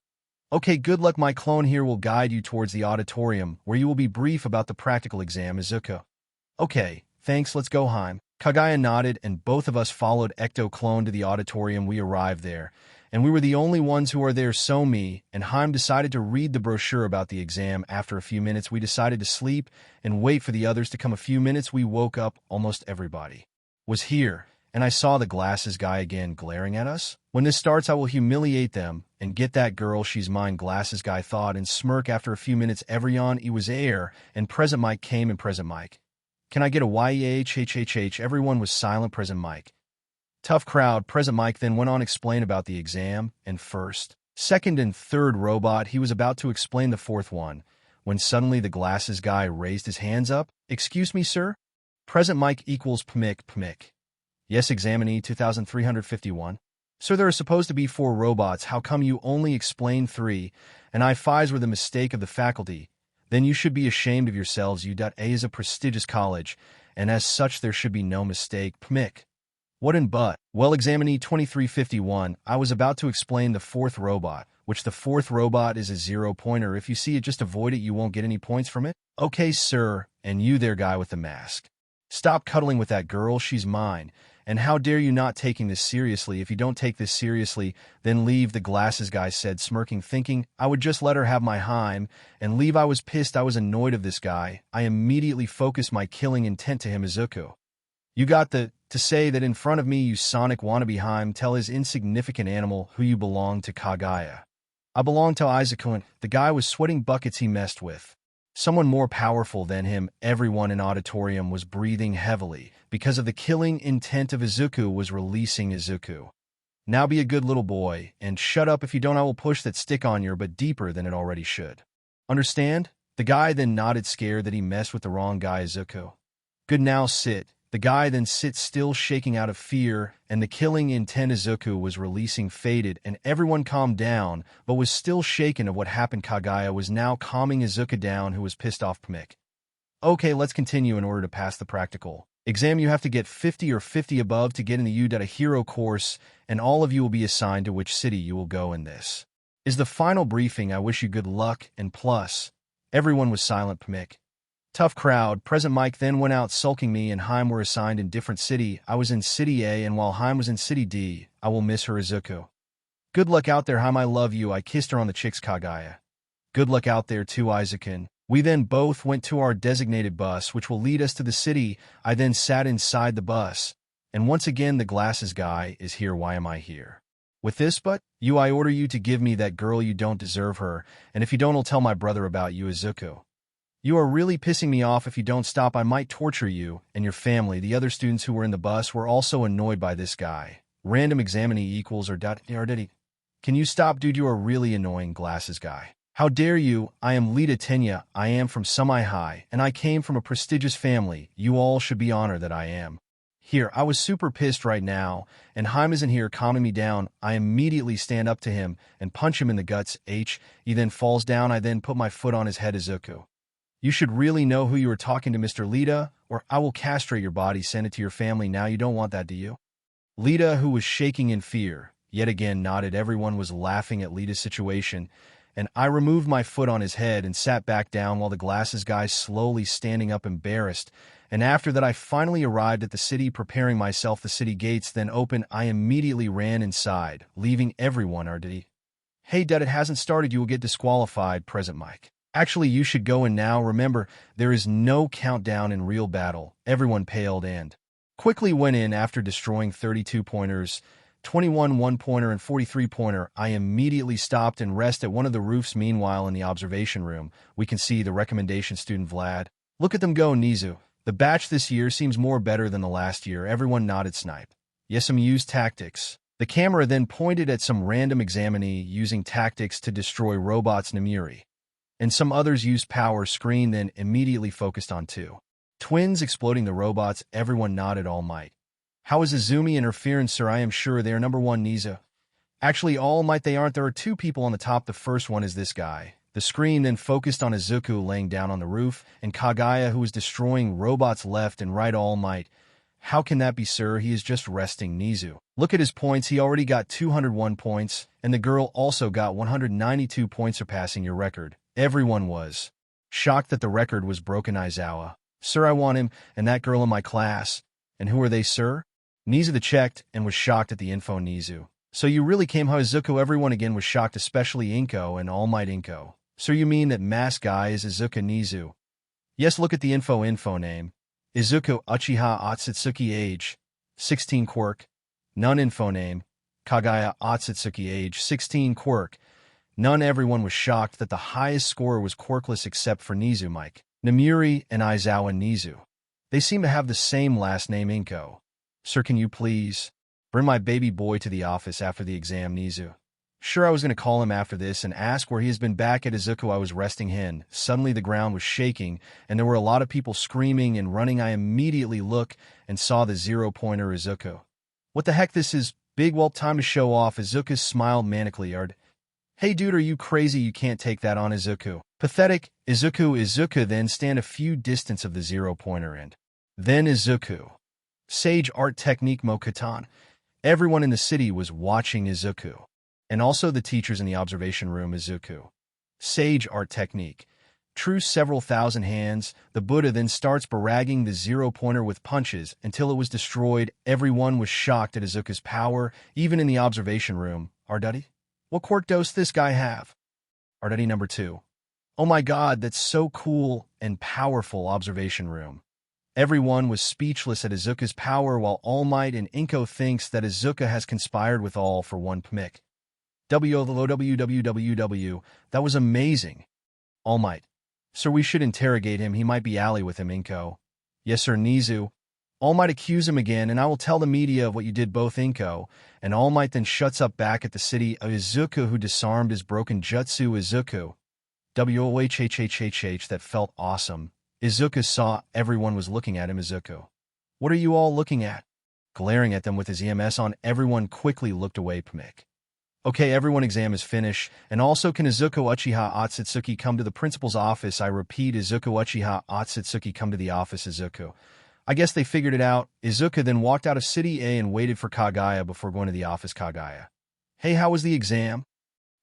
Okay, good luck. My clone here will guide you towards the auditorium, where you will be brief about the practical exam. Izuku. Okay, thanks, let's go, Kagaya nodded, and both of us followed Ecto Clone to the auditorium. We arrived there, and we were the only ones who are there, so me and Haim decided to read the brochure about the exam. After a few minutes, we decided to sleep and wait for the others to come. A few minutes, we woke up. Almost everybody was here, and I saw the glasses guy again glaring at us. When this starts, I will humiliate them and get that girl. She's mine, glasses guy thought and smirk. After a few minutes, everyone, it was air, and present Mike came. And present Mike, can I get a YEHHHH? Everyone was silent. Present Mike. Tough crowd. Present Mike then went on explain about the exam and first, second, and third robot. He was about to explain the fourth one when suddenly the glasses guy raised his hands up. Excuse me, sir? Present Mike equals PMIC. Yes, examinee 2351. Sir, there are supposed to be 4 robots. How come you only explained 3? And I5s were the mistake of the faculty. Then you should be ashamed of yourselves. U.A is a prestigious college, and as such there should be no mistake. PMIC. What in but? Well, examinee 2351, I was about to explain the 4th robot, which the 4th robot is a 0-pointer. If you see it, just avoid it. You won't get any points from it. Okay, sir, and you there, guy with the mask. Stop cuddling with that girl. She's mine. And how dare you not taking this seriously? If you don't take this seriously, then leave, the glasses guy said, smirking, thinking I would just let her have my Haim and leave. I was pissed. I was annoyed of this guy. I immediately focused my killing intent to him. Izuku, you got to say that in front of me, you Sonic wannabe. Haim, tell his insignificant animal who you belong to. Kagaya, I belong to Izuku. And the guy was sweating buckets. He messed with someone more powerful than him. Everyone in auditorium was breathing heavily because of the killing intent of Izuku was releasing. Izuku, now be a good little boy and shut up. If you don't, I will push that stick on you, but deeper than it already should. Understand? The guy then nodded, scared that he messed with the wrong guy. Izuku, good, now sit. The guy then sits still, shaking out of fear, and the killing intent Izuku was releasing faded, and everyone calmed down, but was still shaken of what happened. Kagaya was now calming Izuku down, who was pissed off. PMIC. Okay, let's continue. In order to pass the practical exam, you have to get 50 or 50 above to get in the U.A hero course, and all of you will be assigned to which city you will go in. This is the final briefing. I wish you good luck, and plus, everyone was silent. PMIC. Tough crowd. Present Mike then went out sulking. Me and Haim were assigned in different city. I was in City A, and while Haim was in City D. I will miss her. Izuku, good luck out there. Haim, I love you. I kissed her on the cheeks. Kagaya, good luck out there too. Izuku. We then both went to our designated bus, which will lead us to the city. I then sat inside the bus, and once again the glasses guy is here. Why am I here with this? But you, I order you to give me that girl. You don't deserve her, and if you don't, I'll tell my brother about you. Izuku, you are really pissing me off. If you don't stop, I might torture you and your family. The other students who were in the bus were also annoyed by this guy. Random examinee equals or dot. Can you stop, dude? You are really annoying, glasses guy. How dare you? I am Lita Tenya. I am from Semi High, and I came from a prestigious family. You all should be honored that I am here. I was super pissed right now, and Haim isn't here calming me down. I immediately stand up to him and punch him in the guts. He then falls down. I then put my foot on his head. Izuku, you should really know who you are talking to, Mr. Lita, or I will castrate your body, send it to your family. Now you don't want that, do you? Lita, who was shaking in fear, yet again nodded. Everyone was laughing at Lita's situation, and I removed my foot on his head and sat back down while the glasses guy slowly standing up embarrassed. And after that, I finally arrived at the city, preparing myself. The city gates then opened. I immediately ran inside, leaving everyone. Hey, Dad, it hasn't started. You will get disqualified. Present Mike. Actually, you should go in now. Remember, there is no countdown in real battle. Everyone paled and quickly went in. After destroying 32 pointers, 21 1-pointer, and 43-pointer, I immediately stopped and rest at one of the roofs. Meanwhile, in the observation room, we can see the recommendation student Vlad. Look at them go, Nizu. The batch this year seems more better than the last year. Everyone nodded. Snipe. Yes, some used tactics. The camera then pointed at some random examinee using tactics to destroy robots. Namiri and some others used power screen, then immediately focused on 2 twins exploding the robots. Everyone nodded. All might. How is Izumi interference, sir? I am sure they are. Number 1, Nizu. Actually, all might they aren't. There are 2 people on the top. The first one is this guy. The screen then focused on Izuku laying down on the roof, and Kagaya, who was destroying robots left and right. All might. How can that be, sir? He is just resting. Nizu, look at his points. He already got 201 points, and the girl also got 192 points, surpassing your record. Everyone was shocked that the record was broken. Aizawa, sir, I want him and that girl in my class. And who are they, sir? Nizu checked and was shocked at the info. Nizu, So you really came, huh, Izuku? Everyone again was shocked, especially Inko and All Might Inko. So you mean that masked guy is Izuku Nizu? Yes, look at the info name. Izuku Uchiha Otsutsuki, age 16, quirk. None. Info name Kagaya Otsutsuki, age 16, quirk. None. Everyone was shocked that the highest scorer was quirkless except for Nizu Mike, Namuri, and Aizawa Nizu. They seem to have the same last name, Inko. Sir, can you please bring my baby boy to the office after the exam, Nizu? Sure, I was going to call him after this and ask where he has been. Back at Izuku, I was resting hin. Suddenly the ground was shaking, and there were a lot of people screaming and running. I immediately looked and saw the 0-pointer Izuku. What the heck, this is big. Well, time to show off. Izuku smiled manically. Hey dude, are you crazy? You can't take that on, Izuku. Pathetic. Izuku then stand a few distance of the 0-pointer and then Izuku. Sage art technique Mokatan. Everyone in the city was watching Izuku. And also the teachers in the observation room. Izuku. Sage art technique. True, several thousand hands. The Buddha then starts baragging the 0-pointer with punches until it was destroyed. Everyone was shocked at Izuku's power, even in the observation room. Arduddy? What quirk does this guy have? Arduddy number 2. Oh my god, that's so cool and powerful. Observation room. Everyone was speechless at Izuku's power, while All Might and Inko thinks that Izuku has conspired with all for one pmic. WWWWW, that was amazing. All Might. Sir, we should interrogate him. He might be ally with him, Inko. Yes, sir, Nizu. All Might accuse him again, and I will tell the media of what you did, both, Inko. And All Might then shuts up back at the city of Izuku, who disarmed his broken jutsu. Izuku. WOHHHHH, that felt awesome. Izuku saw everyone was looking at him. Izuku. What are you all looking at? Glaring at them with his EMS on. Everyone quickly looked away. Pmic. Okay, everyone, exam is finished. And also, can Izuku Uchiha Otsutsuki come to the principal's office? I repeat, Izuku Uchiha Otsutsuki come to the office. Izuku. I guess they figured it out. Izuku then walked out of City A and waited for Kagaya before going to the office. Kagaya. Hey, how was the exam?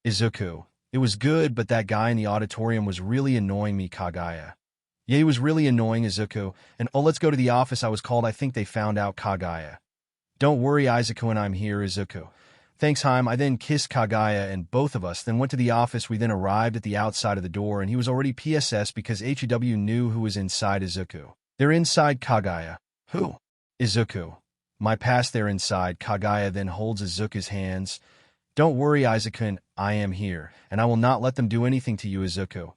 Izuku. It was good, but that guy in the auditorium was really annoying me. Kagaya. Yeah, he was really annoying. Izuku. And oh, let's go to the office. I was called. I think they found out. Kagaya. Don't worry, Izuku, and I'm here. Izuku. Thanks, Haim. I then kissed Kagaya, and both of us then went to the office. We then arrived at the outside of the door, and he was already PSS because HEW knew who was inside. Izuku. They're inside. Kagaya. Who? Izuku. My past, they're inside. Kagaya then holds Izuku's hands. Don't worry, Izuku, I am here, and I will not let them do anything to you. Izuku.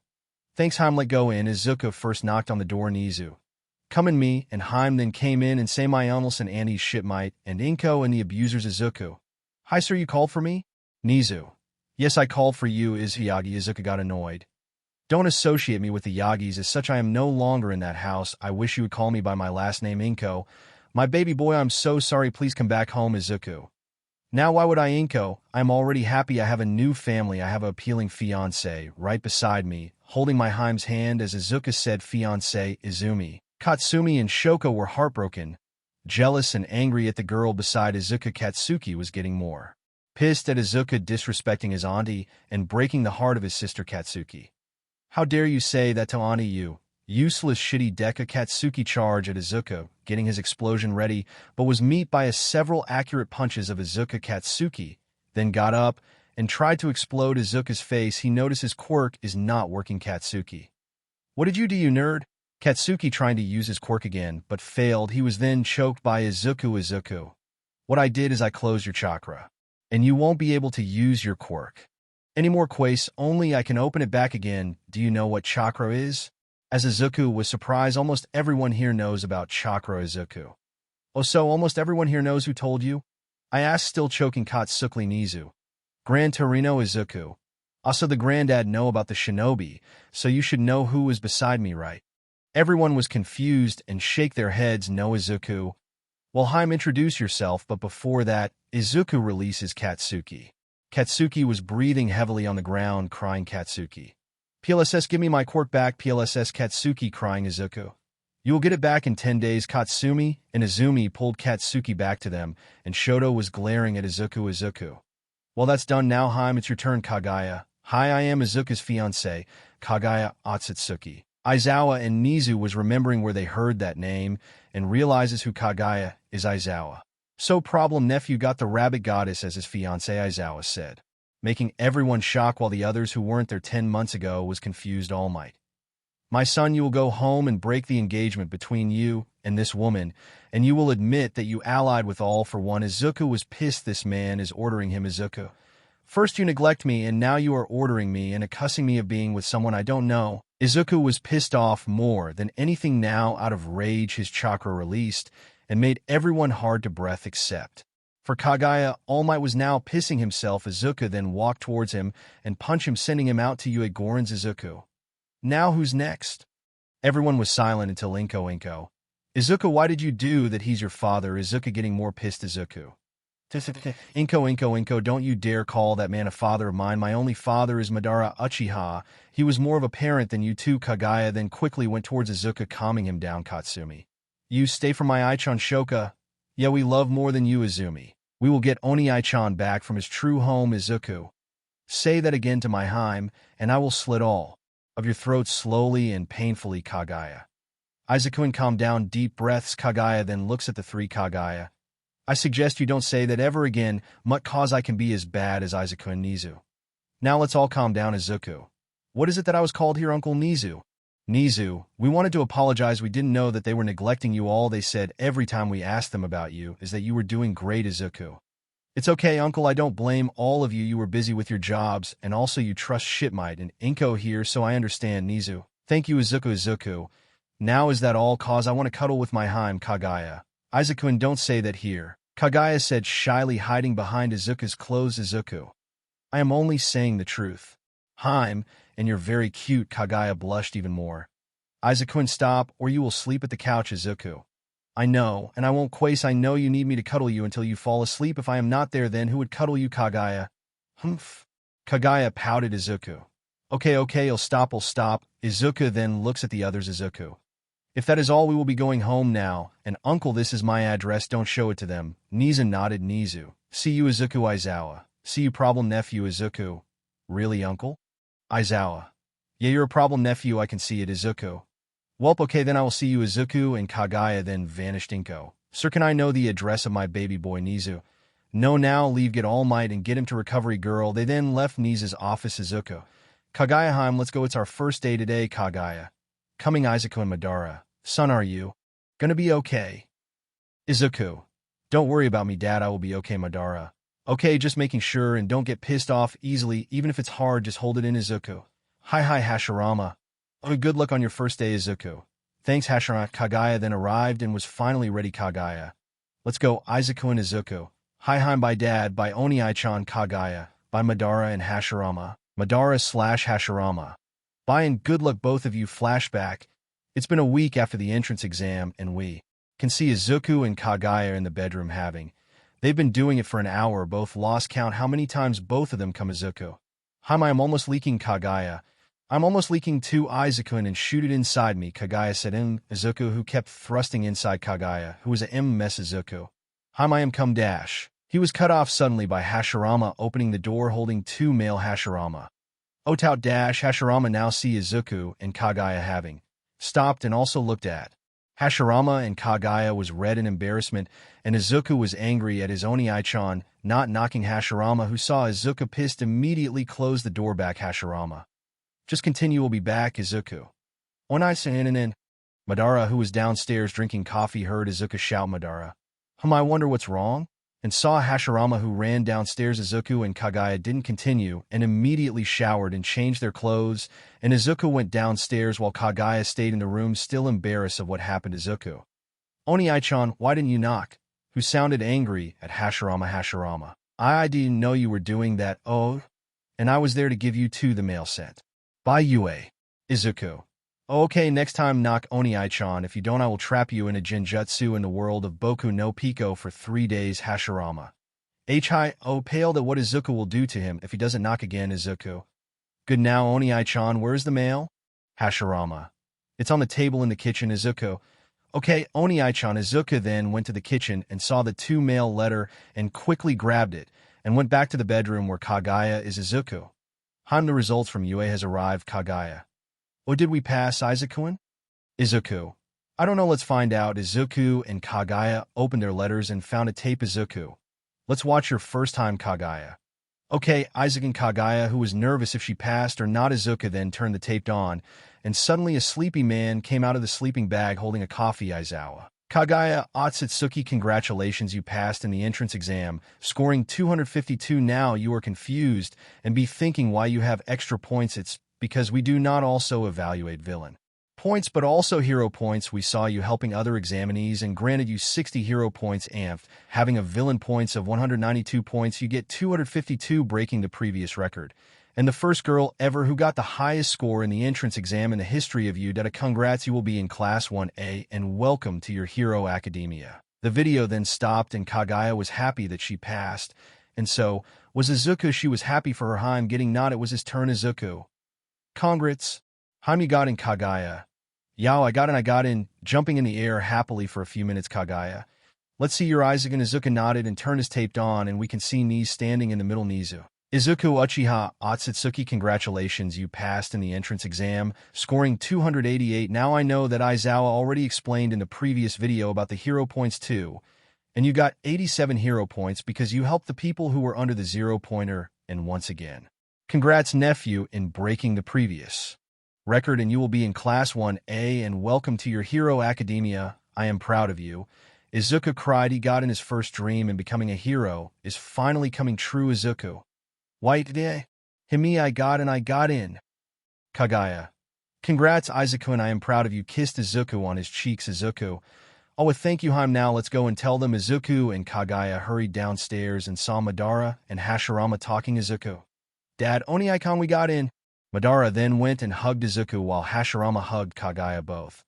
Thanks, Haim. Let go in. Izuku first knocked on the door. Nizu. Come in me, and Haim then came in and say my almost and Annie's shipmite, and Inko and the abusers. Izuku. Hi, sir, you called for me? Nizu. Yes, I called for you. Is Yagi? Izuku got annoyed. Don't associate me with the Yagis. As such, I am no longer in that house. I wish you would call me by my last name, Inko. My baby boy, I'm so sorry. Please come back home. Izuku. Now, why would I, Inko? I'm already happy. I have a new family. I have an appealing fiancé right beside me, holding my Haim's hand. As Izuku said, fiancé, Izumi. Katsumi and Shoko were heartbroken, jealous and angry at the girl beside Izuku. Katsuki was getting more pissed at Izuku disrespecting his auntie and breaking the heart of his sister Katsuki. How dare you say that to auntie, you useless shitty Deku? Katsuki charged at Izuku, getting his explosion ready, but was met by several accurate punches of Izuku. Katsuki then got up and tried to explode Izuku's face. He noticed his quirk is not working. Katsuki. What did you do, you nerd? Katsuki trying to use his quirk again, but failed. He was then choked by Izuku. Izuku. What I did is I closed your chakra, and you won't be able to use your quirk anymore. Quace, only I can open it back again. Do you know what chakra is? As Izuku was surprised, almost everyone here knows about chakra. Izuku. Oh, so almost everyone here knows? Who told you? I asked, still choking. Katsuki. Nizu. Grand Torino. Izuku. Also, the granddad know about the shinobi, so you should know who is beside me, right? Everyone was confused and shake their heads. No. Izuku. Well, Haim, introduce yourself, but before that, Izuku releases Katsuki. Katsuki was breathing heavily on the ground, crying. Katsuki. PLSS, give me my quirk back. PLSS. Katsuki crying. Izuku. You will get it back in 10 days. Katsumi and Izumi pulled Katsuki back to them, and Shoto was glaring at Izuku. Izuku. Well, that's done now, Haim. It's your turn. Kagaya. Hi, I am Izuku's fiancé, Kagaya Otsutsuki. Aizawa and Nizu was remembering where they heard that name and realizes who Kagaya is. Aizawa. So problem nephew got the rabbit goddess as his fiancée, Aizawa said, making everyone shocked while the others who weren't there 10 months ago was confused all might. My son, you will go home and break the engagement between you and this woman, and you will admit that you allied with all for one. Izuku was pissed this man is ordering him. Izuku, first you neglect me and now you are ordering me and accusing me of being with someone I don't know. Izuku was pissed off more than anything now. Out of rage, his chakra released and made everyone hard to breath except for Kagaya. All Might was now pissing himself. Izuku then walked towards him and punched him, sending him out to Yue Goran's. Izuku, now who's next? Everyone was silent until Inko. Izuku, why did you do that? He's your father. Izuku getting more pissed. Izuku, Inko, don't you dare call that man a father of mine. My only father is Madara Uchiha. He was more of a parent than you two. Kagaya then quickly went towards Izuku, calming him down. Katsumi, you stay from my Aichan. Shoka, yeah, we love more than you. Izumi, we will get Oni Aichan back from his true home. Izuku, say that again to my Heim, and I will slit all of your throats slowly and painfully. Kagaya, Izuku, calm down. Deep breaths. Kagaya then looks at the three. Kagaya, I suggest you don't say that ever again, mut, cause I can be as bad as Izuku and Nizu. Now let's all calm down. Izuku, what is it that I was called here? Uncle Nizu, we wanted to apologize. We didn't know that they were neglecting you. All they said every time we asked them about you is that you were doing great. Izuku, it's okay, uncle, I don't blame all of you. You were busy with your jobs, and also you trust Shipmite and Inko here, so I understand. Nizu, thank you. Izuku, now is that all? Cause I want to cuddle with my Heim. Kagaya, Izuku, and don't say that here, Kagaya said shyly, hiding behind Izuku's clothes. Izuku, I am only saying the truth. Heim, and you're very cute. Kagaya blushed even more. Izuku, stop, or you will sleep at the couch. Izuku, I know, and I won't. Quace, I know you need me to cuddle you until you fall asleep. If I am not there, then who would cuddle you? Kagaya, humph. Kagaya pouted. Izuku, okay, I'll stop. Izuku then looks at the others. Izuku, if that is all, we will be going home now, and uncle, this is my address, don't show it to them. Nizu nodded. Nizu, see you. Izuku, Aizawa, see you. Problem nephew. Izuku, really, uncle? Aizawa, yeah, you're a problem nephew, I can see it. Izuku, welp, okay, then I will see you. Izuku and Kagaya then vanished. Inko, sir, can I know the address of my baby boy? Nizu, no, now leave, get All Might and get him to Recovery Girl. They then left Nizu's office. Izuku, Kagaya, Heim, let's go, it's our first day today. Kagaya, coming. Izuku and Madara, son, are you gonna be okay? Izuku, don't worry about me, dad, I will be okay. Madara, okay, just making sure, and don't get pissed off easily, even if it's hard, just hold it in. Izuku, hi Hashirama, oh, good luck on your first day. Izuku, thanks Hashirama. Kagaya then arrived and was finally ready. Kagaya, let's go. Izuku and Izuku, hi Heim, by dad, by Oni Aichan. Kagaya, by Madara and Hashirama. Madara/Hashirama, bye and good luck both of you. Flashback, it's been a week after the entrance exam, and we can see Izuku and Kagaya in the bedroom having. They've been doing it for an hour, both lost count how many times both of them come. Izuku, Heim, I'm almost leaking. Kagaya, I'm almost leaking too. Izuku, and shoot it inside me. Kagaya said. Izuku, who kept thrusting inside Kagaya, who was a mess. Izuku, Heim, I am come dash. He was cut off suddenly by Hashirama opening the door holding two male Hashirama. Otout dash. Hashirama now see Izuku and Kagaya having stopped and also looked at Hashirama, and Kagaya was red in embarrassment, and Izuku was angry at his Oni Aichan not knocking Hashirama, who saw Izuku pissed immediately closed the door back. Hashirama, just continue, we'll be back. Izuku, Onai-san. Madara, who was downstairs drinking coffee, heard Izuku shout. Madara, I wonder what's wrong, and saw Hashirama, who ran downstairs. Izuku and Kagaya didn't continue and immediately showered and changed their clothes, and Izuku went downstairs while Kagaya stayed in the room still embarrassed of what happened. Izuku, Oni Aichan, why didn't you knock? Who sounded angry at Hashirama. Hashirama, I didn't know you were doing that. Oh, and I was there to give you two the mail sent by Yue. Izuku, okay, next time knock. Oni Aichan, if you don't I will trap you in a genjutsu in the world of Boku no Pico for 3 days. Hashirama, paled at what Izuku will do to him if he doesn't knock again. Izuku, good now. Oni Aichan, where's the mail? Hashirama, it's on the table in the kitchen. Izuku, okay, Oni Aichan. Izuku then went to the kitchen and saw the two mail letter and quickly grabbed it and went back to the bedroom where Kagaya is. Izuku, Heim, the results from Yue has arrived. Kagaya, oh, did we pass? Izuku, I don't know, let's find out. Izuku and Kagaya opened their letters and found a tape. Izuku, let's watch your first time. Kagaya. Okay, Isaac and Kagaya, who was nervous if she passed or not. Izuku then turned the tape on, and suddenly a sleepy man came out of the sleeping bag holding a coffee. Aizawa. Kagaya, Otsutsuki, congratulations, you passed in the entrance exam, scoring 252. Now you are confused and be thinking why you have extra points. It's because we do not also evaluate villain points but also hero points. We saw you helping other examinees and granted you 60 hero points. Amph, having a villain points of 192 points, you get 252, breaking the previous record. And the first girl ever who got the highest score in the entrance exam in the history of you. Congrats, you will be in Class 1A and welcome to your Hero Academia. The video then stopped and Kagaya was happy that she passed. And so was Izuku. She was happy for her Haim getting not. It was his turn. Izuku. Congrats. Haim, you got in. Kagaya. Yao, I got in, jumping in the air happily for a few minutes. Kagaya. Let's see your Isaac. And Izuku nodded and turned his taped on and we can see knees standing in the middle. Nizu. Izuku Uchiha Otsutsuki, congratulations, you passed in the entrance exam, scoring 288. Now I know that Aizawa already explained in the previous video about the hero points too, and you got 87 hero points because you helped the people who were under the 0-pointer, and once again. Congrats, nephew, in breaking the previous record, and you will be in Class 1A and welcome to your Hero Academia. I am proud of you. Izuku cried. He got in his first dream and becoming a hero is finally coming true. Izuku. White day. Himi, I got in. Kagaya. Congrats, Izuku, and I am proud of you. Kissed Izuku on his cheeks. Izuku. Oh, thank you, Haim. Now let's go and tell them. Izuku and Kagaya hurried downstairs and saw Madara and Hashirama talking. Izuku. Dad, Oni-icon, we got in. Madara then went and hugged Izuku while Hashirama hugged Kagaya both.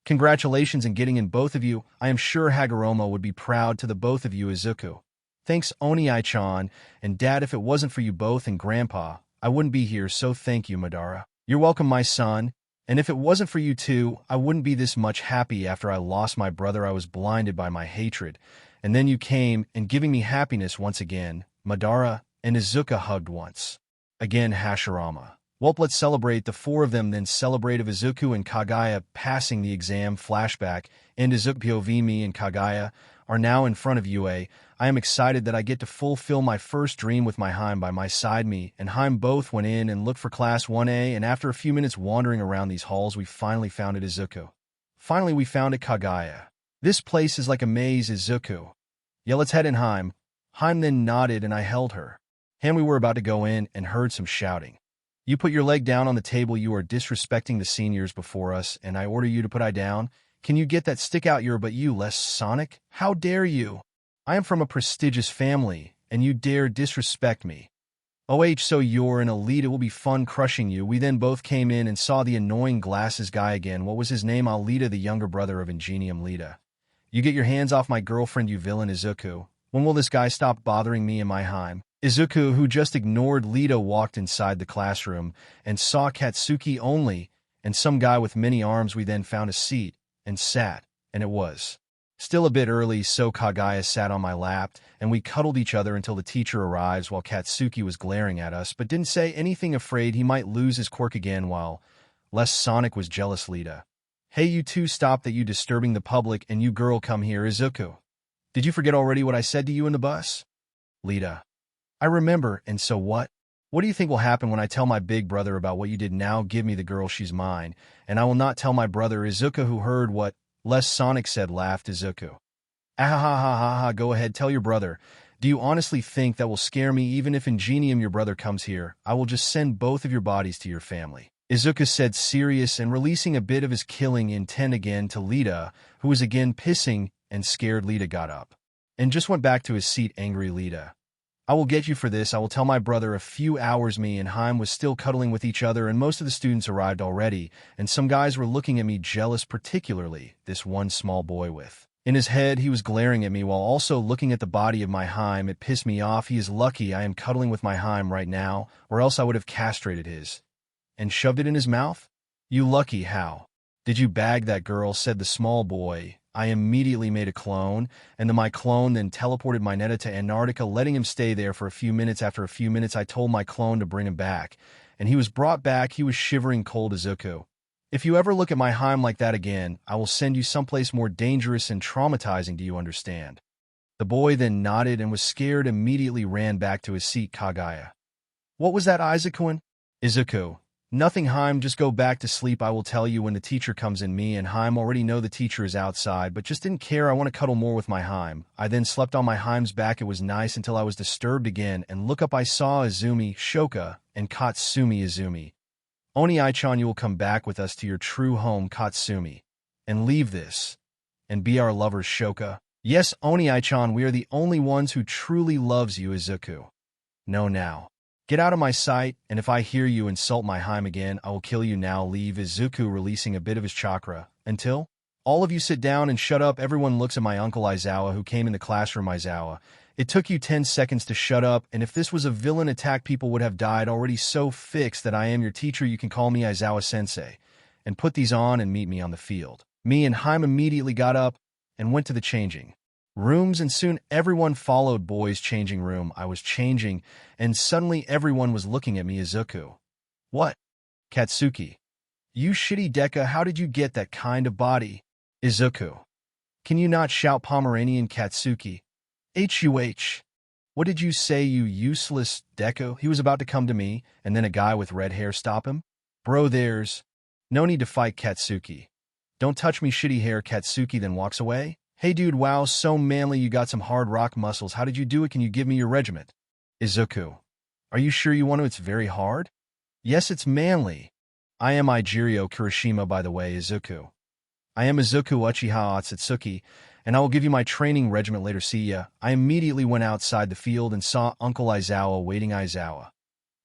Congratulations in getting in, both of you. I am sure Hagoromo would be proud to the both of you. Izuku. Thanks, Oni-chan, and Dad, if it wasn't for you both and Grandpa, I wouldn't be here, so thank you, Madara. You're welcome, my son, and if it wasn't for you two, I wouldn't be this much happy. After I lost my brother, I was blinded by my hatred, and then you came and giving me happiness once again. Madara and Izuku hugged once again. Hashirama. Well, let's celebrate. The four of them then celebrate of Izuku and Kagaya passing the exam. Flashback, and Izuku POV. Me and Kagaya are now in front of UA. I am excited that I get to fulfill my first dream with my Haim by my side. Me and Haim both went in and looked for Class 1A, and after a few minutes wandering around these halls, we finally found it. Izuku. Finally, we found it. Kagaya. This place is like a maze. Izuku. Yeah, let's head in. Haim. Haim then nodded and I held her hand. We were about to go in and heard some shouting. You put your leg down on the table. You are disrespecting the seniors before us, and I order you to put I down. Can you get that stick out your butt, you less Sonic? How dare you? I am from a prestigious family, and you dare disrespect me. Oh, so you're an elite. It will be fun crushing you. We then both came in and saw the annoying glasses guy again. What was his name? Alita, the younger brother of Ingenium Lita. You get your hands off my girlfriend, you villain. Izuku. When will this guy stop bothering me and my Haim? Izuku, who just ignored Lita, walked inside the classroom and saw Katsuki only and some guy with many arms. We then found a seat and sat, and it was still a bit early, so Kagaya sat on my lap, and we cuddled each other until the teacher arrives while Katsuki was glaring at us but didn't say anything, afraid he might lose his quirk again, while less Sonic was jealous. Lita. Hey, you two, stop that, you disturbing the public, and you girl, come here. Izuku. Did you forget already what I said to you in the bus? Lita. I remember, and so what? What do you think will happen when I tell my big brother about what you did? Now give me the girl, she's mine, and I will not tell my brother. Izuku, who heard what less Sonic said, laughed. Izuku. Ah, go ahead, tell your brother. Do you honestly think that will scare me? Even if Ingenium, your brother, comes here, I will just send both of your bodies to your family. Izuku said, serious and releasing a bit of his killing intent again to Lita, who was again pissing and scared. Lita got up and just went back to his seat. Angry Lita. I will get you for this. I will tell my brother. A few hours, me and Haim was still cuddling with each other, and most of the students arrived already, and some guys were looking at me jealous, particularly this one small boy with. In his head, he was glaring at me while also looking at the body of my Haim. It pissed me off. He is lucky I am cuddling with my Haim right now, or else I would have castrated his and shoved it in his mouth. You lucky. How did you bag that girl? Said the small boy. I immediately made a clone, and then my clone then teleported my Netta to Antarctica, letting him stay there for a few minutes. After a few minutes, I told my clone to bring him back, and he was brought back. He was shivering cold. Izuku. If you ever look at my Heim like that again, I will send you someplace more dangerous and traumatizing, do you understand? The boy then nodded and was scared immediately ran back to his seat. Kagaya. What was that, Izuku? Izuku. Nothing, Heim, just go back to sleep. I will tell you when the teacher comes in. Me and Heim already know the teacher is outside, but just didn't care. I want to cuddle more with my Heim. I then slept on my Heim's back. It was nice until I was disturbed again, and look up I saw Izumi, Shoka, and Katsumi. Izumi. Oni-chan, you will come back with us to your true home, Katsumi, and leave this, and be our lovers, Shoka. Yes, Oni-chan, we are the only ones who truly loves you, Izuku. No, now. Get out of my sight, and if I hear you insult my Heim again, I will kill you now. Leave, Izuku, releasing a bit of his chakra. Until? All of you sit down and shut up. Everyone looks at my uncle Aizawa, who came in the classroom. Aizawa. It took you 10 seconds to shut up, and if this was a villain attack, people would have died already. So fixed that I am your teacher. You can call me Aizawa-sensei. And put these on and meet me on the field. Me and Heim immediately got up and went to the changing rooms, and soon everyone followed. Boys' changing room. I was changing, and suddenly everyone was looking at me. Izuku. What? Katsuki. You shitty Deku, how did you get that kind of body? Izuku. Can you not shout Pomeranian? Katsuki. Huh. What did you say, you useless Deku? He was about to come to me, and then a guy with red hair stop him? Bro, there's no need to fight. Katsuki. Don't touch me, shitty hair. Katsuki then walks away. Hey dude, wow, so manly, you got some hard rock muscles. How did you do it? Can you give me your regiment? Izuku. Are you sure you want to? It's very hard? Yes, it's manly. I am Ijirio Kirishima, by the way, Izuku. I am Izuku Uchiha Otsutsuki, and I will give you my training regiment later. See ya. I immediately went outside the field and saw Uncle Aizawa waiting. Aizawa.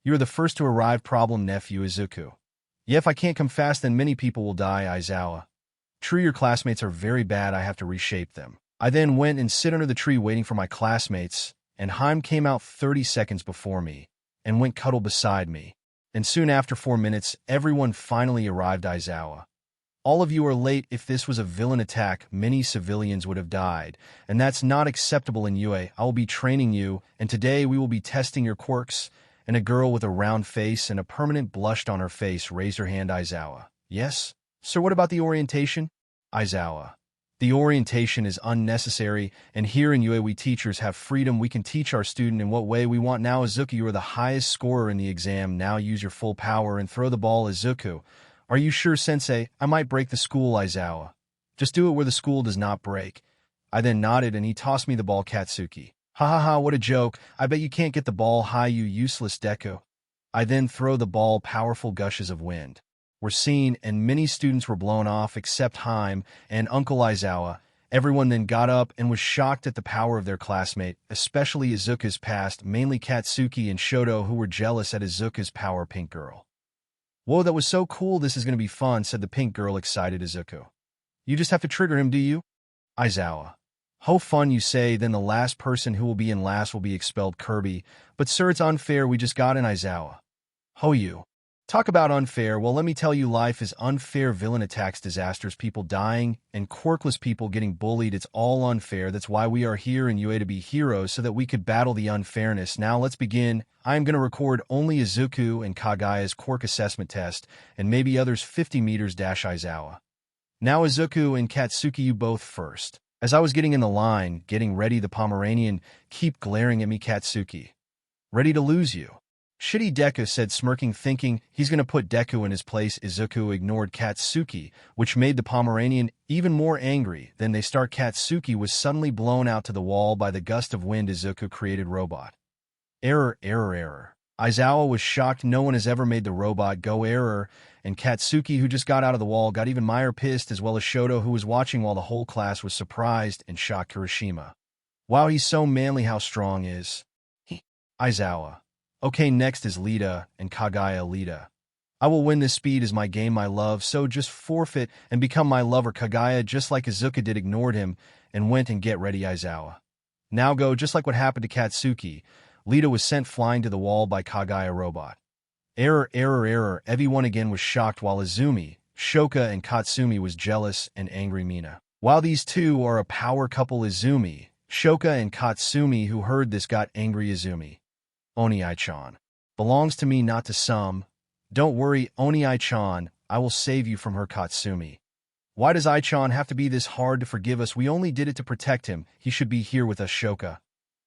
You are the first to arrive. Problem, nephew. Izuku. Yeah, if I can't come fast, then many people will die. Aizawa. True, your classmates are very bad. I have to reshape them. I then went and sit under the tree waiting for my classmates, and Heim came out 30 seconds before me and went cuddle beside me. And soon after 4 minutes, everyone finally arrived. Aizawa. All of you are late. If this was a villain attack, many civilians would have died, and that's not acceptable in UA. I will be training you, and today we will be testing your quirks. And a girl with a round face and a permanent blush on her face raised her hand. Aizawa. Yes? Sir, what about the orientation? Aizawa. The orientation is unnecessary, and here in UA we teachers have freedom. We can teach our student in what way we want. Now, Izuku, you are the highest scorer in the exam. Now use your full power and throw the ball. Izuku. Are you sure, sensei? I might break the school. Aizawa. Just do it where the school does not break. I then nodded and he tossed me the ball. Katsuki. Ha ha ha, what a joke. I bet you can't get the ball high, you useless Deku. I then throw the ball. Powerful gushes of wind were seen, and many students were blown off except Heim and Uncle Aizawa. Everyone then got up and was shocked at the power of their classmate, especially Izuku's past, mainly Katsuki and Shoto, who were jealous at Izuku's power. Pink girl. Whoa, that was so cool. This is going to be fun, said the pink girl, excited. Izuku. You just have to trigger him, do you? Aizawa. Ho, fun you say, then the last person who will be in last will be expelled. Kirby. But sir, it's unfair. We just got in. Aizawa. Ho, you. Talk about unfair. Well, let me tell you, life is unfair. Villain attacks, disasters, people dying, and quirkless people getting bullied. It's all unfair. That's why we are here in UA, to be heroes, so that we could battle the unfairness. Now let's begin. I am going to record only Izuku and Kagaya's quirk assessment test, and maybe others. 50 meters dash. Aizawa. Now Izuku and Katsuki, you both first. As I was getting in the line, getting ready, the Pomeranian keep glaring at me. Katsuki. Ready to lose you. Shitty Deku, said, smirking, thinking he's going to put Deku in his place. Izuku ignored Katsuki, which made the Pomeranian even more angry. Then they start. Katsuki was suddenly blown out to the wall by the gust of wind. Izuku created robot. Error, error, error. Aizawa was shocked. No one has ever made the robot go error. And Katsuki, who just got out of the wall, got even more pissed, as well as Shoto, who was watching while the whole class was surprised and shocked. Kirishima. Wow, he's so manly. How strong is he? Aizawa. Okay, next is Lita and Kagaya. Lita. I will win. This speed is my game, my love, so just forfeit and become my lover. Kagaya, just like Izuku did, ignored him and went and get ready. Aizawa. Now go, just like what happened to Katsuki. Lita was sent flying to the wall by Kagaya robot. Error, error, error. Everyone again was shocked, while Izumi, Shoka, and Katsumi was jealous and angry. Mina. While these two are a power couple, Izumi, Shoka, and Katsumi, who heard this, got angry. Izumi. Oni-chan. Belongs to me, not to some. Don't worry, Oni-chan. I will save you from her Katsumi. Why does Aichan have to be this hard to forgive us? We only did it to protect him. He should be here with us, Shoka.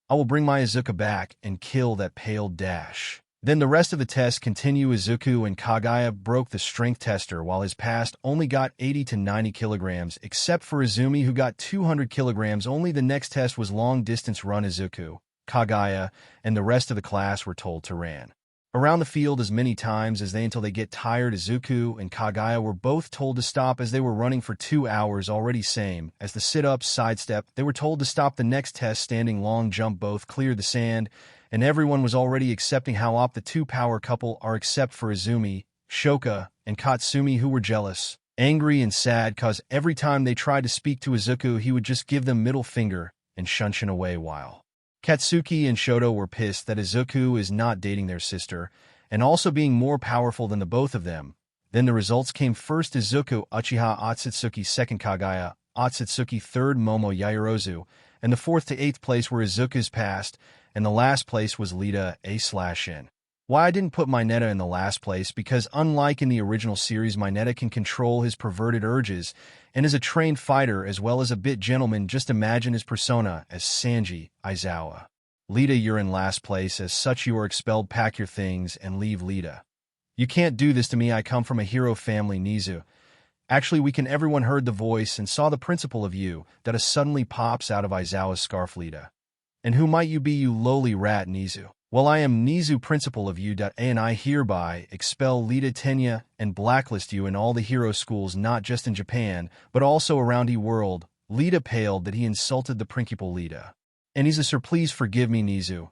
I will bring my Izuku back and kill that pale dash. Then the rest of the tests continue. Izuku and Kagaya broke the strength tester while his past only got 80 to 90 kilograms, except for Izumi who got 200 kilograms. Only the next test was long distance run. Izuku, Kagaya, and the rest of the class were told to run around the field as many times as they until they get tired. Izuku and Kagaya were both told to stop as they were running for 2 hours already. Same as the sit-ups, sidestep. They were told to stop. The next test, standing long jump, both cleared the sand, and everyone was already accepting how op the two power couple are except for Izumi, Shoka, and Katsumi, who were jealous, angry, and sad cause every time they tried to speak to Izuku he would just give them middle finger and shunshin away, while Katsuki and Shoto were pissed that Izuku is not dating their sister, and also being more powerful than the both of them. Then the results came first: Izuku, Uchiha Otsutsuki; second, Kagaya, Otsutsuki; third, Momo Yaoyorozu, and the 4th to 8th place were Izuku's past, and the last place was Lita A/N. Why I didn't put Mineta in the last place? Because unlike in the original series, Mineta can control his perverted urges and is a trained fighter as well as a bit gentleman. Just imagine his persona as Sanji Aizawa. Lita, you're in last place. As such, you are expelled. Pack your things and leave, Lita. You can't do this to me. I come from a hero family, Nizu. Actually, everyone heard the voice and saw the principle of you that suddenly pops out of Aizawa's scarf. Lita. And who might you be, you lowly rat, Nizu? Well, I am Nizu, principal of you, and I hereby expel Lita Tenya and blacklist you in all the hero schools, not just in Japan, but also around the world. Lita paled that he insulted the principal. Lita. And he's a sir, please forgive me, Nizu.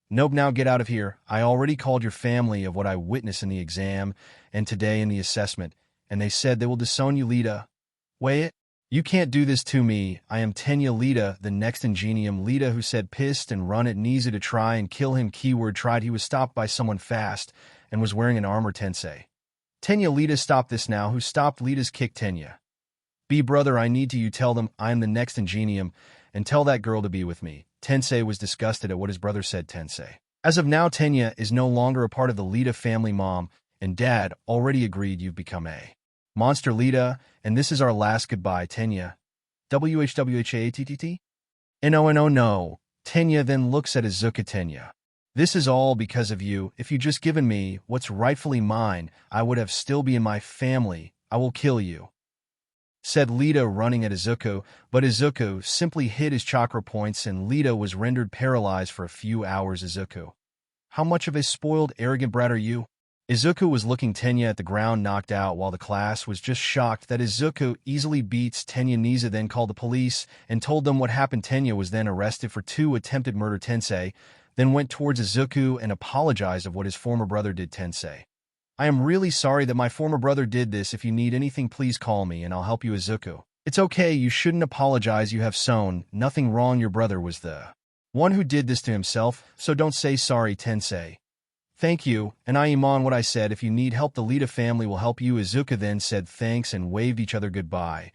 Nope, now get out of here. I already called your family of what I witnessed in the exam and today in the assessment, and they said they will disown you, Lita. Wait, you can't do this to me. I am Tenya, Lita, the next ingenium. Lita, who said pissed and run at Nizu to try and kill him. Keyword tried. He was stopped by someone fast and was wearing an armor. Tensei. Tenya, Lita, stop this now. Who stopped Lita's kick? Tenya. B brother, I need to. You tell them I am the next ingenium and tell that girl to be with me. Tensei was disgusted at what his brother said. Tensei. As of now, Tenya is no longer a part of the Lita family. Mom and Dad already agreed you've become a monster, Lita, and this is our last goodbye, Tenya. WHWHATTT? No. Tenya then looks at Izuku. Tenya. This is all because of you. If you just given me what's rightfully mine, I would have still be in my family. I will kill you, said Lita, running at Izuku, but Izuku simply hid his chakra points and Lita was rendered paralyzed for a few hours. Izuku. How much of a spoiled, arrogant brat are you? Izuku was looking Tenya at the ground, knocked out, while the class was just shocked that Izuku easily beats Tenya. Nizu then called the police and told them what happened. Tenya was then arrested for 2 attempted murder. Tensei then went towards Izuku and apologized of what his former brother did. Tensei. I am really sorry that my former brother did this. If you need anything, please call me and I'll help you. Izuku. It's okay, you shouldn't apologize. You have shown nothing wrong. Your brother was the one who did this to himself, so don't say sorry. Tensei. Thank you, and I am on what I said. If you need help, the Lita family will help you. Izuku then said thanks and waved each other goodbye,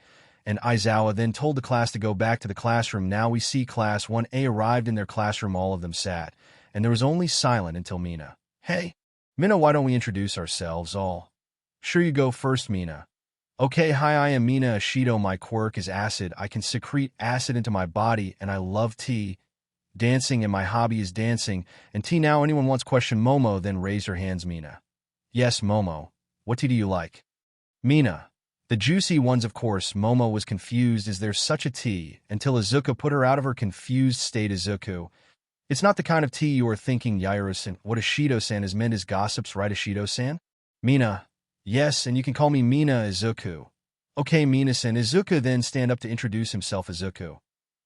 and Aizawa then told the class to go back to the classroom. Now we see Class 1A arrived in their classroom. All of them sat, and there was only silent until Mina. Hey, Mina, why don't we introduce ourselves all? Sure, you go first, Mina. Okay, hi, I am Mina Ashido. My quirk is acid. I can secrete acid into my body, and I love tea. Dancing, and my hobby is dancing. And tea now. Anyone wants question? Momo then raised her hands. Mina. Yes, Momo. What tea do you like? Mina. The juicy ones, of course. Momo was confused. Is there such a tea? Until Izuku put her out of her confused state. Izuku. It's not the kind of tea you are thinking, Yairo-san. What Ashido-san is meant is gossips, right, Ashido-san? Mina. Yes, and you can call me Mina. Izuku. Okay, Mina-san. Izuku then stand up to introduce himself. Izuku.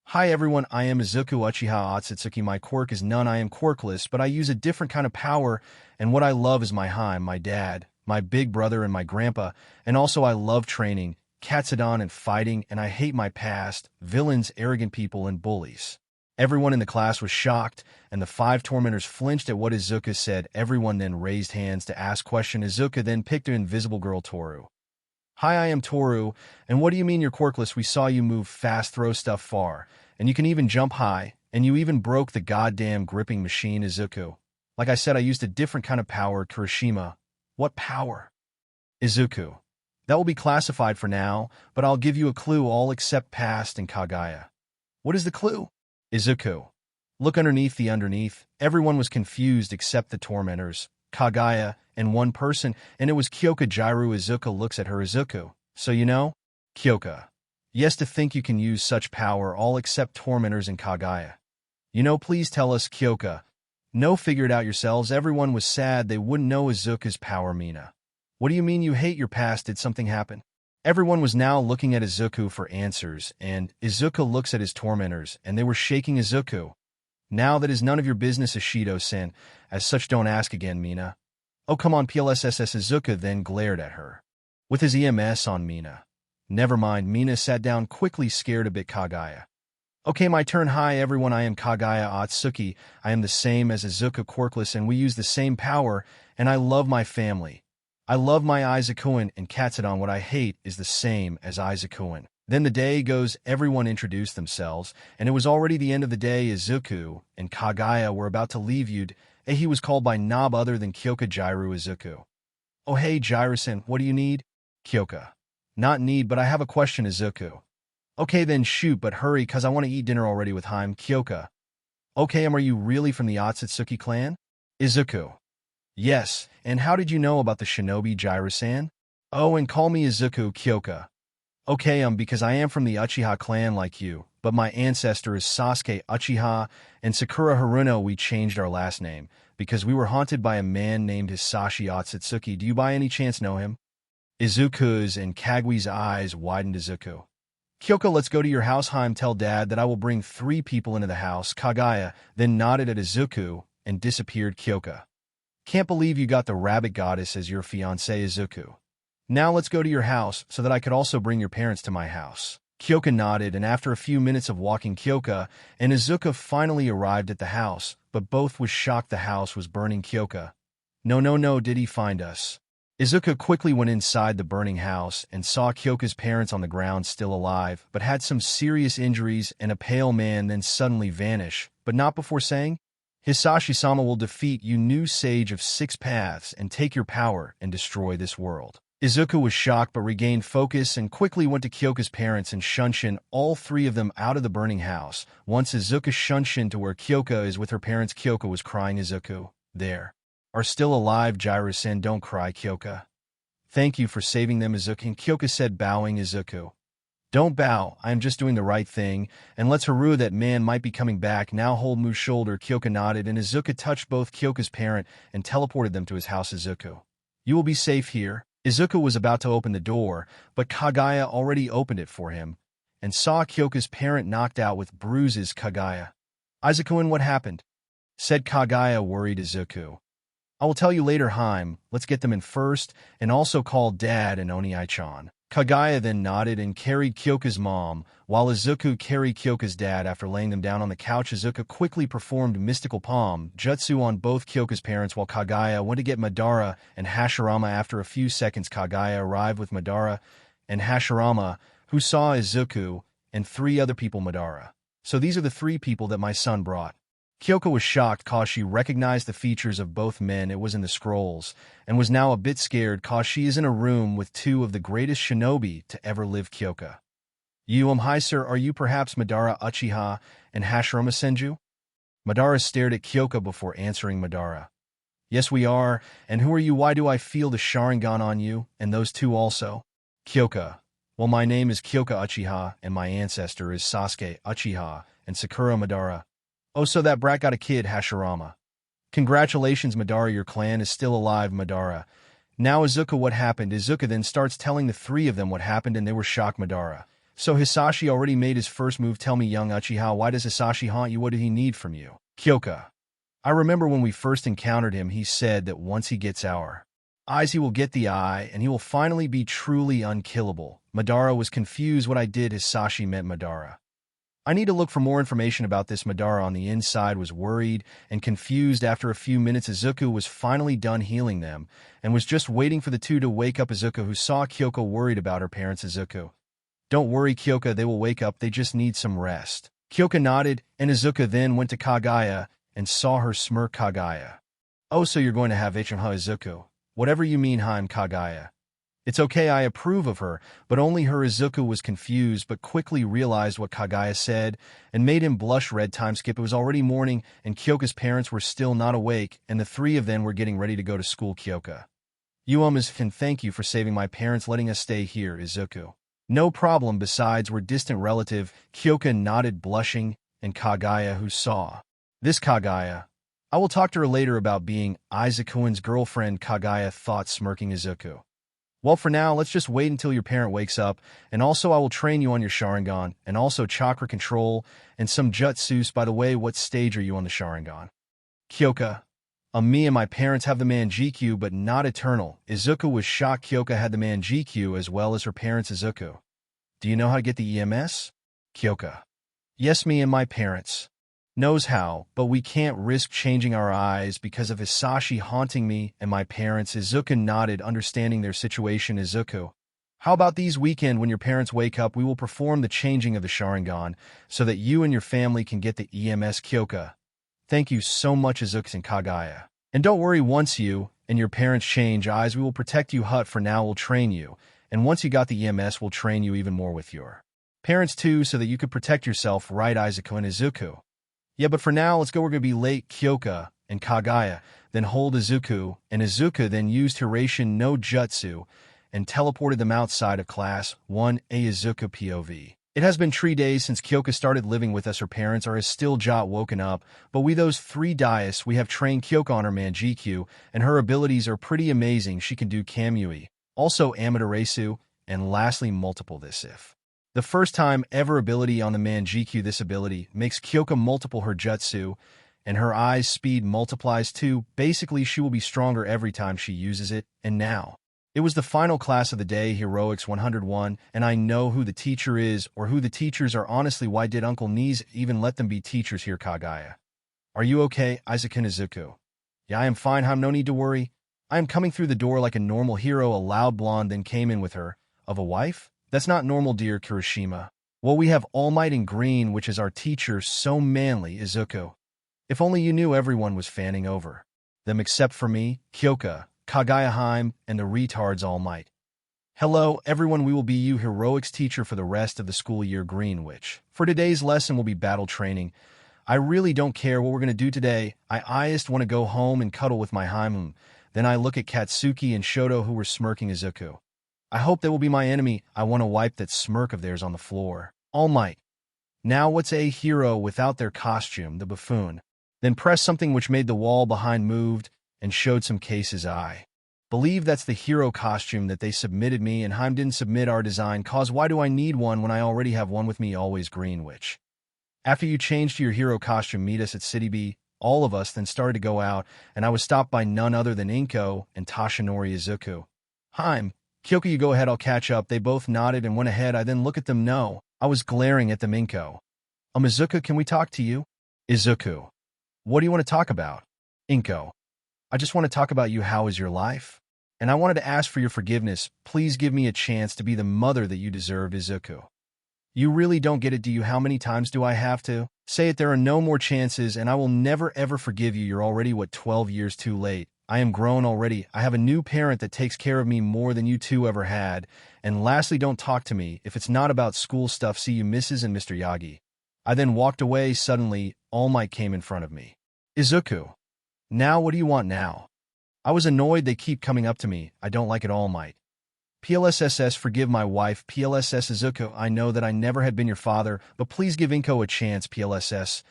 Hi everyone, I am Izuku Uchiha Otsutsuki. My quirk is none. I am quirkless, but I use a different kind of power, and what I love is my Heim, my dad, my big brother, and my grandpa, and also I love training, Katsudan, and fighting, and I hate my past, villains, arrogant people, and bullies. Everyone in the class was shocked, and the 5 tormentors flinched at what Izuku said. Everyone then raised hands to ask question. Izuku then picked an invisible girl, Toru. Hi, I am Toru, and what do you mean you're quirkless? We saw you move fast, throw stuff far, and you can even jump high, and you even broke the goddamn gripping machine. Izuku. Like I said, I used a different kind of power. Kirishima. What power? Izuku. That will be classified for now, but I'll give you a clue all except past and Kagaya. What is the clue? Izuku. Look underneath the underneath. Everyone was confused except the tormentors, Kagaya, and one person, and it was Kyoka Jiru. Izuku looks at her. Izuku. So you know? Kyoka. Yes, to think you can use such power all except tormentors and Kagaya. You know, please tell us, Kyoka. No, figure it out yourselves. Everyone was sad they wouldn't know Izuku's power. Mina. What do you mean you hate your past? Did something happen? Everyone was now looking at Izuku for answers, and Izuku looks at his tormentors, and they were shaking Izuku. Now that is none of your business, Ishido-san. As such, don't ask again, Mina. Oh, come on, PLSSS. Izuku then glared at her. With his EMS on Mina. Never mind, Mina sat down quickly, scared a bit. Kagaya. Okay, my turn. Hi everyone, I am Kagaya Atsuki. I am the same as Izuku, quirkless, and we use the same power, and I love my family. I love my Izukuin and Katsudon. What I hate is the same as Izukuin. Then the day goes, everyone introduced themselves, and it was already the end of the day. Izuku and Kagaya were about to leave. He was called by Nob other than Kyoka Jiru. Izuku. Oh hey Jiru-san, what do you need? Kyoka. Not need, but I have a question. Izuku. Okay then shoot, but hurry cause I want to eat dinner already with Haim. Kyoka. Okay, are you really from the Otsutsuki clan? Izuku. Yes, and how did you know about the shinobi, Jiru-san? Oh, and call me Izuku. Kyoka. Okay, because I am from the Uchiha clan like you, but my ancestor is Sasuke Uchiha and Sakura Haruno. We changed our last name because we were haunted by a man named Hisashi Otsutsuki. Do you by any chance know him? Izuku's and Kagui's eyes widened. Izuku. Kyoka, let's go to your house. Haim, tell Dad that I will bring 3 people into the house. Kagaya then nodded at Izuku and disappeared. Kyoka. Can't believe you got the rabbit goddess as your fiancé. Izuku. Now let's go to your house so that I could also bring your parents to my house. Kyoka nodded, and after a few minutes of walking, Kyoka and Izuku finally arrived at the house, but both was shocked the house was burning. Kyoka. No, did he find us? Izuku quickly went inside the burning house and saw Kyoka's parents on the ground still alive, but had some serious injuries, and a pale man then suddenly vanish, but not before saying, Hisashi-sama will defeat you, new sage of 6 paths, and take your power and destroy this world. Izuku was shocked but regained focus and quickly went to Kyoka's parents and shunshin all 3 of them out of the burning house. Once Izuku shunshin to where Kyoka is with her parents, Kyoka was crying. Izuku, there. Are still alive. Jiru-san, don't cry. Kyoka. Thank you for saving them. Izuku and Kyoka said, bowing. Izuku. Don't bow, I am just doing the right thing, and let's Haru, that man might be coming back. Now hold Mu's shoulder. Kyoka nodded, and Izuku touched both Kyoka's parent and teleported them to his house. Izuku. You will be safe here. Izuku was about to open the door, but Kagaya already opened it for him, and saw Kyoka's parent knocked out with bruises. Kagaya. Izuku, and what happened? Said Kagaya, worried. Izuku. I will tell you later, Haim. Let's get them in first, and also call Dad and Oni-chan. Kagaya then nodded and carried Kyoka's mom, while Izuku carried Kyoka's dad. After laying them down on the couch, Izuku quickly performed mystical palm jutsu on both Kyoka's parents, while Kagaya went to get Madara and Hashirama. After a few seconds, Kagaya arrived with Madara and Hashirama, who saw Izuku and 3 other people. Madara. So these are the 3 people that my son brought. Kyoka was shocked cause she recognized the features of both men. It was in the scrolls, and was now a bit scared cause she is in a room with 2 of the greatest shinobi to ever live. Kyoka. You hi sir, are you perhaps Madara Uchiha and Hashirama Senju? Madara stared at Kyoka before answering. Madara. Yes we are, and who are you? Why do I feel the Sharingan on you, and those 2 also? Kyoka. Well, my name is Kyoka Uchiha, and my ancestor is Sasuke Uchiha and Sakura. Madara. Oh, so that brat got a kid. Hashirama. Congratulations, Madara, your clan is still alive. Madara. Now Izuku, what happened? Izuku then starts telling the 3 of them what happened, and they were shocked. Madara. So Hisashi already made his first move. Tell me, young Uchiha, why does Hisashi haunt you? What did he need from you? Kyoka. I remember when we first encountered him, he said that once he gets our eyes, he will get the eye, and he will finally be truly unkillable. Madara was confused what I did. Hisashi meant Madara. I need to look for more information about this. Madara on the inside was worried and confused. After a few minutes, Izuku was finally done healing them and was just waiting for the 2 to wake up. Izuku, who saw Kyoka worried about her parents. Izuku. Don't worry, Kyoka, they will wake up. They just need some rest. Kyoka nodded, and Izuku then went to Kagaya and saw her smirk. Kagaya. Oh, so you're going to have Izuku. Whatever you mean, Haim. Kagaya. It's okay, I approve of her, but only her. Izuku was confused but quickly realized what Kagaya said and made him blush red. Time skip. It was already morning and Kyoka's parents were still not awake and the three of them were getting ready to go to school. Kyoka. And thank you for saving my parents, letting us stay here, Izuku. No problem, besides we're distant relative. Kyoka nodded, blushing, and Kagaya, who saw this Kagaya. I will talk to her later about being Izuku's girlfriend, Kagaya thought, smirking. Izuku. Well, for now, let's just wait until your parent wakes up, and also I will train you on your Sharingan, and also chakra control, and some jutsus. By the way, what stage are you on the Sharingan? Kyoka. Me and my parents have the Manjikyu, but not eternal. Izuku was shocked. Kyoka had the Manjikyu as well as her parents. Izuku. Do you know how to get the EMS? Kyoka. Yes, me and my parents knows how, but we can't risk changing our eyes because of Hisashi haunting me and my parents. Izuku nodded, understanding their situation. Izuku. How about these weekend when your parents wake up, we will perform the changing of the Sharingan so that you and your family can get the EMS. Kyoka. Thank you so much, Izuku and Kagaya. And don't worry, once you and your parents change eyes, we will protect you. Hut, for now we'll train you, and once you got the EMS, we'll train you even more with your parents too so that you could protect yourself, right, Izuku and Izuku? Yeah, but for now, let's go, we're gonna be late. Kyoka and Kagaya then hold Izuku, and Izuku then used Hirashin no Jutsu and teleported them outside of class 1A. Izuku POV. It has been 3 days since Kyoka started living with us. Her parents are still not woken up, but we those 3 days we have trained Kyoka on her Manjikyu, and her abilities are pretty amazing. She can do Kamui, also Amaterasu, and lastly multiple this if. The first time ever ability on the Manjikyu. This ability makes Kyoka multiple her jutsu, and her eyes speed multiplies too. Basically, she will be stronger every time she uses it. And now, it was the final class of the day, Heroics 101, and I know who the teacher is, or who the teachers are. Honestly, why did Uncle Knees even let them be teachers here? Kagaya. Are you okay, Izuku and Izuku? Yeah, I am fine, Ham, no need to worry. I am coming through the door like a normal hero. A loud blonde then came in with her. Of a wife? That's not normal, dear Kirishima. Well, we have All Might in green, which is our teacher, so manly, Izuku. If only you knew, everyone was fanning over them except for me, Kyoka, Kagaya Haim, and the retards All Might. Hello, everyone, we will be you heroics teacher for the rest of the school year. Green, which for today's lesson will be battle training. I really don't care what we're going to do today. I just want to go home and cuddle with my Haimum. Then I look at Katsuki and Shoto, who were smirking. Izuku. I hope they will be my enemy. I want to wipe that smirk of theirs on the floor. All Might. Now what's a hero without their costume? The buffoon then pressed something which made the wall behind moved and showed some cases. I believe that's the hero costume that they submitted me, and Haim didn't submit our design, cause why do I need one when I already have one with me? Always green, which after you change to your hero costume, meet us at City B. All of us then started to go out, and I was stopped by none other than Inko and Tashinori. Izuku. Haim. Kyoka, you go ahead, I'll catch up. They both nodded and went ahead. I then look at them. No, I was glaring at them. Inko. Izuku, can we talk to you? Izuku. What do you want to talk about? Inko. I just want to talk about you. How is your life? And I wanted to ask for your forgiveness. Please give me a chance to be the mother that you deserve. Izuku. You really don't get it, do you? How many times do I have to say it? There are no more chances, and I will never ever forgive you. You're already, 12 years too late. I am grown already. I have a new parent that takes care of me more than you two ever had. And lastly, don't talk to me if it's not about school stuff. See you, Mrs. and Mr. Yagi. I then walked away. Suddenly, All Might came in front of me. Izuku. Now what do you want now? I was annoyed. They keep coming up to me. I don't like it. All Might. PLSSS, forgive my wife. PLSS. Izuku, I know that I never had been your father, but please give Inko a chance. PLSS.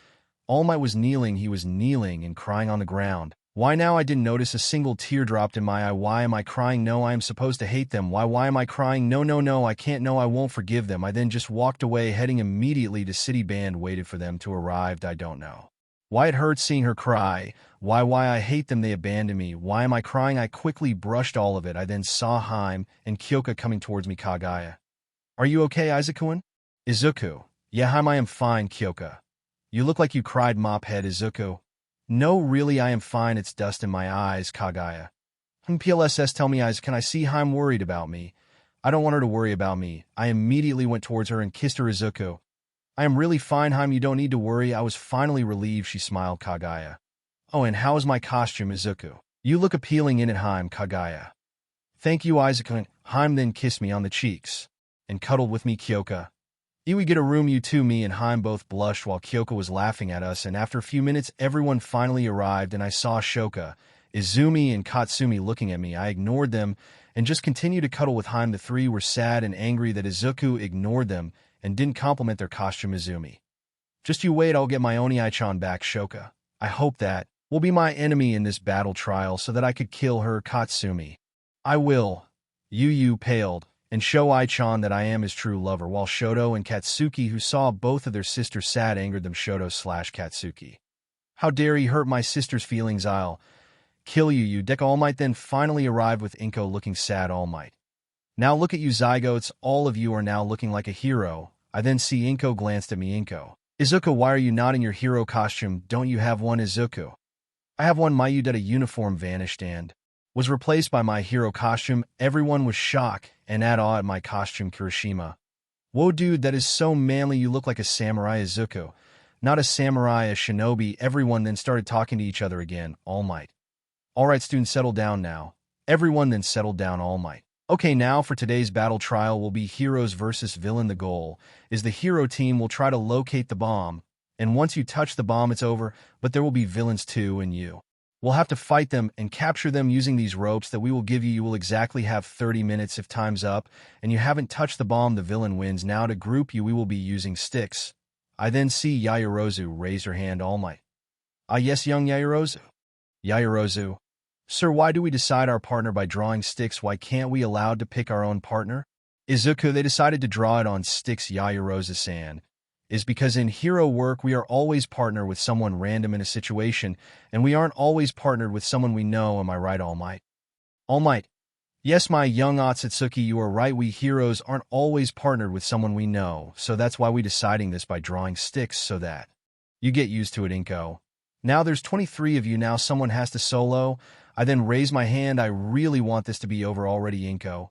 All Might was kneeling. He was kneeling and crying on the ground. Why now? I didn't notice a single tear dropped in my eye. Why am I crying? No, I am supposed to hate them. Why am I crying? No, I can't. No, I won't forgive them. I then just walked away, heading immediately to City Band, waited for them to arrive. I don't know why it hurts seeing her cry. Why I hate them. They abandoned me. Why am I crying? I quickly brushed all of it. I then saw Haim and Kyoka coming towards me. Kagaya. Are you okay, Izuku? Izuku. Yeah, Haim, I am fine. Kyoka. You look like you cried. Mophead. Izuku. No, really, I am fine. It's dust in my eyes. Kagaya. PLSS, tell me, Can I see Haim worried about me? I don't want her to worry about me. I immediately went towards her and kissed her. Izuku. I am really fine, Haim. You don't need to worry. I was finally relieved. She smiled. Kagaya. Oh, and how is my costume? Izuku. You look appealing in it, Haim. Kagaya. Thank you, Izuku. Haim then kissed me on the cheeks and cuddled with me. Kyoka. We get a room, you two. Me and Haim both blushed while Kyoka was laughing at us, and after a few minutes everyone finally arrived and I saw Shoka, Izumi, and Katsumi looking at me. I ignored them and just continued to cuddle with Haim. The three were sad and angry that Izuku ignored them and didn't compliment their costume. Izumi. Just you wait, I'll get my Oni-chan back. Shoka. I hope that will be my enemy in this battle trial so that I could kill her. Katsumi. I will. Yu paled and show I-chan that I am his true lover, while Shoto and Katsuki, who saw both of their sisters sad, angered them. Shoto/Katsuki. How dare he hurt my sister's feelings? I'll kill you. Deku. All Might then finally arrived with Inko looking sad. All Might. Now look at you zygotes, all of you are now looking like a hero. I then see Inko glanced at me. Inko. Izuku, why are you not in your hero costume? Don't you have one? Izuku. I have one. My uniform vanished and was replaced by my hero costume. Everyone was shocked and at awe at my costume. Kirishima. Whoa dude, that is so manly, you look like a samurai. Izuku. Not a samurai, a shinobi. Everyone then started talking to each other again. All Might. Alright students, settle down now. Everyone then settled down. All Might. Okay, now for today's battle trial will be heroes versus villain. The goal is the hero team will try to locate the bomb, and once you touch the bomb it's over, but there will be villains too, and you will have to fight them and capture them using these ropes that we will give you. You will exactly have 30 minutes. If time's up and you haven't touched the bomb, the villain wins. Now to group you, we will be using sticks. I then see Yaoyorozu raise her hand. All Might. Ah yes, young Yaoyorozu. Yaoyorozu. Sir, why do we decide our partner by drawing sticks? Why can't we allowed to pick our own partner? Izuku, they decided to draw it on sticks. Yaoyorozu-san. Is because in hero work we are always partnered with someone random in a situation, and we aren't always partnered with someone we know. Am I right, All Might? All Might. Yes, my young Otsutsuki, you are right. We heroes aren't always partnered with someone we know, so that's why we deciding this by drawing sticks so that you get used to it. Inko. Now there's 23 of you. Now someone has to solo. I then raise my hand. I really want this to be over already. Inko.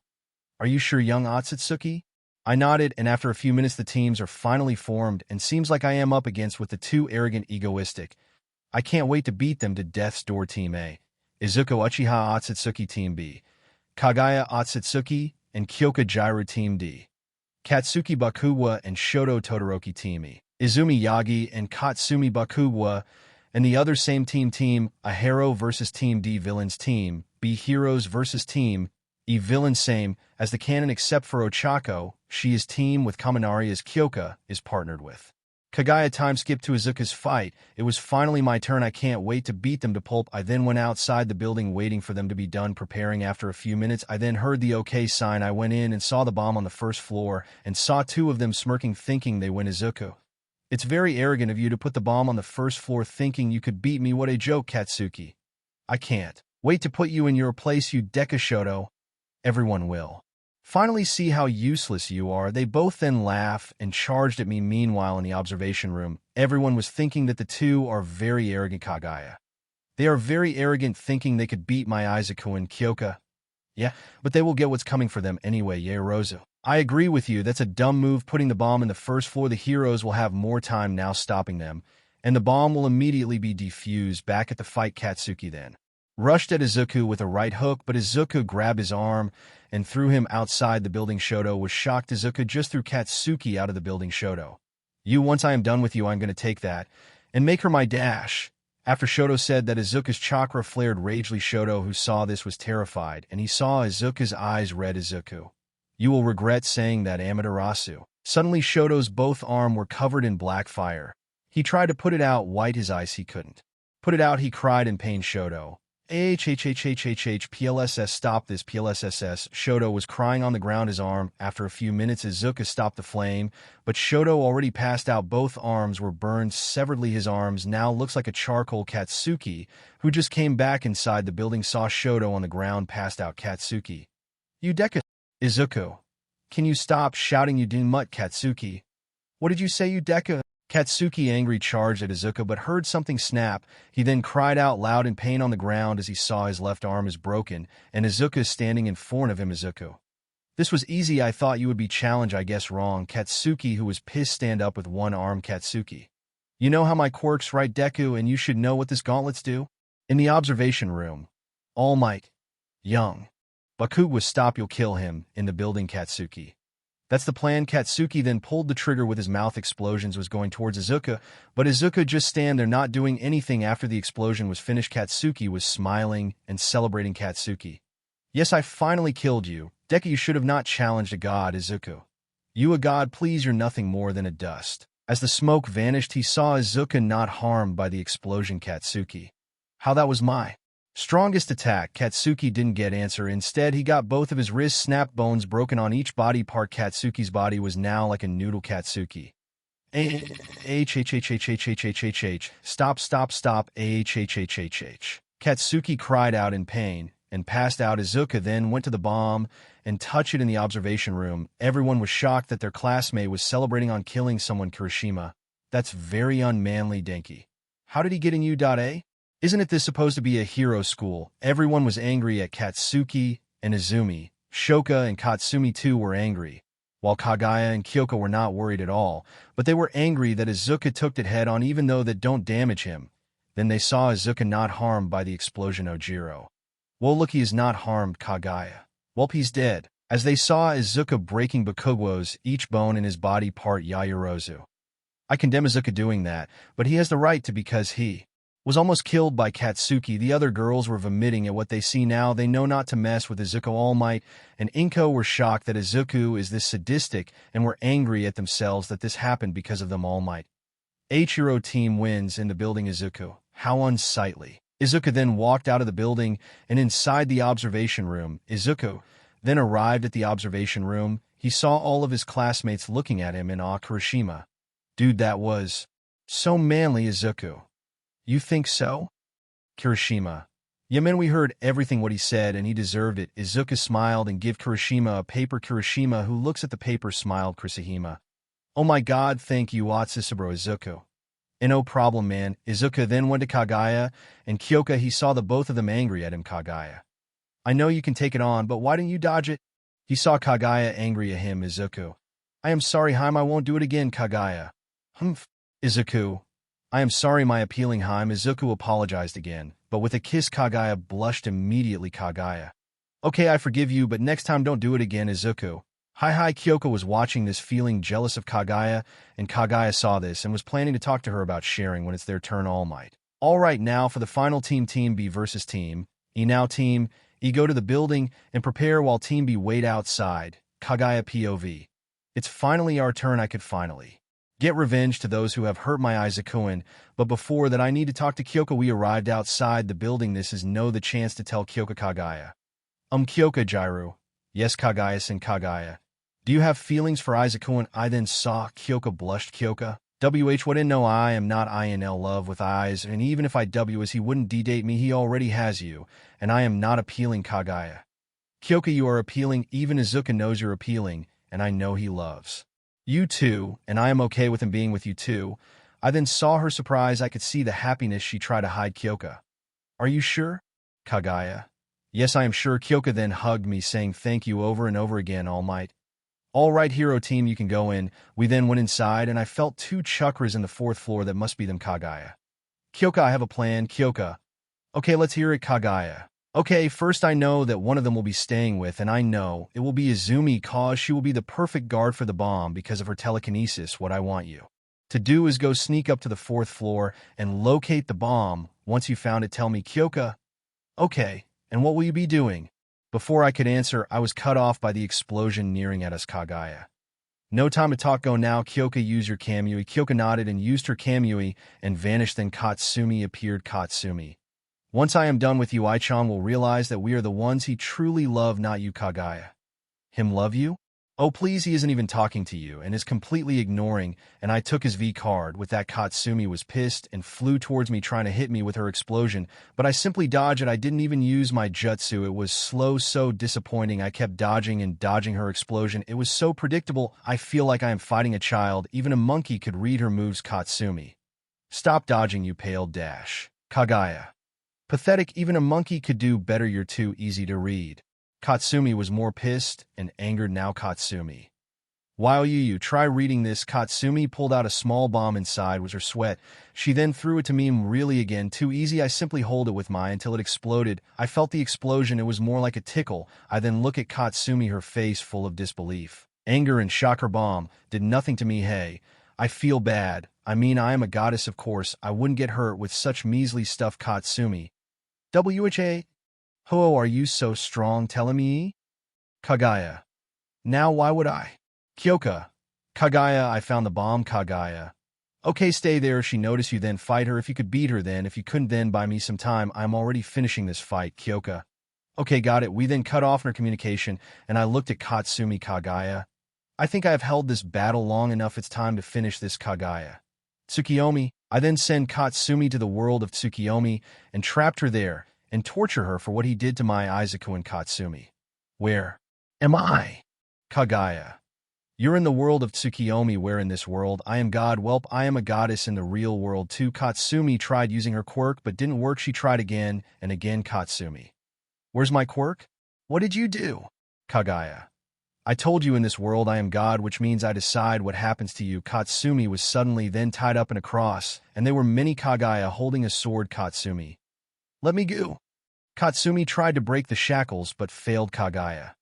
Are you sure, young Otsutsuki? I nodded, and after a few minutes the teams are finally formed, and seems like I am up against with the two arrogant, egoistic. I can't wait to beat them to death's door. Team A. Izuku Uchiha Otsutsuki. Team B. Kagaya Otsutsuki and Kyoka Jiru. Team D. Katsuki Bakuwa and Shoto Todoroki. Team E. Izumi Yagi and Katsumi Bakuwa, and the other same team. Team A hero versus Team D villains. Team B heroes versus Team E villains. Same as the canon except for Ochako, she is team with Kaminari as Kyoka is partnered with Kagaya. Time skip to Izuku's fight. It was finally my turn. I can't wait to beat them to pulp. I then went outside the building waiting for them to be done preparing. After a few minutes I then heard the OK sign. I went in and saw the bomb on the first floor and saw two of them smirking thinking they win. Izuku. It's very arrogant of you to put the bomb on the first floor thinking you could beat me. What a joke. Katsuki. I can't wait to put you in your place, you Deku. Shoto. Everyone will finally see how useless you are. They both then laugh and charged at me. Meanwhile, in the observation room, everyone was thinking that the two are very arrogant. Kagaya. They are very arrogant thinking they could beat my Izuku and Kyoka. Yeah, but they will get what's coming for them anyway. Yaoyorozu. I agree with you. That's a dumb move putting the bomb in the first floor. The heroes will have more time now stopping them, and the bomb will immediately be defused. Back at the fight, Katsuki then rushed at Izuku with a right hook, but Izuku grabbed his arm and threw him outside the building. Shoto was shocked. Izuku just threw Katsuki out of the building. Shoto. You, once I am done with you, I'm going to take that and make her my dash. After Shoto said that, Izuku's chakra flared ragely. Shoto, who saw this, was terrified, and he saw Izuku's eyes red. Izuku. You will regret saying that, Amaterasu. Suddenly Shoto's both arms were covered in black fire. He tried to put it out white his eyes. He couldn't put it out. He cried in pain. Shoto. PLSS, stop this. PLSSS. Shoto was crying on the ground. His arm. After a few minutes Izuku stopped the flame, but Shoto already passed out. Both arms were burned severely. His arms now looks like a charcoal. Katsuki, who just came back inside the building, saw Shoto on the ground passed out. Katsuki. You Deku. Izuku. Can you stop shouting, you mutt? Katsuki. What did you say, you Deku? Katsuki angry charged at Izuku but heard something snap. He then cried out loud in pain on the ground as he saw his left arm is broken and Izuku standing in front of him. Izuku. This was easy. I thought you would be challenged. I guess wrong. Katsuki, who was pissed, stand up with one arm. Katsuki. You know how my quirks, right, Deku, and you should know what this gauntlets do? In the observation room. All Might. Young Bakugo was stop, you'll kill him, in the building Katsuki. That's the plan. Katsuki then pulled the trigger with his mouth. Explosions was going towards Izuku, but Izuku just stand there not doing anything. After the explosion was finished, Katsuki was smiling and celebrating. Katsuki, yes, I finally killed you. Deku, you should have not challenged a god. Izuku, you a god, please, you're nothing more than a dust. As the smoke vanished, he saw Izuku not harmed by the explosion. Katsuki, how that was my strongest attack. Katsuki didn't get answer. Instead, he got both of his wrists snapped, bones broken on each body part. Katsuki's body was now like a noodle. Katsuki, stop, stop, stop, Katsuki cried out in pain and passed out. Izuku then went to the bomb and touched it in the observation room. Everyone was shocked that their classmate was celebrating on killing someone. Kirishima, that's very unmanly. Denki, how did he get in U.A? Isn't it this supposed to be a hero school? Everyone was angry at Katsuki and Izumi. Shoka and Katsumi too were angry, while Kagaya and Kyoko were not worried at all, but they were angry that Izuku took it head on even though that don't damage him. Then they saw Izuku not harmed by the explosion. Ojiro, well, look, he is not harmed. Kagaya, well, he's dead. As they saw Izuku breaking Bakugo's each bone in his body part. Yayorozu, I condemn Izuku doing that, but he has the right to because he was almost killed by Katsuki. The other girls were vomiting at what they see now. They know not to mess with Izuku. All Might and Inko were shocked that Izuku is this sadistic and were angry at themselves that this happened because of them. All Might Hero team wins in the building. Izuku, how unsightly. Izuku then walked out of the building and inside the observation room. Izuku then arrived at the observation room. He saw all of his classmates looking at him in awe. Kirishima, dude, that was so manly. Izuku, you think so? Kirishima, yeah man, we heard everything what he said and he deserved it. Izuku smiled and gave Kirishima a paper. Kirishima, who looks at the paper, smiled. Kirishima, oh my god, thank you Otsisabro. Izuku, no problem man. Izuku then went to Kagaya and Kyoka. He saw the both of them angry at him. Kagaya, I know you can take it on, but why didn't you dodge it? He saw Kagaya angry at him. Izuku, I am sorry Haim, I won't do it again. Kagaya, humph. Izuku, I am sorry, my appealing Haim. Izuku apologized again, but with a kiss. Kagaya blushed immediately. Kagaya, okay, I forgive you, but next time don't do it again. Izuku, hi. Kyoko was watching this, feeling jealous of Kagaya, and Kagaya saw this and was planning to talk to her about sharing when it's their turn. All Might, all right, now for the final team, Team B versus Team E. Now Team E go to the building and prepare while Team B wait outside. Kagaya POV, it's finally our turn. I could finally get revenge to those who have hurt my Izukuin, but before that I need to talk to Kyoko. We arrived outside the building. This is no the chance to tell Kyoko. Kagaya, Kyoko Jiru, yes Kagaya-san. Kagaya, do you have feelings for Izukuin? I then saw Kyoko blushed. Kyoko, what in no, I am not in love with eyes, and even if I was he wouldn't d-date me. He already has you, and I am not appealing. Kagaya, Kyoko, you are appealing. Even Izuku knows you're appealing, and I know he loves you too, and I am okay with him being with you too. I then saw her surprise. I could see the happiness she tried to hide. Kyoko, are you sure? Kagaya, yes, I am sure. Kyoko then hugged me, saying thank you over and over again. All Might, all right, hero team, you can go in. We then went inside, and I felt 2 chakras in the 4th floor. That must be them. Kagaya, Kyoko, I have a plan. Kyoko, okay, let's hear it. Kagaya, okay, first I know that one of them will be staying with, and I know it will be Izumi, cause she will be the perfect guard for the bomb because of her telekinesis. What I want you to do is go sneak up to the 4th floor and locate the bomb. Once you found it, tell me. Kyoko, okay, and what will you be doing? Before I could answer, I was cut off by the explosion nearing at us. Kagaya, no time to talk, go now. Kyoko, use your Kamui. Kyoko nodded and used her Kamui and vanished. Then Katsumi appeared. Katsumi, once I am done with you, Ai-chan will realize that we are the ones he truly love, not you. Kagaya, him love you? Oh please, he isn't even talking to you and is completely ignoring, and I took his V card. With that, Katsumi was pissed and flew towards me trying to hit me with her explosion, but I simply dodged it. I didn't even use my jutsu. It was slow, so disappointing. I kept dodging and dodging her explosion. It was so predictable. I feel like I am fighting a child. Even a monkey could read her moves. Katsumi, stop dodging, you pale dash. Kagaya, pathetic. Even a monkey could do better. You're too easy to read. Katsumi was more pissed and angered now. Katsumi, While you try reading this, Katsumi pulled out a small bomb inside was her sweat. She then threw it to me really again. Too easy, I simply hold it with my until it exploded. I felt the explosion, it was more like a tickle. I then look at Katsumi, her face full of disbelief. Anger and shock. Her bomb did nothing to me. Hey, I feel bad. I mean, I am a goddess, of course. I wouldn't get hurt with such measly stuff. Katsumi. WHA? Ho, are you so strong? Telling me? Kagaya. Now why would I? Kyoka. Kagaya, I found the bomb. Kagaya. Okay, stay there. If she noticed you, then fight her. If you could beat her, then. If you couldn't, then buy me some time. I'm already finishing this fight. Kyoka. Okay, got it. We then cut off her communication, and I looked at Katsumi. Kagaya. I think I have held this battle long enough. It's time to finish this. Kagaya. Tsukiyomi. I then send Katsumi to the world of Tsukiyomi and trapped her there and torture her for what he did to my Izuku and Katsumi. Where am I? Kagaya. You're in the world of Tsukiyomi. Where in this world? I am God. Welp, I am a goddess in the real world too. Katsumi tried using her quirk but didn't work. She tried again and again. Katsumi. Where's my quirk? What did you do? Kagaya. I told you in this world I am God, which means I decide what happens to you. Katsumi was suddenly then tied up in a cross, and there were many. Kagaya holding a sword. Katsumi. Let me go. Katsumi tried to break the shackles but failed. Kagaya.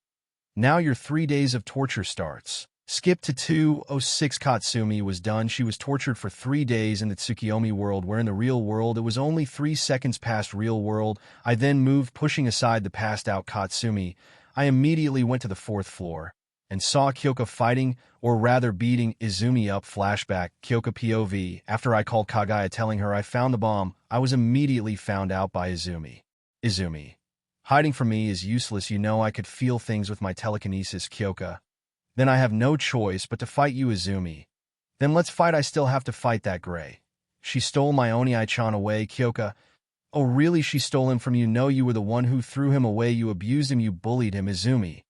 Now your 3 days of torture starts. Skip to 206. Katsumi was done. She was tortured for 3 days in the Tsukiyomi world, where in the real world it was only 3 seconds past real world. I then moved, pushing aside the passed out Katsumi. I immediately went to the 4th floor and saw Kyoka fighting, or rather beating, Izumi up. Flashback, Kyoka POV. After I called Kagaya telling her I found the bomb, I was immediately found out by Izumi. Izumi. Hiding from me is useless. You know I could feel things with my telekinesis. Kyoka. Then I have no choice but to fight you, Izumi. Then let's fight. I still have to fight that gray. She stole my Oni-chan away. Kyoka. Oh really, she stole him from you? No, you were the one who threw him away. You abused him, you bullied him. Izumi.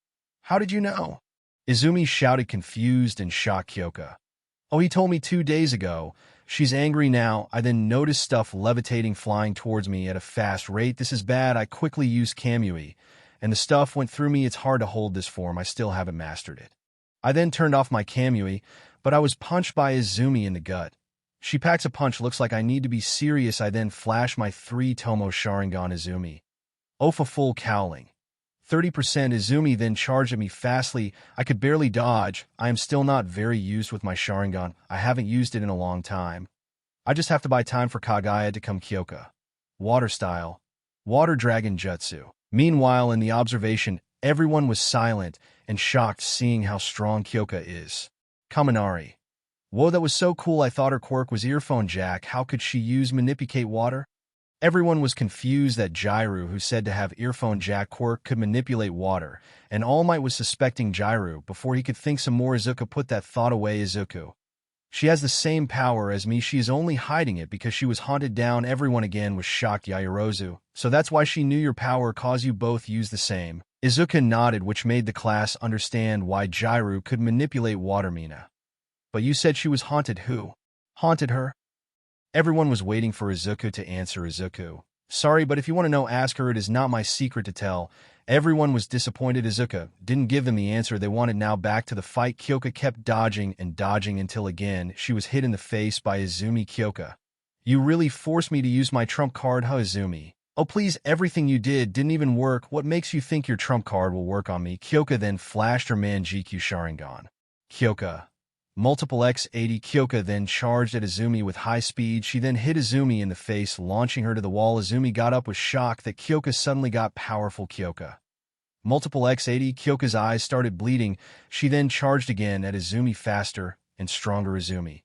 How did you know? Izumi shouted, confused and shocked. Kyoka. Oh, he told me 2 days ago. She's angry now. I then noticed stuff levitating, flying towards me at a fast rate. This is bad. I quickly used Kamui, and the stuff went through me. It's hard to hold this form. I still haven't mastered it. I then turned off my Kamui, but I was punched by Izumi in the gut. She packs a punch. Looks like I need to be serious. I then flash my 3 Tomo Sharingan. Izumi. Ofa full cowling. 30%. Izumi then charged at me fastly. I could barely dodge. I am still not very used with my Sharingan. I haven't used it in a long time. I just have to buy time for Kagaya to come. Kyoka. Water style. Water dragon jutsu. Meanwhile, in the observation, everyone was silent and shocked seeing how strong Kyoka is. Kaminari. Whoa, that was so cool. I thought her quirk was earphone jack. How could she manipulate water? Everyone was confused that Jiru, who said to have earphone jack quirk, could manipulate water, and All Might was suspecting Jiru before he could think some more. Izuku put that thought away. Izuku. She has the same power as me. She is only hiding it because she was haunted down. Everyone again was shocked. Yaoyorozu. So that's why she knew your power cause you both use the same. Izuku nodded, which made the class understand why Jiru could manipulate water. Mina. But you said she was haunted. Who haunted her? Everyone was waiting for Izuku to answer. Izuku. Sorry, but if you want to know, ask her. It is not my secret to tell. Everyone was disappointed. Izuku didn't give them the answer they wanted. Now back to the fight. Kyoka kept dodging and dodging until again she was hit in the face by Izumi. Kyoka. You really forced me to use my trump card, huh, Izumi? Oh please, everything you did didn't even work. What makes you think your trump card will work on me? Kyoka then flashed her Manjikyu Sharingan. Kyoka. Multiple X80. Kyoka then charged at Izumi with high speed. She then hit Izumi in the face, launching her to the wall. Izumi got up with shock that Kyoka suddenly got powerful. Kyoka. Multiple X80. Kyoka's eyes started bleeding. She then charged again at Izumi, faster and stronger. Izumi.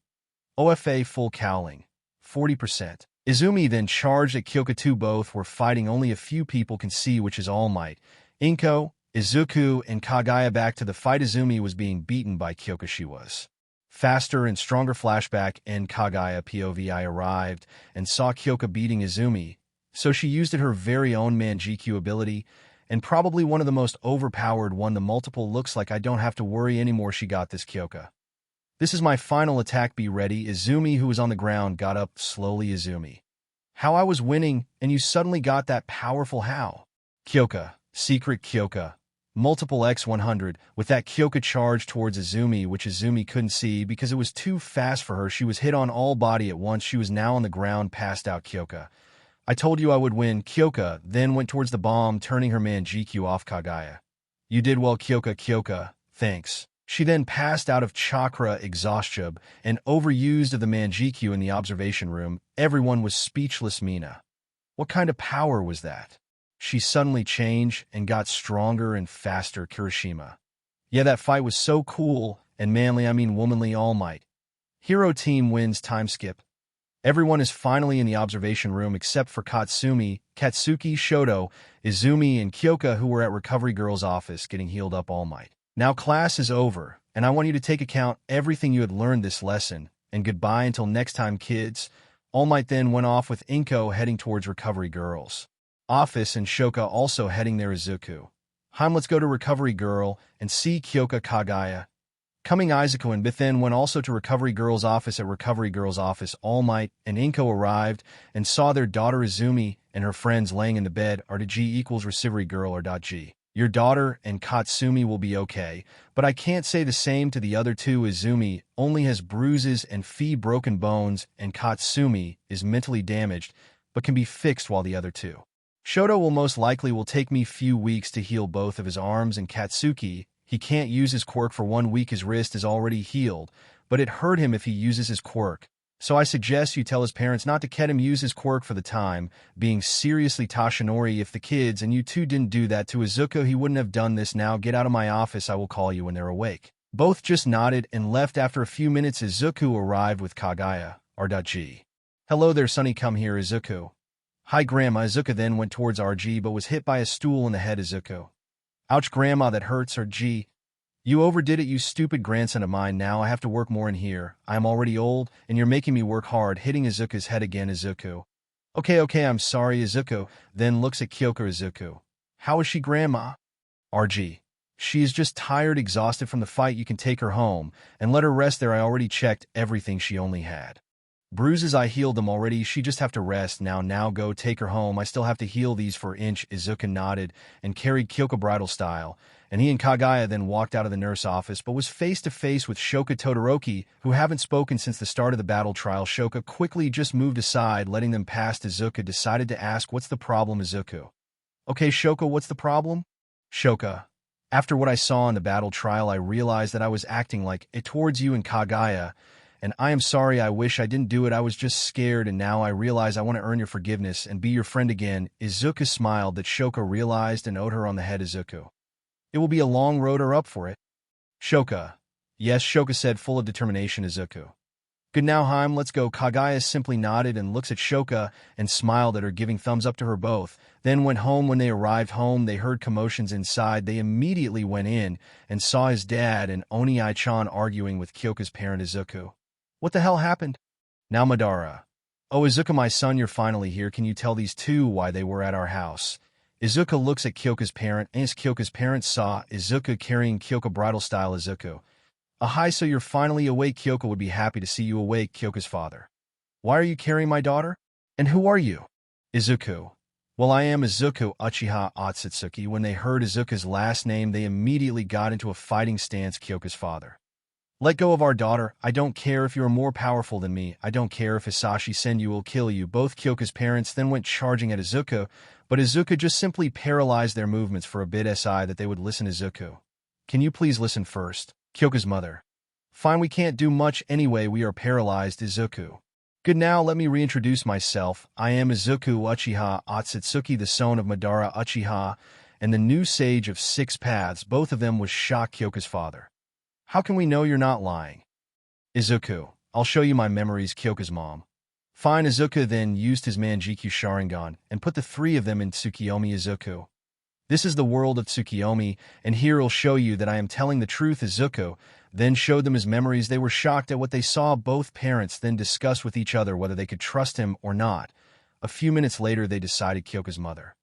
OFA full cowling. 40%. Izumi then charged at Kyoka too. Both were fighting. Only a few people can see, which is All Might. Inko, Izuku, and Kagaya. Back to the fight. Izumi was being beaten by Kyoka. She was faster and stronger. Flashback, and Kagaya POV. I arrived and saw Kyoka beating Izumi, so she used it her very own Manjikyu ability, and probably one of the most overpowered one. The multiple looks like I don't have to worry anymore. She got this. Kyoka. This is my final attack. Be ready. Izumi, who was on the ground, got up slowly. Izumi. How I was winning, and you suddenly got that powerful? How? Kyoka. Secret. Kyoka. multiple x 100, with that Kyoka charge towards Izumi, which Izumi couldn't see because it was too fast for her. She was hit on all body at once. She was now on the ground, passed out. Kyoka, I told you I would win. Kyoka then went towards the bomb, turning her Manjikyu off Kagaya. You did well, Kyoka. Kyoka, thanks. She then passed out of chakra exhaustion and overused of the Manjikyu in the observation room. Everyone was speechless. Mina, what kind of power was that? She suddenly changed and got stronger and faster. Kirishima, yeah, that fight was so cool and manly, womanly. All Might. Hero team wins. Time skip. Everyone is finally in the observation room except for Katsumi, Katsuki, Shoto, Izumi, and Kyoka, who were at Recovery Girl's office getting healed up. All Might. Now class is over, and I want you to take account everything you had learned this lesson, and goodbye until next time, kids. All Might then went off with Inko heading towards Recovery Girl's office and Shoka also heading there. Izuku, let's go to Recovery Girl and see Kyoka. Kagaya, coming. Izuku and Bith then went also to Recovery Girl's office. At Recovery Girl's office, All Might and Inko arrived and saw their daughter Izumi and her friends laying in the bed. G equals Recovery Girl or G. Your daughter and Katsumi will be okay, but I can't say the same to the other two. Izumi only has bruises and broken bones, and Katsumi is mentally damaged, but can be fixed, while the other two. Shoto will take me few weeks to heal both of his arms, and Katsuki, he can't use his quirk for 1 week. His wrist is already healed, but it hurt him if he uses his quirk. So I suggest you tell his parents not to let him use his quirk for the time being. Seriously, Tashinori, if the kids and you two didn't do that to Izuku, he wouldn't have done this. Now get out of my office. I will call you when they're awake. Both just nodded and left. After a few minutes, Izuku arrived with Kagaya. R.G. Hello there, Sonny, come here. Izuku. Hi, Grandma. Izuku then went towards RG but was hit by a stool in the head. Izuku. Ouch, Grandma, that hurts. RG. You overdid it, you stupid grandson of mine. Now I have to work more in here. I am already old, and you're making me work hard. Hitting Izuku's head again. Izuku. Okay, I'm sorry. Izuku then looks at Kyoka. Izuku. How is she, Grandma? RG. She is just tired, exhausted from the fight. You can take her home and let her rest there. I already checked everything. She only had bruises. I healed them already. She just have to rest now. Now go take her home. I still have to heal these for inch. Izuku nodded and carried Kyoka bridal style, and he and Kagaya then walked out of the nurse office but was face to face with Shoka Todoroki, who haven't spoken since the start of the battle trial. Shoka quickly just moved aside, letting them past. Izuku decided to ask, what's the problem? Izuku. Okay, Shoka, what's the problem? Shoka. After what I saw in the battle trial, I realized that I was acting like it towards you and Kagaya, and I am sorry. I wish I didn't do it. I was just scared, and now I realize I want to earn your forgiveness and be your friend again. Izuku smiled that Shoka realized and owed her on the head. Izuku. It will be a long road. Or up for it? Shoka. Yes, Shoka said, full of determination. Izuku. Good now, Haim, let's go. Kagaya simply nodded and looks at Shoka and smiled at her, giving thumbs up to her both. Then went home. When they arrived home, they heard commotions inside. They immediately went in and saw his dad and Oni-chan arguing with Kyoka's parent. Izuku. What the hell happened? Now Madara. Oh, Izuku, my son, you're finally here. Can you tell these two why they were at our house? Izuku looks at Kyoka's parent, and as Kyoka's parents saw Izuku carrying Kyoka bridal style. Izuku. Hi, so you're finally awake. Kyoka would be happy to see you awake. Kyoka's father. Why are you carrying my daughter? And who are you? Izuku. Well, I am Izuku Uchiha Otsutsuki. When they heard Izuku's last name, they immediately got into a fighting stance. Kyoka's father. Let go of our daughter. I don't care if you are more powerful than me. I don't care if Hisashi Senju will kill you. Both Kyoka's parents then went charging at Izuku, but Izuku just simply paralyzed their movements for a bit. That they would listen. Izuku. Can you please listen first? Kyoka's mother. Fine, we can't do much anyway. We are paralyzed. Izuku. Good, now let me reintroduce myself. I am Izuku Uchiha Otsutsuki, the son of Madara Uchiha, and the new sage of 6 paths. Both of them was shocked. Kyoka's father. How can we know you're not lying? Izuku. I'll show you my memories. Kyoka's mom. Fine. Izuku then used his Manjikyu Sharingan and put the 3 of them in Tsukiyomi. Izuku. This is the world of Tsukiyomi, and here I'll show you that I am telling the truth. Izuku then showed them his memories. They were shocked at what they saw. Both parents then discussed with each other whether they could trust him or not. A few minutes later, they decided. Kyoka's mother.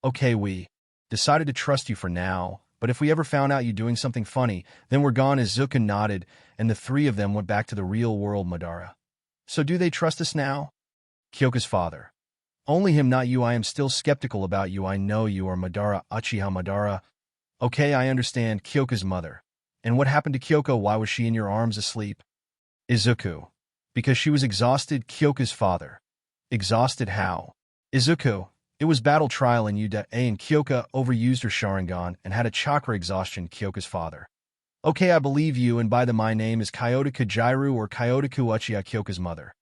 Okay, we decided to trust you for now, but if we ever found out you doing something funny, then we're gone. Izuku nodded, and the 3 of them went back to the real world. Madara. So do they trust us now? Kyoka's father. Only him, not you. I am still skeptical about you. I know you are Madara Uchiha. Madara. Okay, I understand, Kyoka's mother. And what happened to Kyoko? Why was she in your arms asleep? Izuku. Because she was exhausted, Kyoka's father. Exhausted how? Izuku. It was battle trial in Yuda and Kyoka overused her Sharingan and had a chakra exhaustion, Kyoka's father. Okay, I believe you, and by the my name is Kyotoku Jiru or Kyotoku Uchiha, Kyoka's mother.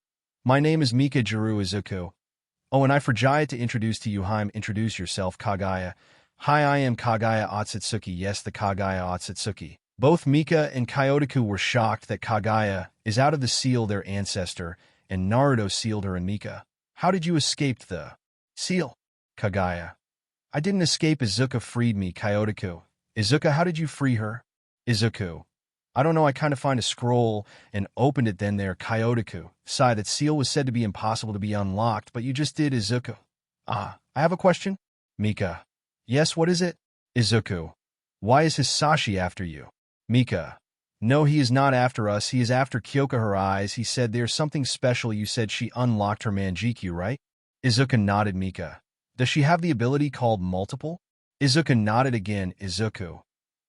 My name is Mika Jiru Izuku. Oh, and I forgot to introduce to you. Introduce yourself, Kagaya. Hi, I am Kagaya Otsutsuki. Yes, the Kagaya Otsutsuki. Both Mika and Kyotoku were shocked that Kagaya is out of the seal, their ancestor, and Naruto sealed her and Mika. How did you escape the seal? Kagaya. I didn't escape. Izuku freed me, Kyotoku. Izuku, how did you free her? Izuku. I don't know, I kind of find a scroll and opened it then there, Kyotoku. Sigh, that seal was said to be impossible to be unlocked, but you just did, Izuku. Ah, I have a question? Mika. Yes, what is it? Izuku. Why is Hisashi after you? Mika. No, he is not after us, he is after Kyoka. Her eyes, he said there's something special. You said she unlocked her Manjikyu, right? Izuku nodded. Mika. Does she have the ability called multiple? Izuku nodded again. Izuku.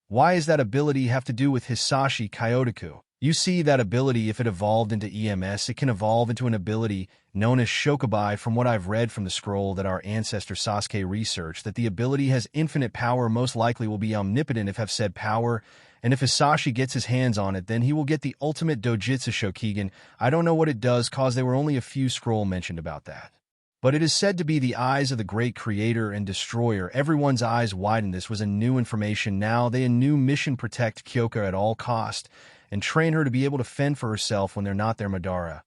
Why is that ability have to do with Hisashi? Kyotoku. You see, that ability, if it evolved into EMS, it can evolve into an ability known as Shokubai. From what I've read from the scroll that our ancestor Sasuke researched, that the ability has infinite power, most likely will be omnipotent if have said power, and if Hisashi gets his hands on it, then he will get the ultimate Dojutsu Shokigen. I don't know what it does, cause there were only a few scroll mentioned about that. But it is said to be the eyes of the great creator and destroyer. Everyone's eyes widened. This was a new information. Now they a new mission: protect Kyoka at all cost and train her to be able to fend for herself when they're not there, Madara.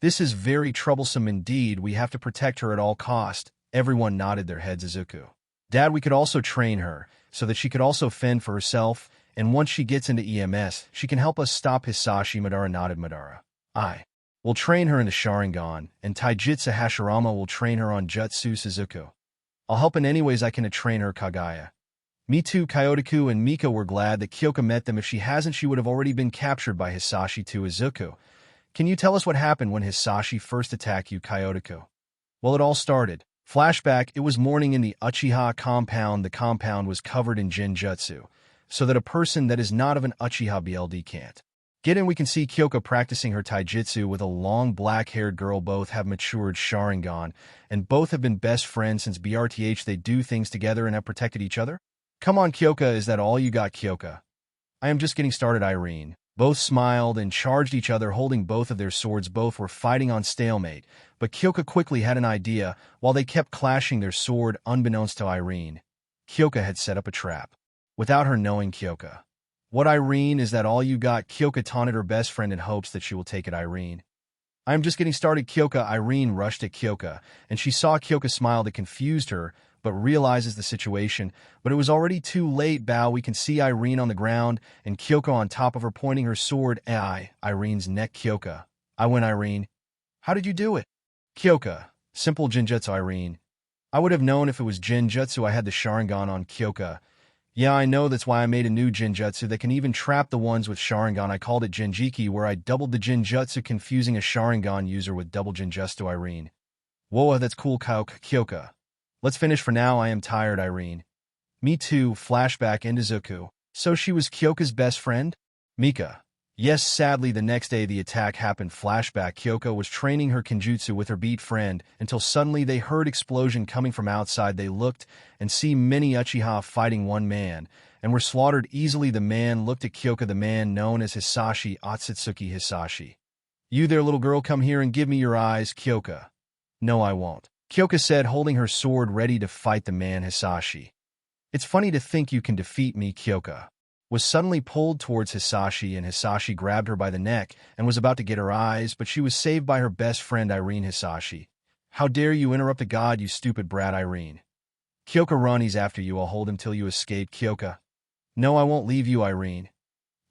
This is very troublesome indeed. We have to protect her at all cost. Everyone nodded their heads. Izuku. Dad, we could also train her so that she could also fend for herself, and once she gets into EMS, she can help us stop Hisashi. Madara nodded. Madara. Aye. We'll train her in the Sharingan, and Taijutsu Hashirama will train her on Jutsu. Izuku. I'll help in any ways I can to train her, Kagaya. Me too. Kyotoku and Mika were glad that Kyoka met them. If she hasn't, she would have already been captured by Hisashi too. Izuku. Can you tell us what happened when Hisashi first attacked you, Kyotoku? Well, it all started. Flashback, it was morning in the Uchiha compound. The compound was covered in Jinjutsu, so that a person that is not of an Uchiha BLD can't get in. We can see Kyoka practicing her taijutsu with a long black-haired girl. Both have matured Sharingan, and both have been best friends since BRTH. They do things together and have protected each other. Come on, Kyoka, is that all you got, Kyoka? I am just getting started, Irene. Both smiled and charged each other, holding both of their swords. Both were fighting on stalemate, but Kyoka quickly had an idea. While they kept clashing their sword, unbeknownst to Irene, Kyoka had set up a trap. Without her knowing, Kyoka. What, Irene, is that all you got? Kyoka taunted her best friend in hopes that she will take it. Irene. I am just getting started, Kyoka. Irene rushed at Kyoka, and she saw Kyoka smile that confused her, but realizes the situation. But it was already too late. Bow, we can see Irene on the ground, and Kyoka on top of her, pointing her sword at Irene's neck. Kyoka. I win, Irene. How did you do it? Kyoka. Simple Jinjutsu, Irene. I would have known if it was Jinjutsu. I had the Sharingan on. Kyoka. Yeah, I know, that's why I made a new Jinjutsu that can even trap the ones with Sharingan. I called it Jinjiki, where I doubled the Jinjutsu, confusing a Sharingan user with double Jinjutsu. Irene. Whoa, that's cool, Kyoka. Let's finish for now. I am tired, Irene. Me too. Flashback into Izuku. So she was Kyoka's best friend? Mika. Yes, sadly the next day the attack happened. Flashback, Kyoka was training her Kenjutsu with her beat friend until suddenly they heard explosion coming from outside. They looked and see many Uchiha fighting one man and were slaughtered easily. The man looked at Kyoka, the man known as Hisashi, Otsutsuki Hisashi. You there, little girl, come here and give me your eyes. Kyoka. No, I won't. Kyoka said, holding her sword ready to fight the man. Hisashi. It's funny to think you can defeat me. Kyoka was suddenly pulled towards Hisashi, and Hisashi grabbed her by the neck and was about to get her eyes, but she was saved by her best friend Irene. Hisashi. How dare you interrupt a god, you stupid brat. Irene. Kyoka, run, he's after you. I'll hold him till you escape. Kyoka. No, I won't leave you, Irene.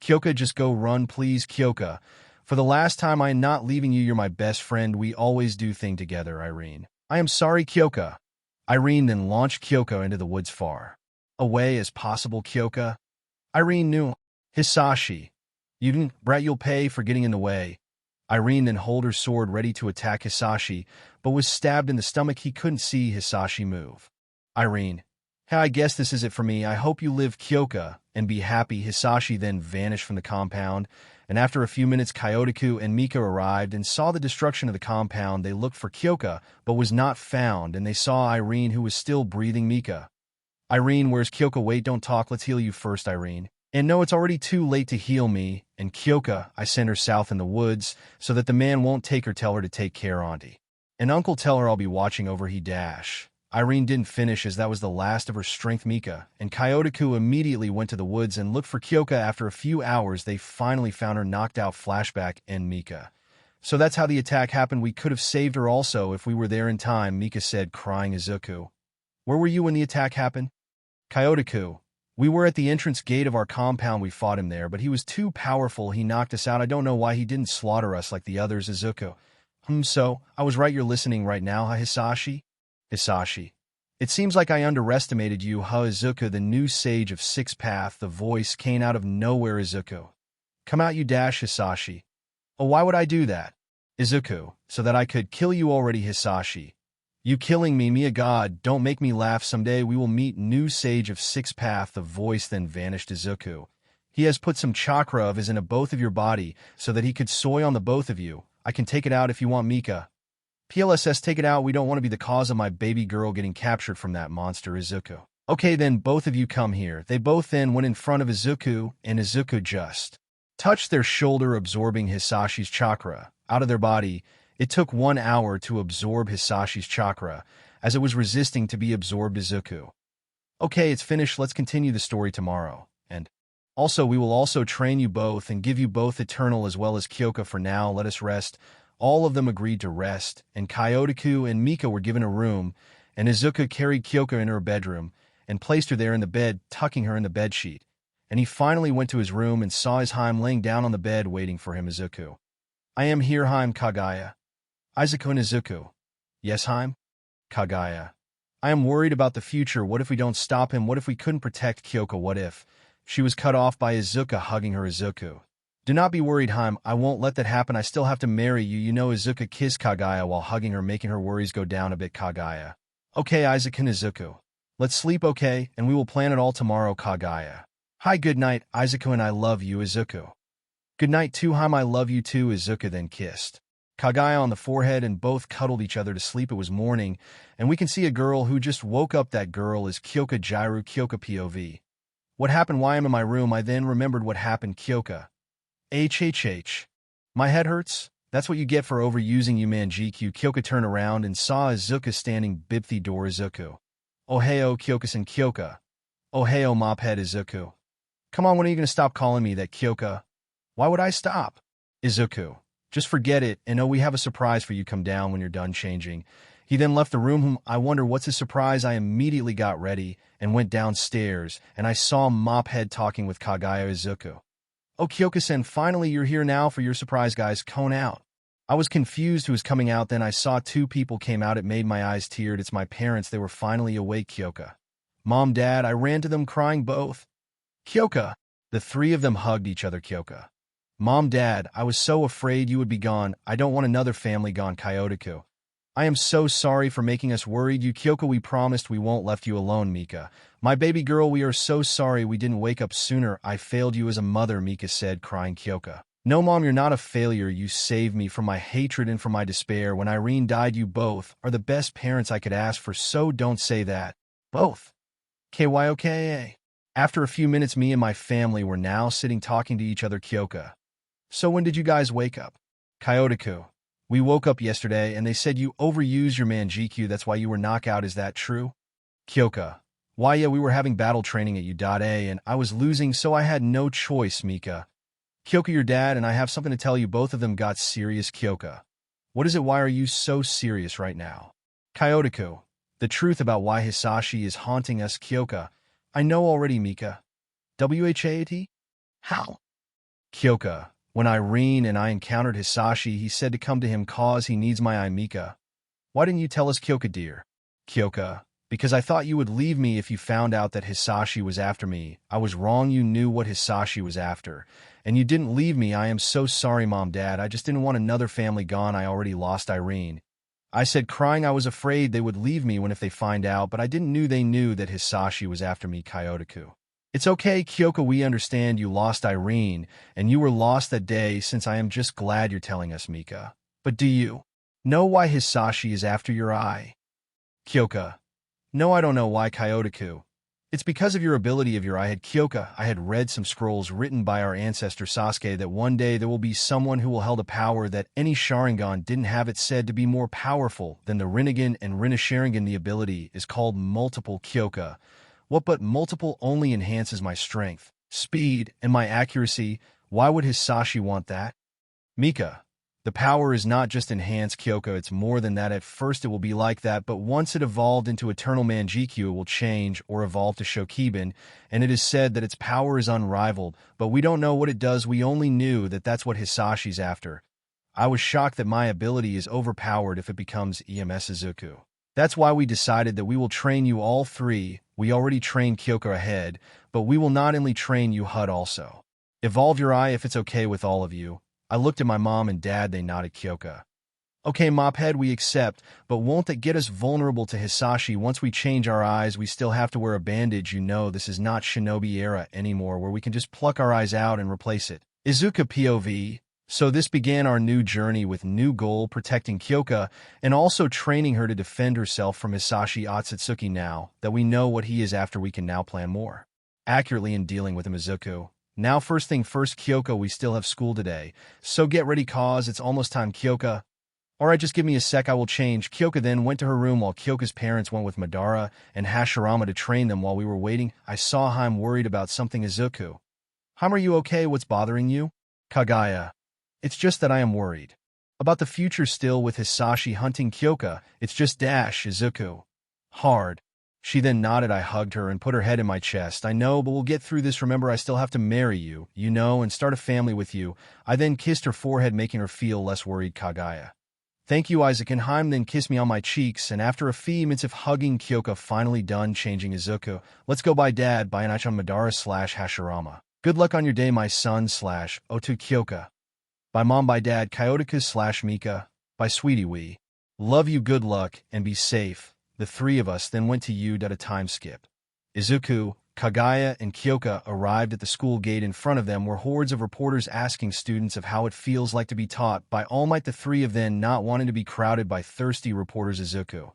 Kyoka, just go, run, please. Kyoka. For the last time, I am not leaving you. You're my best friend. We always do things together, Irene. I am sorry, Kyoka. Irene then launched Kyoka into the woods far away as possible. Kyoka. Irene knew. Hisashi. You didn't, brat, you'll pay for getting in the way. Irene then held her sword ready to attack Hisashi, but was stabbed in the stomach. He couldn't see Hisashi move. Irene. Hey, I guess this is it for me. I hope you live, Kyoka, and be happy. Hisashi then vanished from the compound, and after a few minutes Kyotoku and Mika arrived and saw the destruction of the compound. They looked for Kyoka, but was not found, and they saw Irene, who was still breathing. Mika. Irene, where's Kyoka? Wait, don't talk. Let's heal you first, Irene. And no, it's already too late to heal me. And Kyoka, I send her south in the woods so that the man won't take her. Tell her to take care, auntie. And uncle, tell her I'll be watching over. He dash. Irene didn't finish as that was the last of her strength. Mika and Kyotoku immediately went to the woods and looked for Kyoka. After a few hours, they finally found her knocked out. Flashback and Mika. So that's how the attack happened. We could have saved her also if we were there in time, Mika said, crying. Izuku, where were you when the attack happened? Kyotoku, we were at the entrance gate of our compound. We fought him there, but he was too powerful. He knocked us out. I don't know why he didn't slaughter us like the others. Izuku, so I was right. You're listening right now, huh, Hisashi? Hisashi, it seems like I underestimated you, huh? Izuku, the new sage of Sixth Path. The voice came out of nowhere. Izuku, come out, you dash. Hisashi, oh, why would I do that? Izuku, so that I could kill you already. Hisashi, you killing me, a god, don't make me laugh. Someday we will meet new sage of Sixth Path. The voice then vanished. Izuku, he has put some chakra of his in both of your body so that he could soy on the both of you. I can take it out if you want. Mika, PLSS, take it out. We don't want to be the cause of my baby girl getting captured from that monster. Izuku, okay then, both of you come here. They both then went in front of Izuku, and Izuku just touched their shoulder, absorbing Hisashi's chakra out of their body. It took 1 hour to absorb Hisashi's chakra, as it was resisting to be absorbed. Izuku, okay, it's finished. Let's continue the story tomorrow. And also, we will also train you both and give you both eternal as well as Kyoka. For now, let us rest. All of them agreed to rest, and Kyotoku and Mika were given a room, and Izuku carried Kyoka into her bedroom and placed her there in the bed, tucking her in the bedsheet. And he finally went to his room and saw his Haim laying down on the bed waiting for him. Izuku, I am here, Haim. Kagaya. Izuku and Izuku, yes, Haim. Kagaya, I am worried about the future. What if we don't stop him? What if we couldn't protect Kyoka? What if she was cut off by Izuku hugging her? Izuku, do not be worried, Haim. I won't let that happen. I still have to marry you. You know. Izuku kissed Kagaya while hugging her, making her worries go down a bit. Kagaya, okay, Izuku and Izuku, let's sleep, okay? And we will plan it all tomorrow. Kagaya, hi, good night, Izuku, and I love you. Izuku, good night too, Haim. I love you too. Izuku then kissed Kagaya on the forehead and both cuddled each other to sleep. It was morning, and we can see a girl who just woke up. That girl is Kyoka. Jiru. Kyoka POV. What happened? Why am I in my room? I then remembered what happened. Kyoka, HHH. My head hurts? That's what you get for overusing you, man. GQ. Kyoka turned around and saw Izuku standing bipthy door. Izuku, oheo, Kyoka-san. Kyoka, oheo, mophead. Izuku, come on, when are you going to stop calling me that, Kyoka? Why would I stop? Izuku, just forget it, and oh, we have a surprise for you. Come down when you're done changing. He then left the room. I wonder what's his surprise. I immediately got ready and went downstairs, and I saw Mophead talking with Kagaya. Izuku, oh, Kyoka-san, finally you're here now for your surprise, guys. Cone out. I was confused who was coming out. Then I saw 2 people came out. It made my eyes teared. It's my parents. They were finally awake. Kyoka, Mom, Dad. I ran to them crying both. Kyoka, the 3 of them hugged each other. Kyoka, Mom, Dad, I was so afraid you would be gone. I don't want another family gone. Kyotoku, I am so sorry for making us worried. You, Kyoka, we promised we won't left you alone. Mika, my baby girl, we are so sorry we didn't wake up sooner. I failed you as a mother, Mika said, crying. Kyoka, no, Mom, you're not a failure. You saved me from my hatred and from my despair. When Irene died, you both are the best parents I could ask for, so don't say that. Both. KYOKA. After a few minutes, me and my family were now sitting talking to each other. Kyoka, so when did you guys wake up? Kyotoku, we woke up yesterday and they said you overused your man GQ. That's why you were knocked out. Is that true? Kyoka, why, yeah, we were having battle training at U.A and I was losing, so I had no choice. Mika, Kyoka, your dad and I have something to tell you. Both of them got serious. Kyoka, what is it? Why are you so serious right now? Kyotoku, the truth about why Hisashi is haunting us. Kyoka, I know already. Mika, WHAT? How? Kyoka, when Irene and I encountered Hisashi, he said to come to him cause he needs my eye. Mika, why didn't you tell us, Kyoka dear? Kyoka, because I thought you would leave me if you found out that Hisashi was after me. I was wrong. You knew what Hisashi was after, and you didn't leave me. I am so sorry, Mom, Dad. I just didn't want another family gone. I already lost Irene. I said crying I was afraid they would leave me when if they find out, but I didn't knew they knew that Hisashi was after me, Kyotoku. It's okay, Kyoko, we understand you lost Irene, and you were lost that day since I am just glad you're telling us, Mika. But do you know why Hisashi is after your eye? Kyoka. No, I don't know why, Kyotoku. It's because of your ability of your eye. Kyoka, I had read some scrolls written by our ancestor Sasuke that one day there will be someone who will hold a power that any Sharingan didn't have. It said to be more powerful than the Rinnegan and Rinne-Sharingan. The ability is called multiple. Kyoka. What but multiple only enhances my strength, speed, and my accuracy. Why would Hisashi want that? Mika. The power is not just enhanced, Kyoka, it's more than that. At first it will be like that, but once it evolved into Eternal Manjikyu it will change or evolve to Shokiban, and it is said that its power is unrivaled, but we don't know what it does. We only knew that that's what Hisashi's after. I was shocked that my ability is overpowered if it becomes EMS Izuku. That's why we decided that we will train you all three. We already trained Kyoka ahead, but we will not only train you HUD also. Evolve your eye if it's okay with all of you. I looked at my mom and dad, they nodded. Kyoka. Okay, Mophead, we accept, but won't that get us vulnerable to Hisashi? Once we change our eyes, we still have to wear a bandage. You know, this is not Shinobi era anymore where we can just pluck our eyes out and replace it. Izuku POV. So this began our new journey with new goal, protecting Kyoka and also training her to defend herself from Hisashi Otsutsuki. Now that we know what he is after, we can now plan more accurately in dealing with him. Izuku. Now first thing first, Kyoka, we still have school today, so get ready cause it's almost time. Kyoka. Alright, just give me a sec, I will change. Kyoka then went to her room while Kyoka's parents went with Madara and Hashirama to train them. While we were waiting, I saw Haim worried about something. Izuku. Haim, are you okay? What's bothering you? Kagaya. It's just that I am worried about the future still with Hisashi hunting Kyoka. It's just dash, Izuku. Hard. She then nodded. I hugged her and put her head in my chest. I know, but we'll get through this. Remember, I still have to marry you, you know, and start a family with you. I then kissed her forehead, making her feel less worried. Kagaya. Thank you, Isaac. And Haim then kissed me on my cheeks, and after a few minutes of hugging Kyoka, finally done changing. Izuku. Let's go. By Dad, by Anachan Madara / Hashirama. Good luck on your day, my son / Otu. Kyoka. By Mom, by Dad, Kyotoku / Mika. By Sweetie, we love you, good luck, and be safe. The three of us then went to Yude at a time skip. Izuku, Kagaya, and Kyoka arrived at the school gate. In front of them were hordes of reporters asking students of how it feels like to be taught by All Might. The three of them not wanting to be crowded by thirsty reporters. Izuku.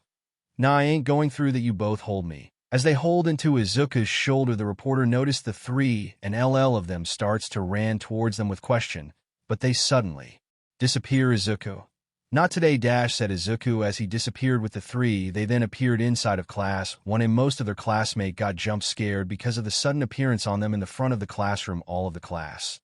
Nah, I ain't going through that, you both hold me. As they hold into Izuku's shoulder, the reporter noticed the three and LL of them starts to ran towards them with question, but they suddenly disappear. Izuku. Not today, dash, said Izuku as he disappeared with the three. They then appeared inside of class. One and most of their classmate got jump scared because of the sudden appearance on them in the front of the classroom. All of the class.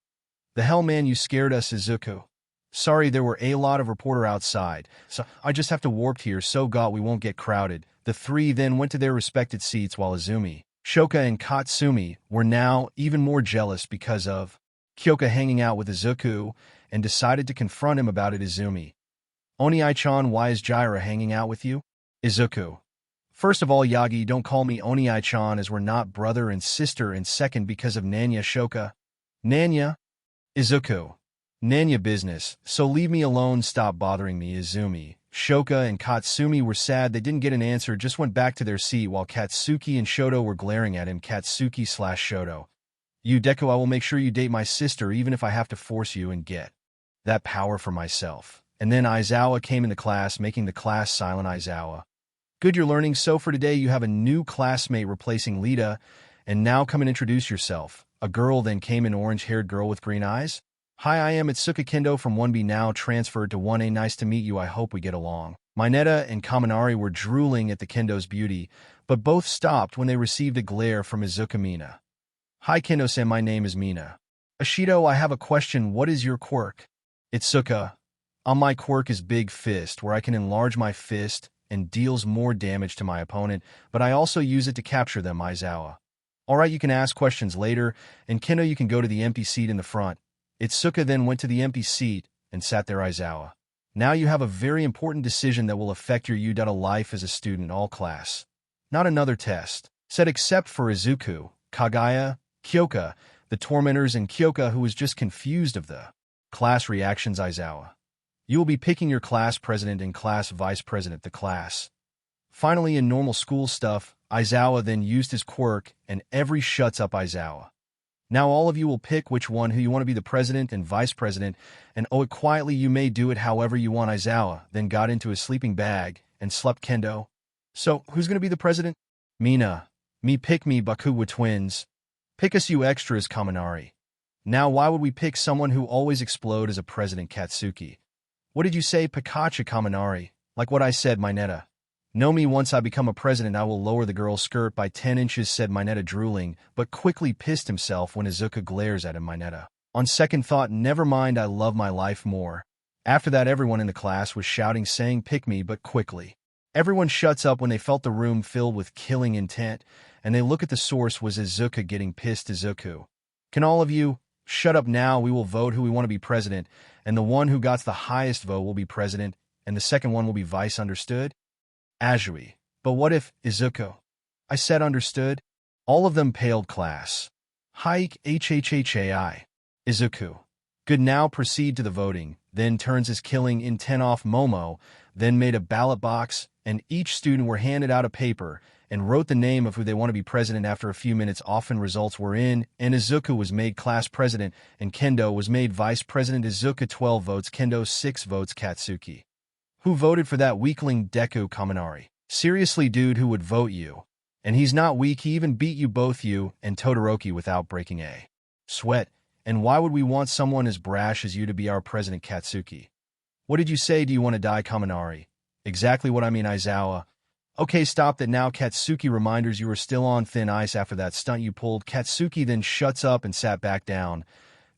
The hell, man, you scared us, Izuku. Sorry, there were a lot of reporter outside, so I just have to warp here so God we won't get crowded. The three then went to their respected seats while Izumi, Shoka, and Katsumi were now even more jealous because of Kyoka hanging out with Izuku and decided to confront him about it. Izumi. Oni-chan, why is Jiraiya hanging out with you? Izuku. First of all, Yagi, don't call me Oni-chan as we're not brother and sister, and second because of Nanya. Shoka. Nanya? Izuku. Nanya business, so leave me alone, stop bothering me. Izumi, Shoka, and Katsumi were sad they didn't get an answer, just went back to their seat while Katsuki and Shoto were glaring at him. Katsuki / Shoto. You, Deku, I will make sure you date my sister even if I have to force you and get that power for myself. And then Aizawa came into class, making the class silent. Aizawa. Good, you're learning. So for today you have a new classmate replacing Lita, and now come and introduce yourself. A girl then came in, orange-haired girl with green eyes. Hi, I am Itsuka Kendo from 1B, now transferred to 1A. Nice to meet you, I hope we get along. Mineta and Kaminari were drooling at the Kendo's beauty, but both stopped when they received a glare from Izuku. Mina. Hi Kendo-san, my name is Mina. Ashido, I have a question, what is your quirk? Itsuka. My quirk is Big Fist, where I can enlarge my fist and deals more damage to my opponent, but I also use it to capture them. Aizawa. Alright, you can ask questions later, and Kendo, you can go to the empty seat in the front. Itsuka then went to the empty seat and sat there. Aizawa. Now you have a very important decision that will affect your life as a student. All class. Not another test. Said except for Izuku, Kagaya, Kyoka, the tormentors, and Kyoka, who was just confused of the class reactions. Aizawa. You will be picking your class president and class vice president, the class. Finally, in normal school stuff, Aizawa then used his quirk, and every shuts up Aizawa. Now all of you will pick which one who you want to be the president and vice president, and oh it quietly you may do it however you want. Aizawa then got into his sleeping bag and slept kendo. So, who's going to be the president? Mina. Me pick me Bakuwa twins. Pick us you extras Kaminari. Now why would we pick someone who always explode as a president Katsuki? What did you say Pikachu Kaminari? Like what I said Mineta. Know me once I become a president I will lower the girl's skirt by 10 inches said Mineta drooling, but quickly pissed himself when Izuku glares at him Mineta. On second thought never mind I love my life more. After that everyone in the class was shouting saying pick me but quickly. Everyone shuts up when they felt the room filled with killing intent, and they look at the source was Izuku getting pissed Izuku. Can all of you shut up now we will vote who we want to be president, and the one who got the highest vote will be president, and the second one will be vice understood? Azuri. But what if, Izuku? I said understood. All of them paled class. Hike hhhai. Izuku. Good now proceed to the voting, then turns his killing intent off Momo, then made a ballot box, and each student were handed out a paper, and wrote the name of who they want to be president. After a few minutes often results were in, and Izuku was made class president, and Kendo was made vice president. Izuku 12 votes, Kendo 6 votes, Katsuki. Who voted for that weakling Deku Kaminari? Seriously dude, who would vote you? And he's not weak, he even beat you both you and Todoroki without breaking a sweat. And why would we want someone as brash as you to be our president Katsuki? What did you say, do you want to die Kaminari? Exactly what I mean Aizawa. Okay stop that now Katsuki. Reminders you were still on thin ice after that stunt you pulled. Katsuki then shuts up and sat back down.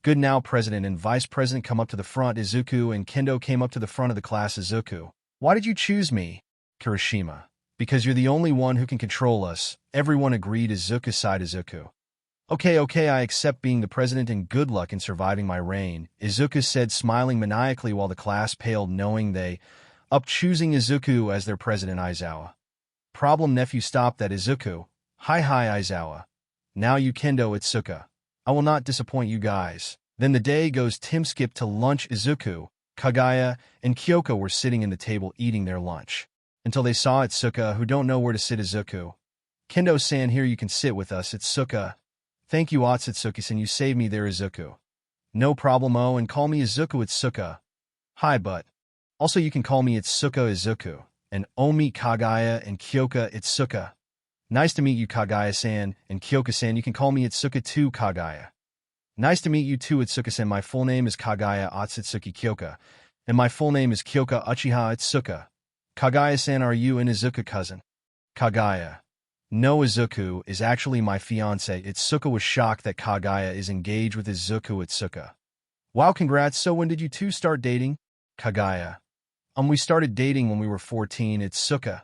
Good now president and vice president come up to the front. Izuku and Kendo came up to the front of the class. Izuku. Why did you choose me? Kirishima. Because you're the only one who can control us. Everyone agreed. Izuku sighed. Izuku. Okay, I accept being the president and good luck in surviving my reign, Izuku said smiling maniacally while the class paled knowing they up choosing Izuku as their president. Aizawa. Problem nephew stop that Izuku. Hi Aizawa. Now you Kendo Itsuka. I will not disappoint you guys. Then the day goes. Tim skipped to lunch. Izuku, Kagaya, and Kyoko were sitting in the table eating their lunch. Until they saw Itsuka, who don't know where to sit. Izuku. Kendo-san, here you can sit with us. Itsuka. Thank you Otsutsuki-san, you saved me there. Izuku. No problemo, and call me Izuku Itsuka. Hi but. Also you can call me Itsuka Izuku, and Omi Kagaya and Kyoka Itsuka. Nice to meet you Kagaya-san, and Kyoka-san you can call me Itsuka too Kagaya. Nice to meet you too Itsuka-san, my full name is Kagaya Otsutsuki Kyoka, and my full name is Kyoka Uchiha Itsuka. Kagaya-san, are you an Izuku cousin? Kagaya. No, Izuku is actually my fiancé. Itsuka was shocked that Kagaya is engaged with Izuku Itsuka. Wow, congrats. So when did you two start dating? Kagaya. We started dating when we were 14. Itsuka.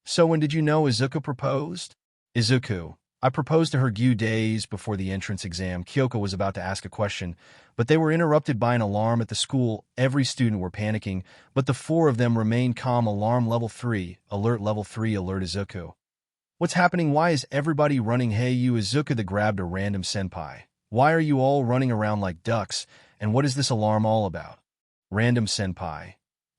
So when did you know Izuku proposed? Izuku. I proposed to her few days before the entrance exam. Kyoko was about to ask a question, but they were interrupted by an alarm at the school. Every student were panicking, but the four of them remained calm. Alarm level 3. Alert level 3. Alert Izuku. What's happening? Why is everybody running? Hey you Izuku, they grabbed a random senpai. Why are you all running around like ducks? And what is this alarm all about? Random senpai.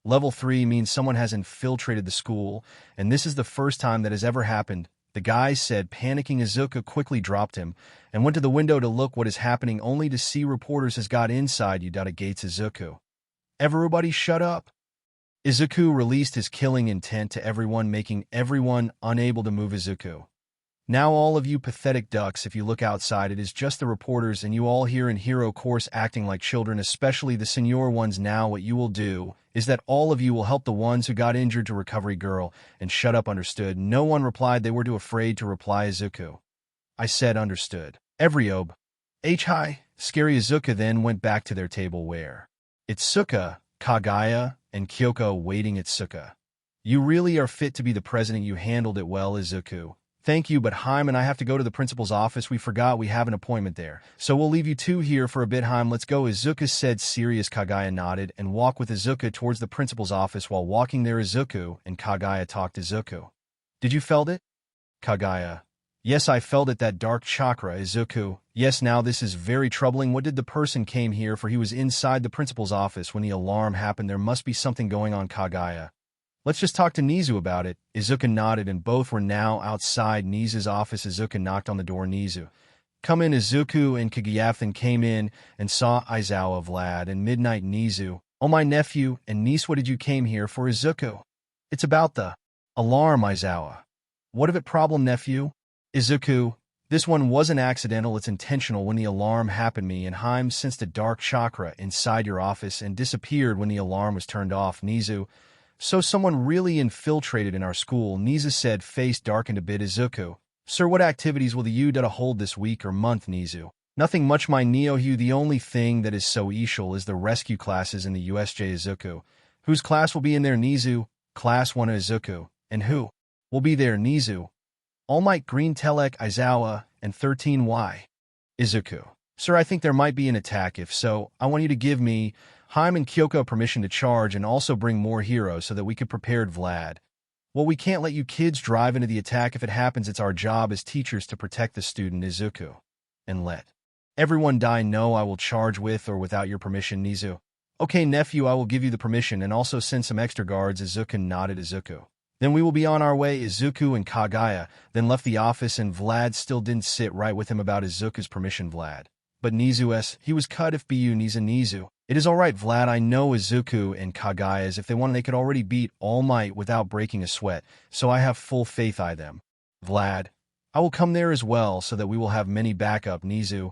Level 3 means someone has infiltrated the school, and this is the first time that has ever happened. The guy said, panicking. Izuku quickly dropped him and went to the window to look what is happening, only to see reporters has got inside. You gates Izuku. Everybody shut up. Izuku released his killing intent to everyone, making everyone unable to move. Izuku. Now all of you pathetic ducks, if you look outside it is just the reporters and you all here in hero course acting like children, especially the senior ones. Now what you will do is that all of you will help the ones who got injured to recovery girl and shut up. Understood? No one replied. They were too afraid to reply. Izuku. I said understood. Everyob. Hi. Scary. Izuku then went back to their table where Itsuka, Kagaya, and Kyoko waiting. Itsuka. You really are fit to be the president. You handled it well. Izuku. Thank you, but Haim and I have to go to the principal's office. We forgot we have an appointment there. So we'll leave you two here for a bit. Haim, let's go. Izuku said. Serious. Kagaya nodded and walked with Izuku towards the principal's office. While walking there, Izuku and Kagaya talked. Izuku. Did you felt it? Kagaya. Yes, I felt it, that dark chakra, Izuku. Yes, now this is very troubling. What did the person came here for? He was inside the principal's office when the alarm happened. There must be something going on, Kagaya. Let's just talk to Nizu about it. Izuku nodded, and both were now outside Nizu's office. Izuku knocked on the door. Nizu, come in. Izuku and Kagaya came in and saw Aizawa, Vlad, and Midnight. Nizu, oh, my nephew and niece, what did you came here for? Izuku, it's about the alarm, Aizawa. What of it? Problem, nephew? Izuku, this one wasn't accidental, it's intentional. When the alarm happened, me and Haim sensed a dark chakra inside your office and disappeared when the alarm was turned off. Nizu, so someone really infiltrated in our school. Nizu said, face darkened a bit. Izuku, sir, what activities will the UDA hold this week or month? Nizu, nothing much, my Neohu. The only thing that is so essential is the rescue classes in the USJ. Izuku, whose class will be in there? Nizu, class 1. Izuku, and who will be there? Nizu, Allmight, Green, Telek, Aizawa, and 13Y. Izuku, sir, I think there might be an attack. If so, I want you to give me, Haim, and Kyoko permission to charge and also bring more heroes so that we could prepare. Vlad, well, we can't let you kids drive into the attack. If it happens, it's our job as teachers to protect the student. Izuku, and let everyone die. No, I will charge with or without your permission. Nizu, okay, nephew, I will give you the permission and also send some extra guards. Izuku nodded. Izuku, then we will be on our way. Izuku and Kagaya then left the office, and Vlad still didn't sit right with him about Izuku's permission. Vlad, but Nizu's, he was cut. If bu Nizu, it is all right, Vlad. I know Izuku and Kagaya's, if they wanted, they could already beat All Might without breaking a sweat, so I have full faith in them. Vlad, I will come there as well so that we will have many backup. Nizu,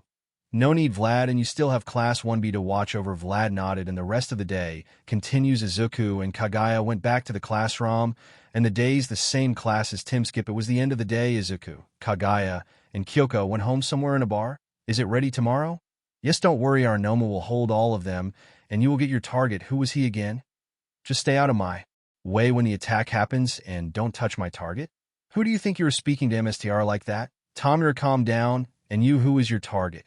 no need, Vlad, and you still have Class 1B to watch over. Vlad nodded, and the rest of the day continues. Izuku and Kagaya went back to the classroom, and the day's the same class as Tim Skip. It was the end of the day. Izuku, Kagaya, and Kyoko went home somewhere in a bar. Is it ready tomorrow? Yes, don't worry, our Noma will hold all of them, and you will get your target. Who was he again? Just stay out of my way when the attack happens, and don't touch my target. Who do you think you are speaking to, MSTR, like that? Tomura, calm down, and you, who is your target?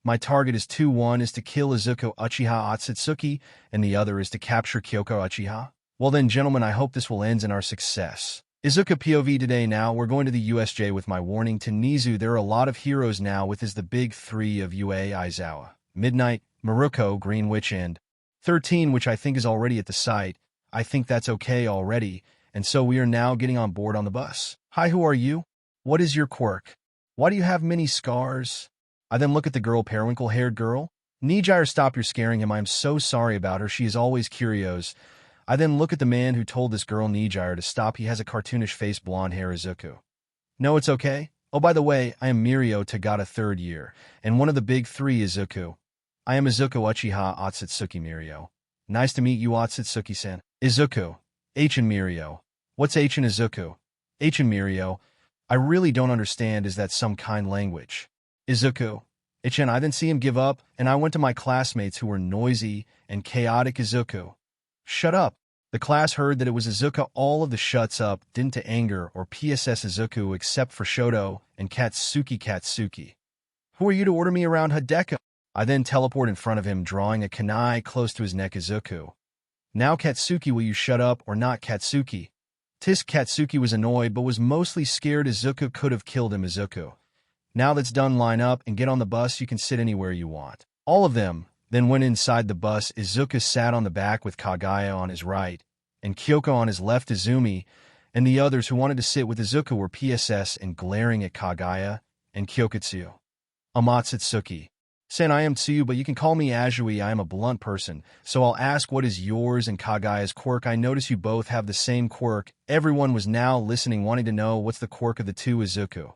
My target is 2-1 is to kill Izuku Uchiha Otsutsuki, and the other is to capture Kyoko Uchiha. Well then, gentlemen, I hope this will end in our success. Izuku POV today. Now we're going to the USJ with my warning to Nizu. There are a lot of heroes now with the big three of UA, Aizawa, Midnight, Maruko, Green Witch, and 13, which I think is already at the site. I think that's okay already, and so we are now getting on board on the bus. Hi, who are you? What is your quirk? Why do you have many scars? I then look at the girl, periwinkle-haired girl. Nijire, stop, you're scaring him. I am so sorry about her. She is always curious. I then look at the man who told this girl Nijire to stop. He has a cartoonish face, blonde hair. Izuku, no, it's okay. Oh, by the way, I am Mirio Tagata, 3rd year, and one of the big three. Izuku, I am Izuku Uchiha Otsutsuki. Mirio, nice to meet you, Otsutsuki-san. Izuku, H and Mirio, what's H and Izuku? H and Mirio, I really don't understand. Is that some kind language? Izuku, H and I then see him give up, and I went to my classmates who were noisy and chaotic. Izuku, shut up. The class heard that it was Izuku. All of the shuts up didn't to anger or PSS Izuku except for Shoto and Katsuki. Katsuki, who are you to order me around, Hideko? I then teleport in front of him, drawing a kunai close to his neck. Izuku, now Katsuki, will you shut up or not? Katsuki, tisk. Katsuki was annoyed but was mostly scared. Izuku could have killed him. Izuku, now that's done, line up and get on the bus. You can sit anywhere you want. All of them then went inside the bus. Izuku sat on the back with Kagaya on his right and Kyoko on his left. Izumi and the others who wanted to sit with Izuku were PSS and glaring at Kagaya and Kyokutsu. Amatsutsuki, Sen, I am Tsuyu, but you can call me Azui. I am a blunt person, so I'll ask, what is yours and Kagaya's quirk? I notice you both have the same quirk. Everyone was now listening, wanting to know what's the quirk of the two. Izuku,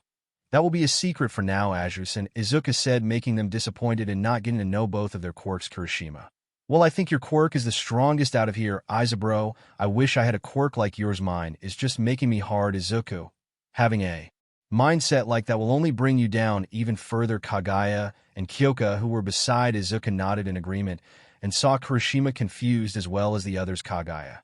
that will be a secret for now, Azui-san, Izuku said, making them disappointed in not getting to know both of their quirks. Kirishima, well, I think your quirk is the strongest out of here. Izabro, I wish I had a quirk like yours. Mine is just making me hard. Izuku, having a mindset like that will only bring you down even further. Kagaya and Kyoko, who were beside Izuku, nodded in agreement and saw Kirishima confused as well as the others. Kagaya,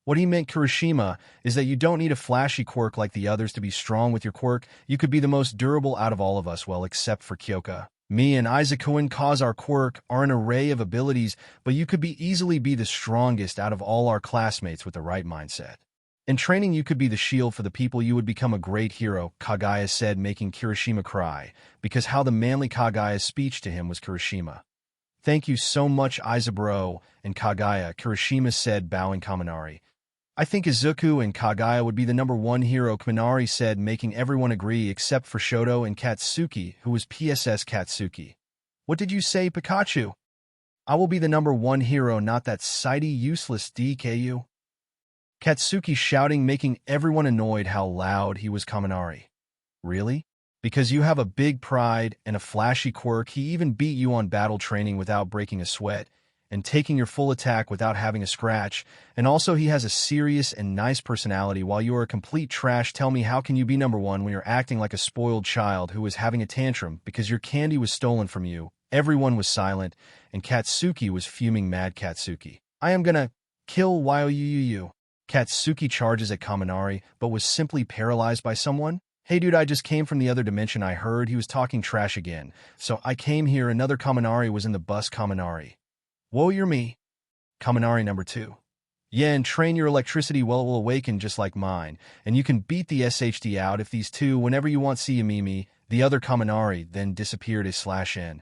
what he meant, Kirishima, is that you don't need a flashy quirk like the others to be strong with your quirk. You could be the most durable out of all of us, well, except for Kyoko. Me and Izuku cause our quirk are an array of abilities, but you could easily be the strongest out of all our classmates with the right mindset. In training, you could be the shield for the people. You would become a great hero, Kaguya said, making Kirishima cry, because how the manly Kaguya's speech to him was Kirishima. Thank you so much, Izaburo and Kaguya, Kirishima said, bowing Kaminari. I think Izuku and Kaguya would be the number one hero, Kaminari said, making everyone agree except for Shoto and Katsuki, who was PSS Katsuki. What did you say, Pikachu? I will be the number one hero, not that sidey, useless DKU. Katsuki shouting, making everyone annoyed how loud he was. Kaminari. Really? Because you have a big pride and a flashy quirk. He even beat you on battle training without breaking a sweat, and taking your full attack without having a scratch, and also he has a serious and nice personality while you are a complete trash. Tell me, how can you be number one when you're acting like a spoiled child who was having a tantrum because your candy was stolen from you? Everyone was silent, and Katsuki was fuming. Mad Katsuki. I am gonna kill you. Katsuki charges at Kaminari, but was simply paralyzed by someone. Hey dude, I just came from the other dimension. I heard he was talking trash again, so I came here. Another Kaminari was in the bus. Kaminari. Whoa, you're me. Kaminari number 2. Yeah, and train your electricity well, it will awaken just like mine, and you can beat the SHD out if these two whenever you want. See you, Mimi. The other Kaminari then disappeared /N.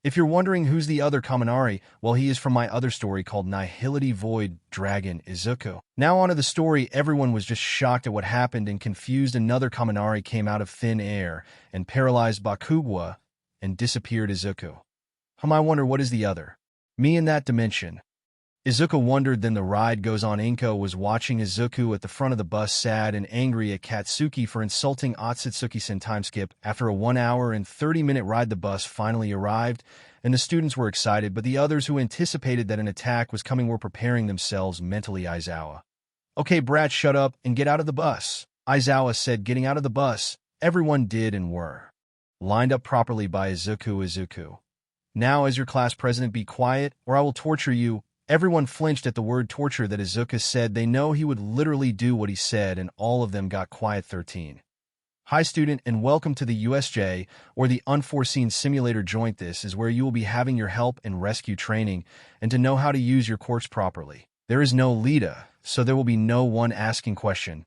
If you're wondering who's the other Kaminari, well, he is from my other story called Nihility Void Dragon Izuku. Now onto the story. Everyone was just shocked at what happened and confused. Another Kaminari came out of thin air and paralyzed Bakugwa and disappeared. Izuku. I wonder what is the other. Me in that dimension. Izuku wondered. Then the ride goes on. Inko was watching Izuku at the front of the bus, sad and angry at Katsuki for insulting Otsutsuki-sen. Time skip. After a 1 hour and 30-minute ride, the bus finally arrived, and the students were excited, but the others who anticipated that an attack was coming were preparing themselves mentally. Aizawa. Okay, brat, shut up and get out of the bus. Aizawa said, getting out of the bus. Everyone did and were lined up properly by Izuku. Izuku. Now, as your class president, be quiet, or I will torture you. Everyone flinched at the word torture that Izuku said. They know he would literally do what he said, and all of them got quiet. 13. Hi, student, and welcome to the USJ, or the Unforeseen Simulator Joint. This is where you will be having your help and rescue training, and to know how to use your quirks properly. There is no leader, so there will be no one asking question.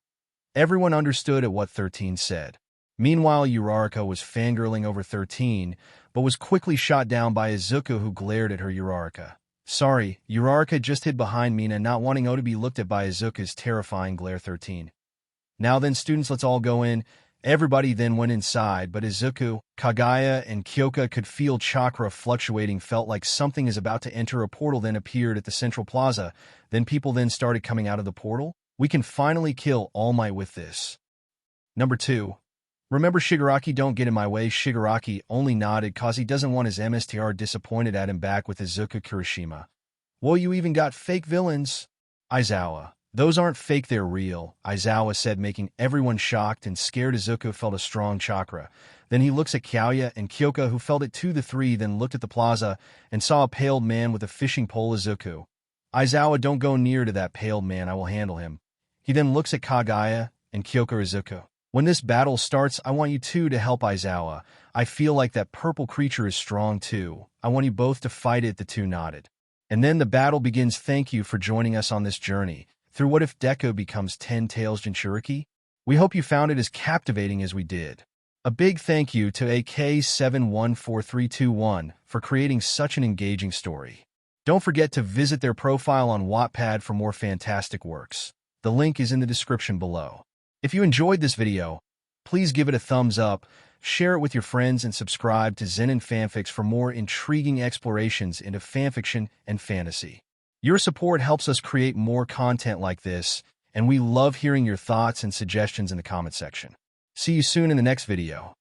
Everyone understood at what 13 said. Meanwhile, Uraraka was fangirling over 13, but was quickly shot down by Izuku, who glared at her. Uraraka. Sorry, Uraraka just hid behind Mina, not wanting to be looked at by Izuku's terrifying glare. 13. Now then, students, let's all go in. Everybody then went inside, but Izuku, Kaguya, and Kyoka could feel chakra fluctuating, felt like something is about to enter. A portal then appeared at the central plaza. Then people then started coming out of the portal. We can finally kill All Might with this. Number 2. Remember Shigaraki, don't get in my way. Shigaraki only nodded cause he doesn't want his MSTR disappointed at him. Back with Izuku. Kirishima. Whoa, you even got fake villains. Aizawa. Those aren't fake, they're real, Aizawa said, making everyone shocked and scared. Izuku felt a strong chakra. Then he looks at Kyoya and Kyoka, who felt it too. The three then looked at the plaza and saw a pale man with a fishing pole. Izuku. Aizawa, don't go near to that pale man, I will handle him. He then looks at Kaguya and Kyoka. Izuku. When this battle starts, I want you two to help Aizawa. I feel like that purple creature is strong too. I want you both to fight it. The two nodded. And then the battle begins. Thank you for joining us on this journey through what if Deku becomes 10 Tails Jinchuriki. We hope you found it as captivating as we did. A big thank you to AK714321 for creating such an engaging story. Don't forget to visit their profile on Wattpad for more fantastic works. The link is in the description below. If you enjoyed this video, please give it a thumbs up, share it with your friends, and subscribe to Zenin Fanfics for more intriguing explorations into fanfiction and fantasy. Your support helps us create more content like this, and we love hearing your thoughts and suggestions in the comment section. See you soon in the next video.